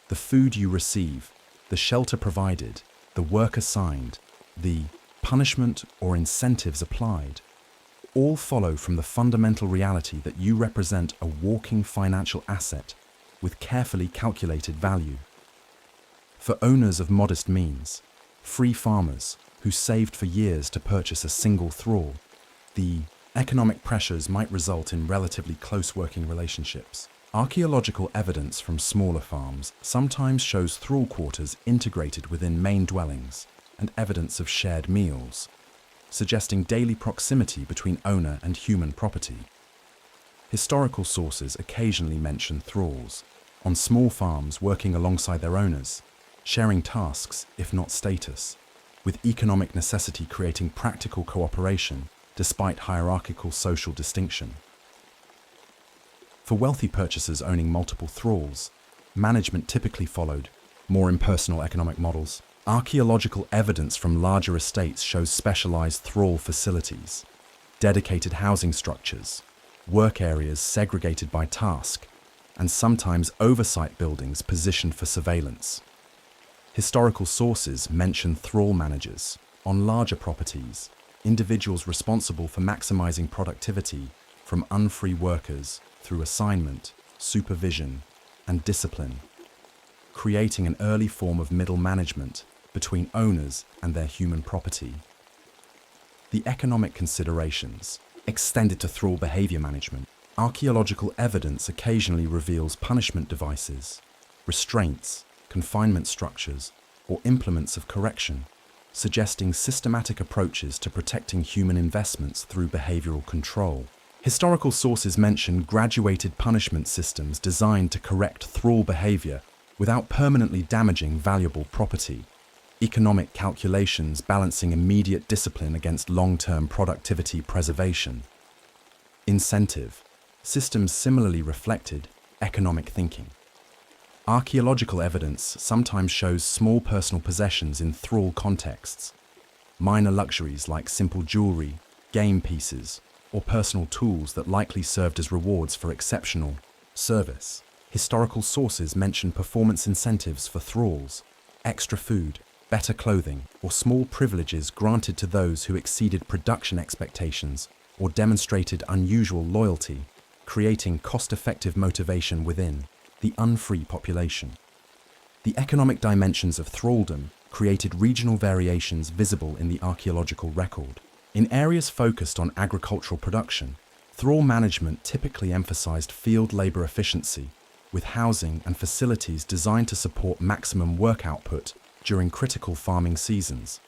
The food you receive, the shelter provided, the work assigned, the punishment or incentives applied, all follow from the fundamental reality that you represent a walking financial asset with carefully calculated value. For owners of modest means, free farmers who saved for years to purchase a single thrall, the economic pressures might result in relatively close working relationships. Archaeological evidence from smaller farms sometimes shows thrall quarters integrated within main dwellings, and evidence of shared meals, suggesting daily proximity between owner and human property. Historical sources occasionally mention thralls, on small farms working alongside their owners, sharing tasks, if not status, with economic necessity creating practical cooperation despite hierarchical social distinction. For wealthy purchasers owning multiple thralls, management typically followed more impersonal economic models. Archaeological evidence from larger estates shows specialized thrall facilities, dedicated housing structures, work areas segregated by task, and sometimes oversight buildings positioned for surveillance. Historical sources mention thrall managers on larger properties, individuals responsible for maximizing productivity from unfree workers through assignment, supervision, and discipline, creating an early form of middle management between owners and their human property. The economic considerations extended to thrall behavior management. Archaeological evidence occasionally reveals punishment devices, restraints, confinement structures, or implements of correction, suggesting systematic approaches to protecting human investments through behavioral control. Historical sources mention graduated punishment systems designed to correct thrall behavior without permanently damaging valuable property. Economic calculations balancing immediate discipline against long-term productivity preservation. Incentive systems similarly reflected economic thinking. Archaeological evidence sometimes shows small personal possessions in thrall contexts, minor luxuries like simple jewelry, game pieces, or personal tools that likely served as rewards for exceptional service. Historical sources mention performance incentives for thralls, extra food, better clothing, or small privileges granted to those who exceeded production expectations or demonstrated unusual loyalty, creating cost-effective motivation within the unfree population. The economic dimensions of thraldom created regional variations visible in the archaeological record. In areas focused on agricultural production, thrall management typically emphasized field labor efficiency, with housing and facilities designed to support maximum work output during critical farming seasons.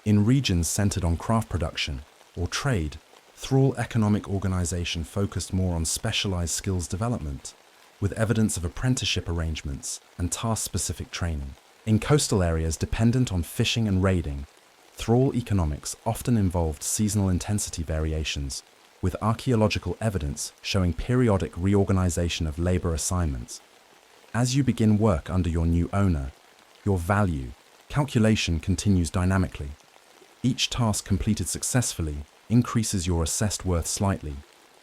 In regions centered on craft production or trade, thrall economic organization focused more on specialized skills development, with evidence of apprenticeship arrangements and task-specific training. In coastal areas dependent on fishing and raiding, thrall economics often involved seasonal intensity variations, with archaeological evidence showing periodic reorganization of labor assignments. As you begin work under your new owner, your value calculation continues dynamically. Each task completed successfully increases your assessed worth slightly.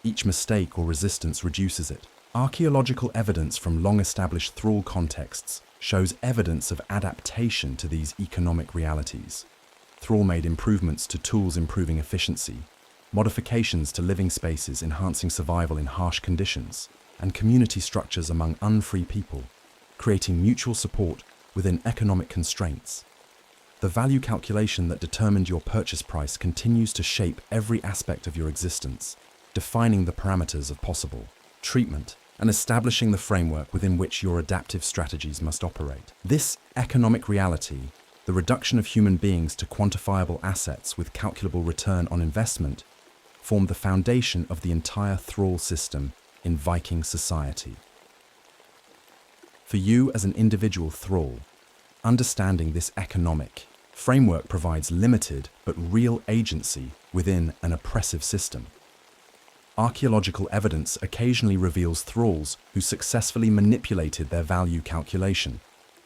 Each mistake or resistance reduces it. Archaeological evidence from long-established thrall contexts shows evidence of adaptation to these economic realities. Thrall made improvements to tools improving efficiency, modifications to living spaces enhancing survival in harsh conditions, and community structures among unfree people, creating mutual support within economic constraints. The value calculation that determined your purchase price continues to shape every aspect of your existence, defining the parameters of possible treatment and establishing the framework within which your adaptive strategies must operate. This economic reality, the reduction of human beings to quantifiable assets with calculable return on investment, formed the foundation of the entire thrall system in Viking society. For you as an individual thrall, understanding this economic framework provides limited but real agency within an oppressive system. Archaeological evidence occasionally reveals thralls who successfully manipulated their value calculation,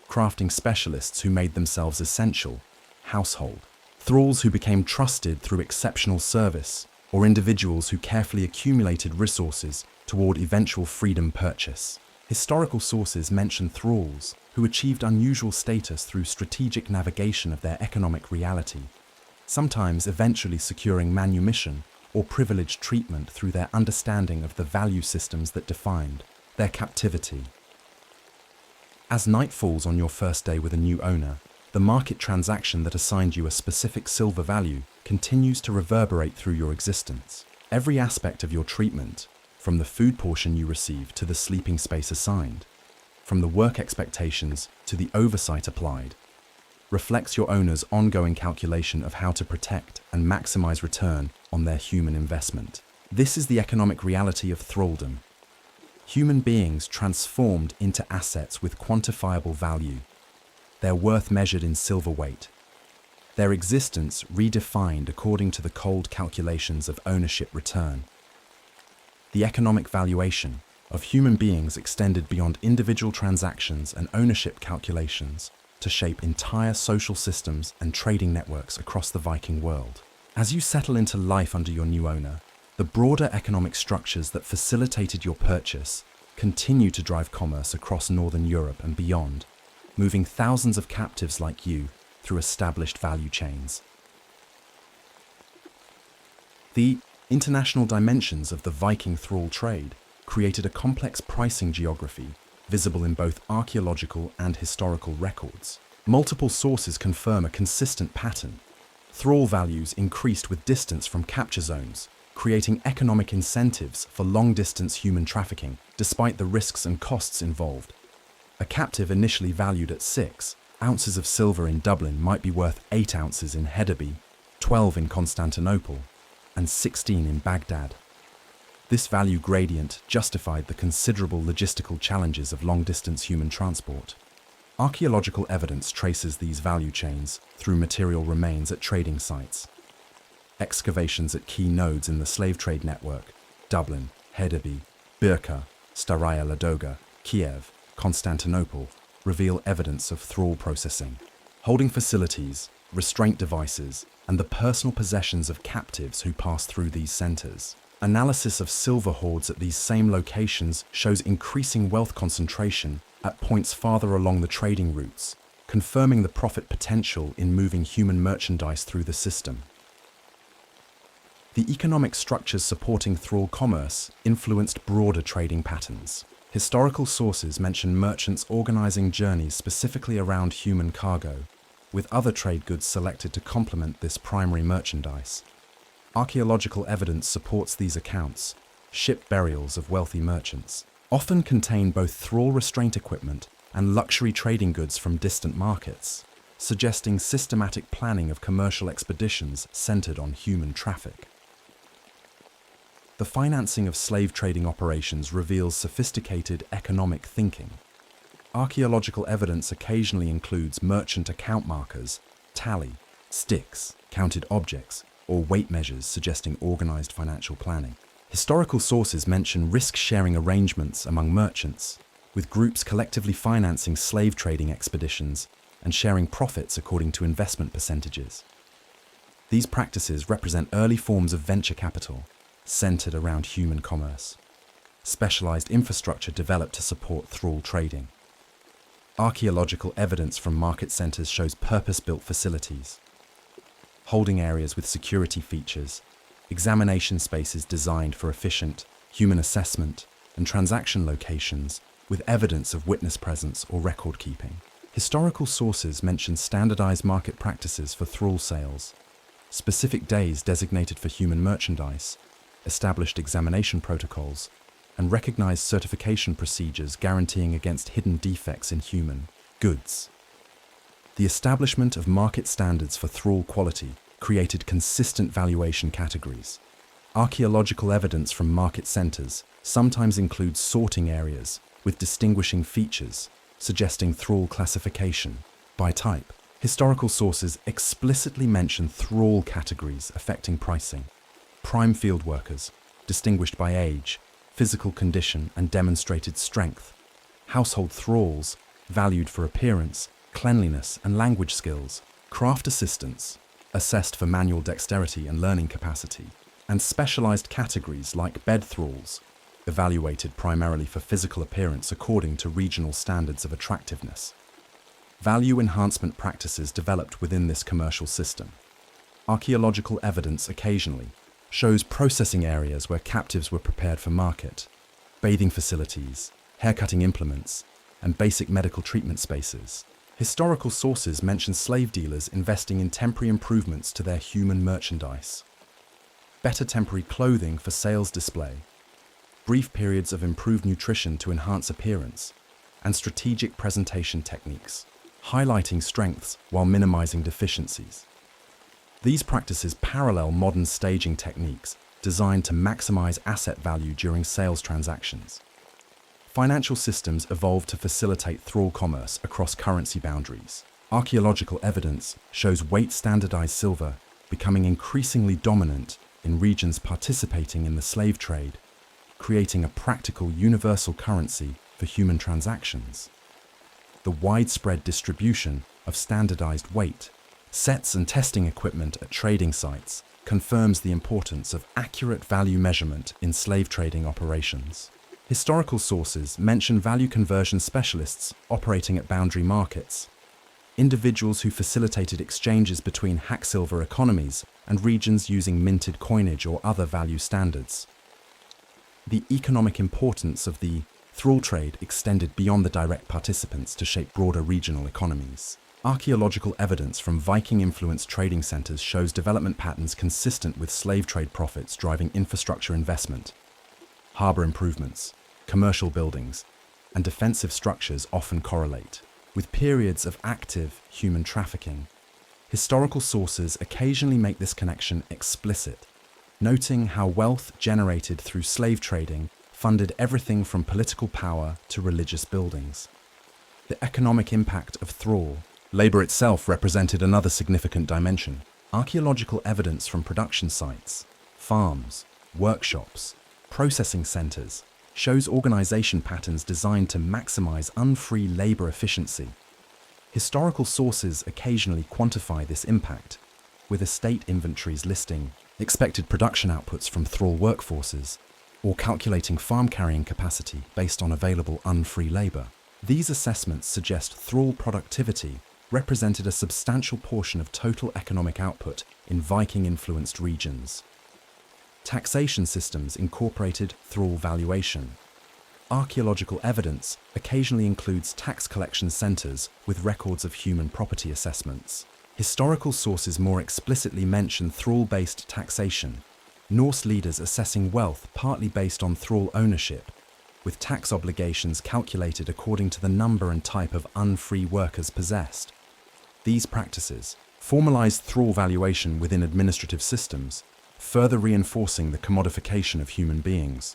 crafting specialists who made themselves essential, household, thralls who became trusted through exceptional service, or individuals who carefully accumulated resources toward eventual freedom purchase. Historical sources mention thralls who achieved unusual status through strategic navigation of their economic reality, sometimes eventually securing manumission or privileged treatment through their understanding of the value systems that defined their captivity. As night falls on your first day with a new owner, the market transaction that assigned you a specific silver value continues to reverberate through your existence. Every aspect of your treatment, from the food portion you receive to the sleeping space assigned, from the work expectations to the oversight applied, reflects your owner's ongoing calculation of how to protect and maximize return on their human investment. This is the economic reality of thraldom. Human beings transformed into assets with quantifiable value, their worth measured in silver weight, their existence redefined according to the cold calculations of ownership return. The economic valuation of human beings extended beyond individual transactions and ownership calculations to shape entire social systems and trading networks across the Viking world. As you settle into life under your new owner, the broader economic structures that facilitated your purchase continue to drive commerce across Northern Europe and beyond, moving thousands of captives like you through established value chains. The international dimensions of the Viking thrall trade created a complex pricing geography visible in both archaeological and historical records. Multiple sources confirm a consistent pattern. Thrall values increased with distance from capture zones, creating economic incentives for long-distance human trafficking, despite the risks and costs involved. A captive initially valued at 6 ounces of silver in Dublin might be worth 8 ounces in Hedeby, 12 in Constantinople, and 16 in Baghdad. This value gradient justified the considerable logistical challenges of long-distance human transport. Archaeological evidence traces these value chains through material remains at trading sites. Excavations at key nodes in the slave trade network, Dublin, Hedeby, Birka, Staraya Ladoga, Kiev, Constantinople, reveal evidence of thrall processing. Holding facilities, restraint devices, and the personal possessions of captives who pass through these centers. Analysis of silver hoards at these same locations shows increasing wealth concentration at points farther along the trading routes, confirming the profit potential in moving human merchandise through the system. The economic structures supporting thrall commerce influenced broader trading patterns. Historical sources mention merchants organizing journeys specifically around human cargo, with other trade goods selected to complement this primary merchandise. Archaeological evidence supports these accounts. Ship burials of wealthy merchants often contain both thrall restraint equipment and luxury trading goods from distant markets, suggesting systematic planning of commercial expeditions centered on human traffic. The financing of slave trading operations reveals sophisticated economic thinking. Archaeological evidence occasionally includes merchant account markers, tally, sticks, counted objects, or weight measures suggesting organized financial planning. Historical sources mention risk-sharing arrangements among merchants, with groups collectively financing slave trading expeditions and sharing profits according to investment percentages. These practices represent early forms of venture capital, centered around human commerce. Specialized infrastructure developed to support thrall trading. Archaeological evidence from market centers shows purpose-built facilities, holding areas with security features, examination spaces designed for efficient human assessment, and transaction locations with evidence of witness presence or record keeping. Historical sources mention standardized market practices for thrall sales, specific days designated for human merchandise, established examination protocols, and recognized certification procedures guaranteeing against hidden defects in human goods. The establishment of market standards for thrall quality created consistent valuation categories. Archaeological evidence from market centers sometimes includes sorting areas with distinguishing features, suggesting thrall classification by type. Historical sources explicitly mention thrall categories affecting pricing. Prime field workers, distinguished by age, physical condition, and demonstrated strength. Household thralls, valued for appearance, cleanliness, and language skills. Craft assistants, assessed for manual dexterity and learning capacity. And specialized categories like bed thralls, evaluated primarily for physical appearance according to regional standards of attractiveness. Value enhancement practices developed within this commercial system. Archaeological evidence occasionally shows processing areas where captives were prepared for market, bathing facilities, haircutting implements, and basic medical treatment spaces. Historical sources mention slave dealers investing in temporary improvements to their human merchandise. Better temporary clothing for sales display, brief periods of improved nutrition to enhance appearance, and strategic presentation techniques. highlighting strengths while minimizing deficiencies. These practices parallel modern staging techniques designed to maximize asset value during sales transactions. Financial systems evolved to facilitate thrall commerce across currency boundaries. Archaeological evidence shows weight-standardized silver becoming increasingly dominant in regions participating in the slave trade, creating a practical universal currency for human transactions. The widespread distribution of standardized weight, sets and testing equipment at trading sites confirms the importance of accurate value measurement in slave trading operations. Historical sources mention value conversion specialists operating at boundary markets, individuals who facilitated exchanges between hack silver economies and regions using minted coinage or other value standards. The economic importance of the thrall trade extended beyond the direct participants to shape broader regional economies. Archaeological evidence from Viking-influenced trading centers shows development patterns consistent with slave trade profits driving infrastructure investment. Harbor improvements, commercial buildings, and defensive structures often correlate, with periods of active human trafficking. Historical sources occasionally make this connection explicit, noting how wealth generated through slave trading funded everything from political power to religious buildings. The economic impact of thrall labor itself represented another significant dimension. Archaeological evidence from production sites, farms, workshops, processing centers shows organization patterns designed to maximize unfree labor efficiency. Historical sources occasionally quantify this impact, with estate inventories listing expected production outputs from thrall workforces, or calculating farm carrying capacity based on available unfree labor. These assessments suggest thrall productivity represented a substantial portion of total economic output in Viking-influenced regions. Taxation systems incorporated thrall valuation. Archaeological evidence occasionally includes tax collection centers with records of human property assessments. Historical sources more explicitly mention thrall-based taxation, Norse leaders assessing wealth partly based on thrall ownership, with tax obligations calculated according to the number and type of unfree workers possessed. These practices formalized thrall valuation within administrative systems, further reinforcing the commodification of human beings.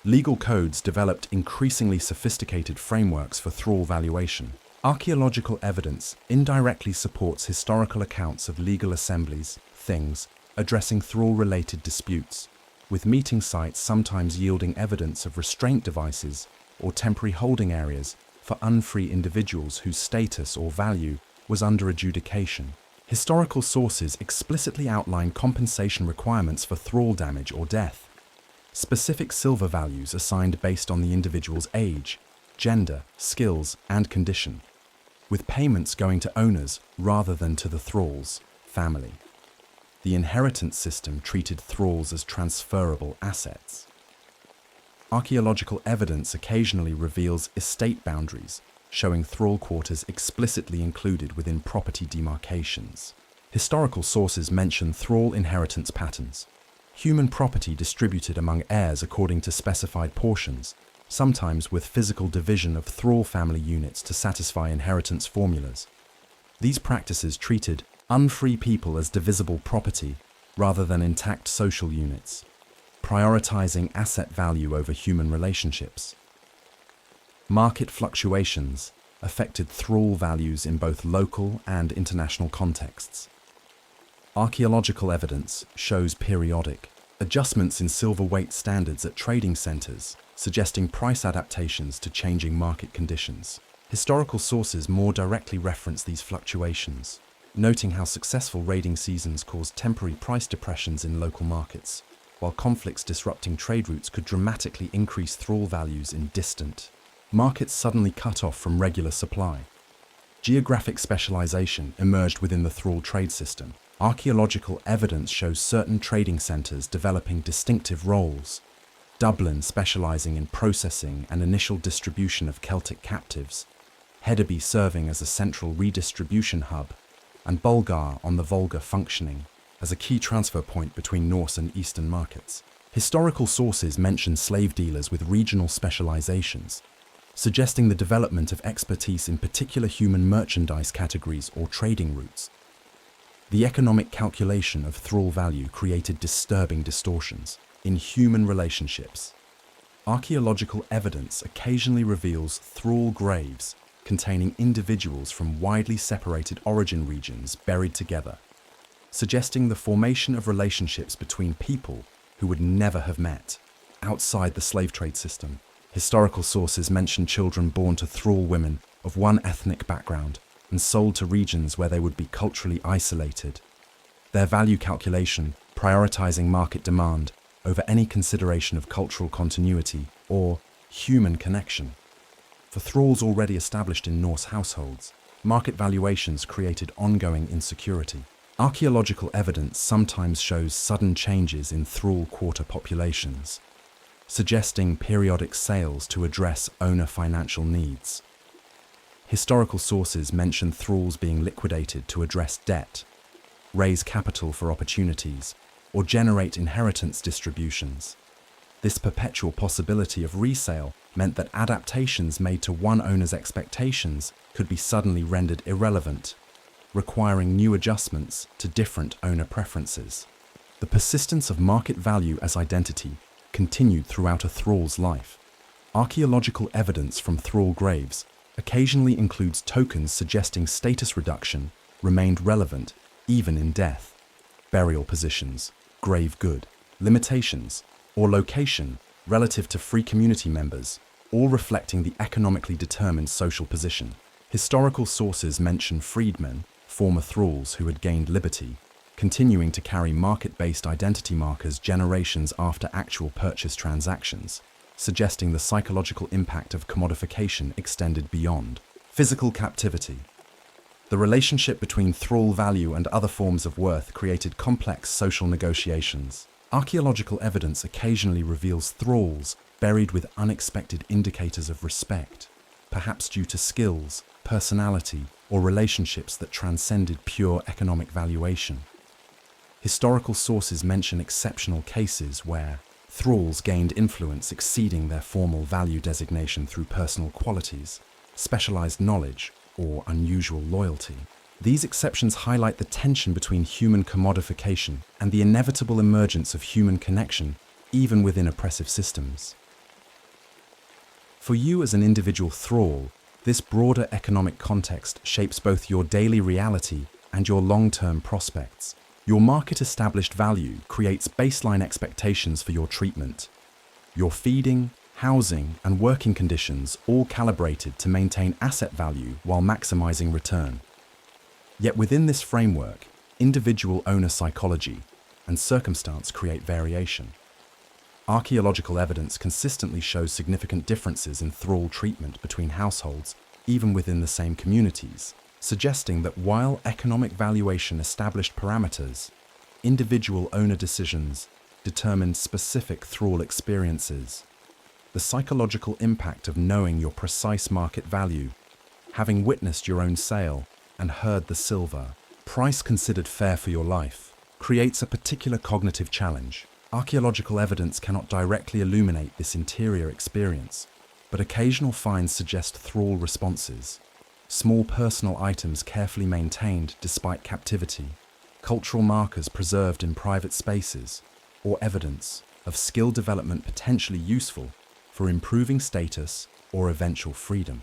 Legal codes developed increasingly sophisticated frameworks for thrall valuation. Archaeological evidence indirectly supports historical accounts of legal assemblies, things, addressing thrall-related disputes, with meeting sites sometimes yielding evidence of restraint devices or temporary holding areas for unfree individuals whose status or value was under adjudication. Historical sources explicitly outline compensation requirements for thrall damage or death. Specific silver values assigned based on the individual's age, gender, skills, and condition, with payments going to owners rather than to the thrall's family. The inheritance system treated thralls as transferable assets. Archaeological evidence occasionally reveals estate boundaries, showing thrall quarters explicitly included within property demarcations. Historical sources mention thrall inheritance patterns. Human property distributed among heirs according to specified portions, sometimes with physical division of thrall family units to satisfy inheritance formulas. These practices treated unfree people as divisible property rather than intact social units, prioritizing asset value over human relationships. Market fluctuations affected thrall values in both local and international contexts. Archaeological evidence shows periodic adjustments in silver weight standards at trading centers, suggesting price adaptations to changing market conditions. Historical sources more directly reference these fluctuations, noting how successful raiding seasons caused temporary price depressions in local markets, while conflicts disrupting trade routes could dramatically increase thrall values in distant markets suddenly cut off from regular supply. Geographic specialization emerged within the thrall trade system. Archaeological evidence shows certain trading centers developing distinctive roles, Dublin specializing in processing and initial distribution of Celtic captives, Hedeby serving as a central redistribution hub, and Bulgar on the Volga functioning as a key transfer point between Norse and Eastern markets. Historical sources mention slave dealers with regional specializations, suggesting the development of expertise in particular human merchandise categories or trading routes. The economic calculation of thrall value created disturbing distortions in human relationships. Archaeological evidence occasionally reveals thrall graves containing individuals from widely separated origin regions buried together, suggesting the formation of relationships between people who would never have met outside the slave trade system. Historical sources mention children born to thrall women of one ethnic background and sold to regions where they would be culturally isolated. Their value calculation, prioritizing market demand over any consideration of cultural continuity or human connection. For thralls already established in Norse households, market valuations created ongoing insecurity. Archaeological evidence sometimes shows sudden changes in thrall quarter populations, suggesting periodic sales to address owner financial needs. Historical sources mention thralls being liquidated to address debt, raise capital for opportunities, or generate inheritance distributions. This perpetual possibility of resale meant that adaptations made to one owner's expectations could be suddenly rendered irrelevant, requiring new adjustments to different owner preferences. The persistence of market value as identity continued throughout a thrall's life. Archaeological evidence from thrall graves occasionally includes tokens suggesting status reduction remained relevant even in death. Burial positions, grave good, limitations, or location relative to free community members, all reflecting the economically determined social position. Historical sources mention freedmen, former thralls who had gained liberty, continuing to carry market-based identity markers generations after actual purchase transactions, suggesting the psychological impact of commodification extended beyond physical captivity. The relationship between thrall value and other forms of worth created complex social negotiations. Archaeological evidence occasionally reveals thralls buried with unexpected indicators of respect, perhaps due to skills, personality, or relationships that transcended pure economic valuation. Historical sources mention exceptional cases where thralls gained influence exceeding their formal value designation through personal qualities, specialized knowledge, or unusual loyalty. These exceptions highlight the tension between human commodification and the inevitable emergence of human connection, even within oppressive systems. For you as an individual thrall, this broader economic context shapes both your daily reality and your long-term prospects. Your market-established value creates baseline expectations for your treatment. Your feeding, housing, and working conditions all calibrated to maintain asset value while maximizing return. Yet within this framework, individual owner psychology and circumstance create variation. Archaeological evidence consistently shows significant differences in thrall treatment between households, even within the same communities, suggesting that while economic valuation established parameters, individual owner decisions determined specific thrall experiences. The psychological impact of knowing your precise market value, having witnessed your own sale and heard the silver price considered fair for your life, creates a particular cognitive challenge. Archaeological evidence cannot directly illuminate this interior experience, but occasional finds suggest thrall responses. Small personal items carefully maintained despite captivity, cultural markers preserved in private spaces, or evidence of skill development potentially useful for improving status or eventual freedom.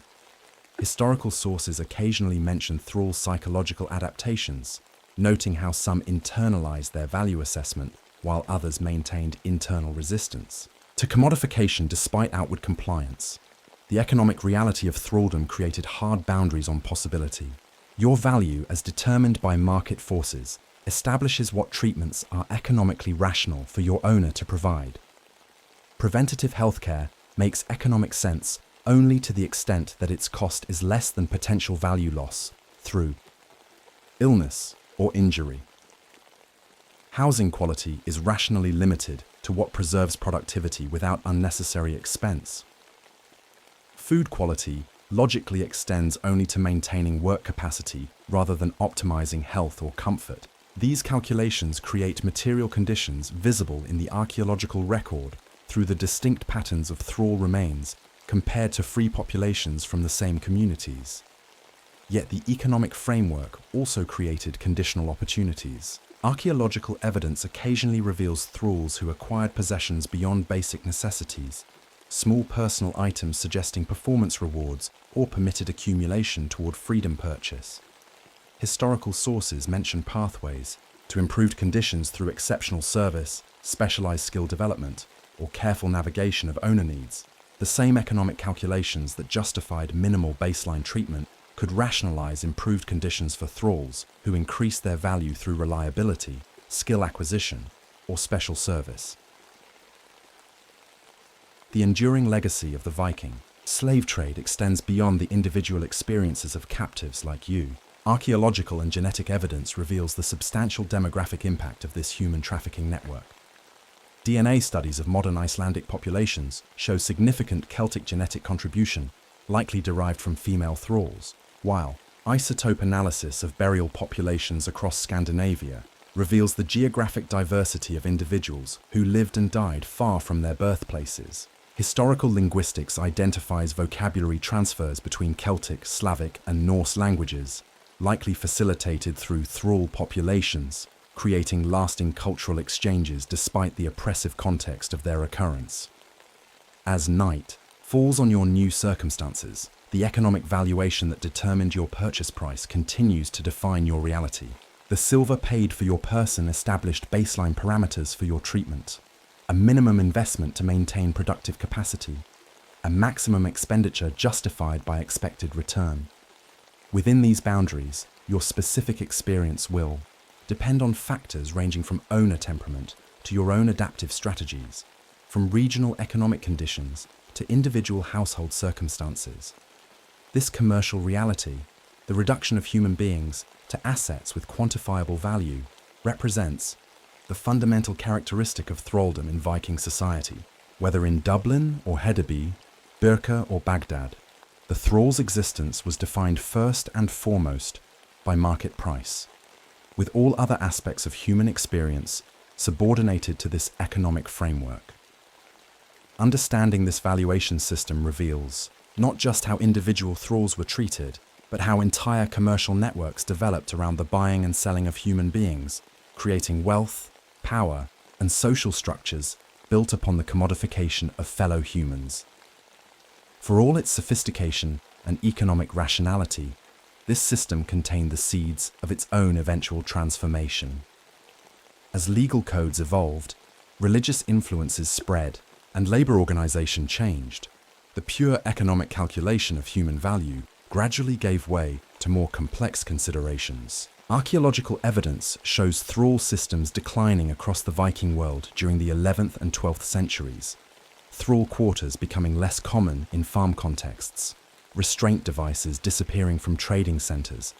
Historical sources occasionally mention thrall psychological adaptations, noting how some internalized their value assessment while others maintained internal resistance to commodification despite outward compliance. The economic reality of thralldom created hard boundaries on possibility. Your value, as determined by market forces, establishes what treatments are economically rational for your owner to provide. Preventative healthcare makes economic sense only to the extent that its cost is less than potential value loss through illness or injury. Housing quality is rationally limited to what preserves productivity without unnecessary expense. Food quality logically extends only to maintaining work capacity rather than optimizing health or comfort. These calculations create material conditions visible in the archaeological record through the distinct patterns of thrall remains compared to free populations from the same communities. Yet the economic framework also created conditional opportunities. Archaeological evidence occasionally reveals thralls who acquired possessions beyond basic necessities, small personal items suggesting performance rewards or permitted accumulation toward freedom purchase. Historical sources mention pathways to improved conditions through exceptional service, specialized skill development, or careful navigation of owner needs. The same economic calculations that justified minimal baseline treatment could rationalize improved conditions for thralls who increased their value through reliability, skill acquisition, or special service. The enduring legacy of the Viking slave trade extends beyond the individual experiences of captives like you. Archaeological and genetic evidence reveals the substantial demographic impact of this human trafficking network. DNA studies of modern Icelandic populations show significant Celtic genetic contribution, likely derived from female thralls, while isotope analysis of burial populations across Scandinavia reveals the geographic diversity of individuals who lived and died far from their birthplaces. Historical linguistics identifies vocabulary transfers between Celtic, Slavic, and Norse languages, likely facilitated through thrall populations, creating lasting cultural exchanges despite the oppressive context of their occurrence. As night falls on your new circumstances, the economic valuation that determined your purchase price continues to define your reality. The silver paid for your person established baseline parameters for your treatment, a minimum investment to maintain productive capacity, a maximum expenditure justified by expected return. Within these boundaries, your specific experience will depend on factors ranging from owner temperament to your own adaptive strategies, from regional economic conditions to individual household circumstances. This commercial reality, the reduction of human beings to assets with quantifiable value, represents the fundamental characteristic of thraldom in Viking society. Whether in Dublin or Hedeby, Birka or Baghdad, the thrall's existence was defined first and foremost by market price, with all other aspects of human experience subordinated to this economic framework. Understanding this valuation system reveals not just how individual thralls were treated, but how entire commercial networks developed around the buying and selling of human beings, creating wealth, power, and social structures built upon the commodification of fellow humans. For all its sophistication and economic rationality, this system contained the seeds of its own eventual transformation. As legal codes evolved, religious influences spread, and labor organization changed, the pure economic calculation of human value gradually gave way to more complex considerations. Archaeological evidence shows thrall systems declining across the Viking world during the 11th and 12th centuries, thrall quarters becoming less common in farm contexts, restraint devices disappearing from trading centers,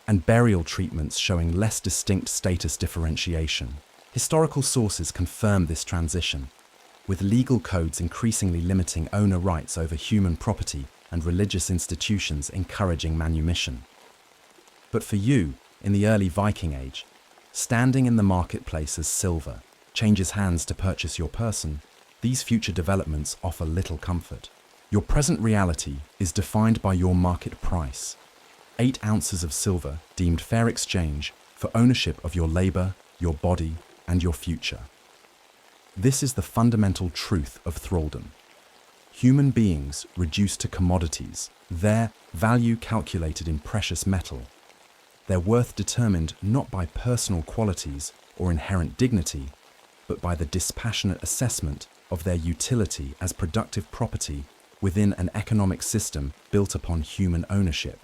and burial treatments showing less distinct status differentiation. Historical sources confirm this transition, with legal codes increasingly limiting owner rights over human property and religious institutions encouraging manumission. But for you, in the early Viking Age, standing in the marketplace as silver changes hands to purchase your person, these future developments offer little comfort. Your present reality is defined by your market price, 8 ounces of silver deemed fair exchange for ownership of your labor, your body, and your future. This is the fundamental truth of thraldom. Human beings reduced to commodities, their value calculated in precious metal, their worth determined not by personal qualities or inherent dignity, but by the dispassionate assessment of their utility as productive property within an economic system built upon human ownership.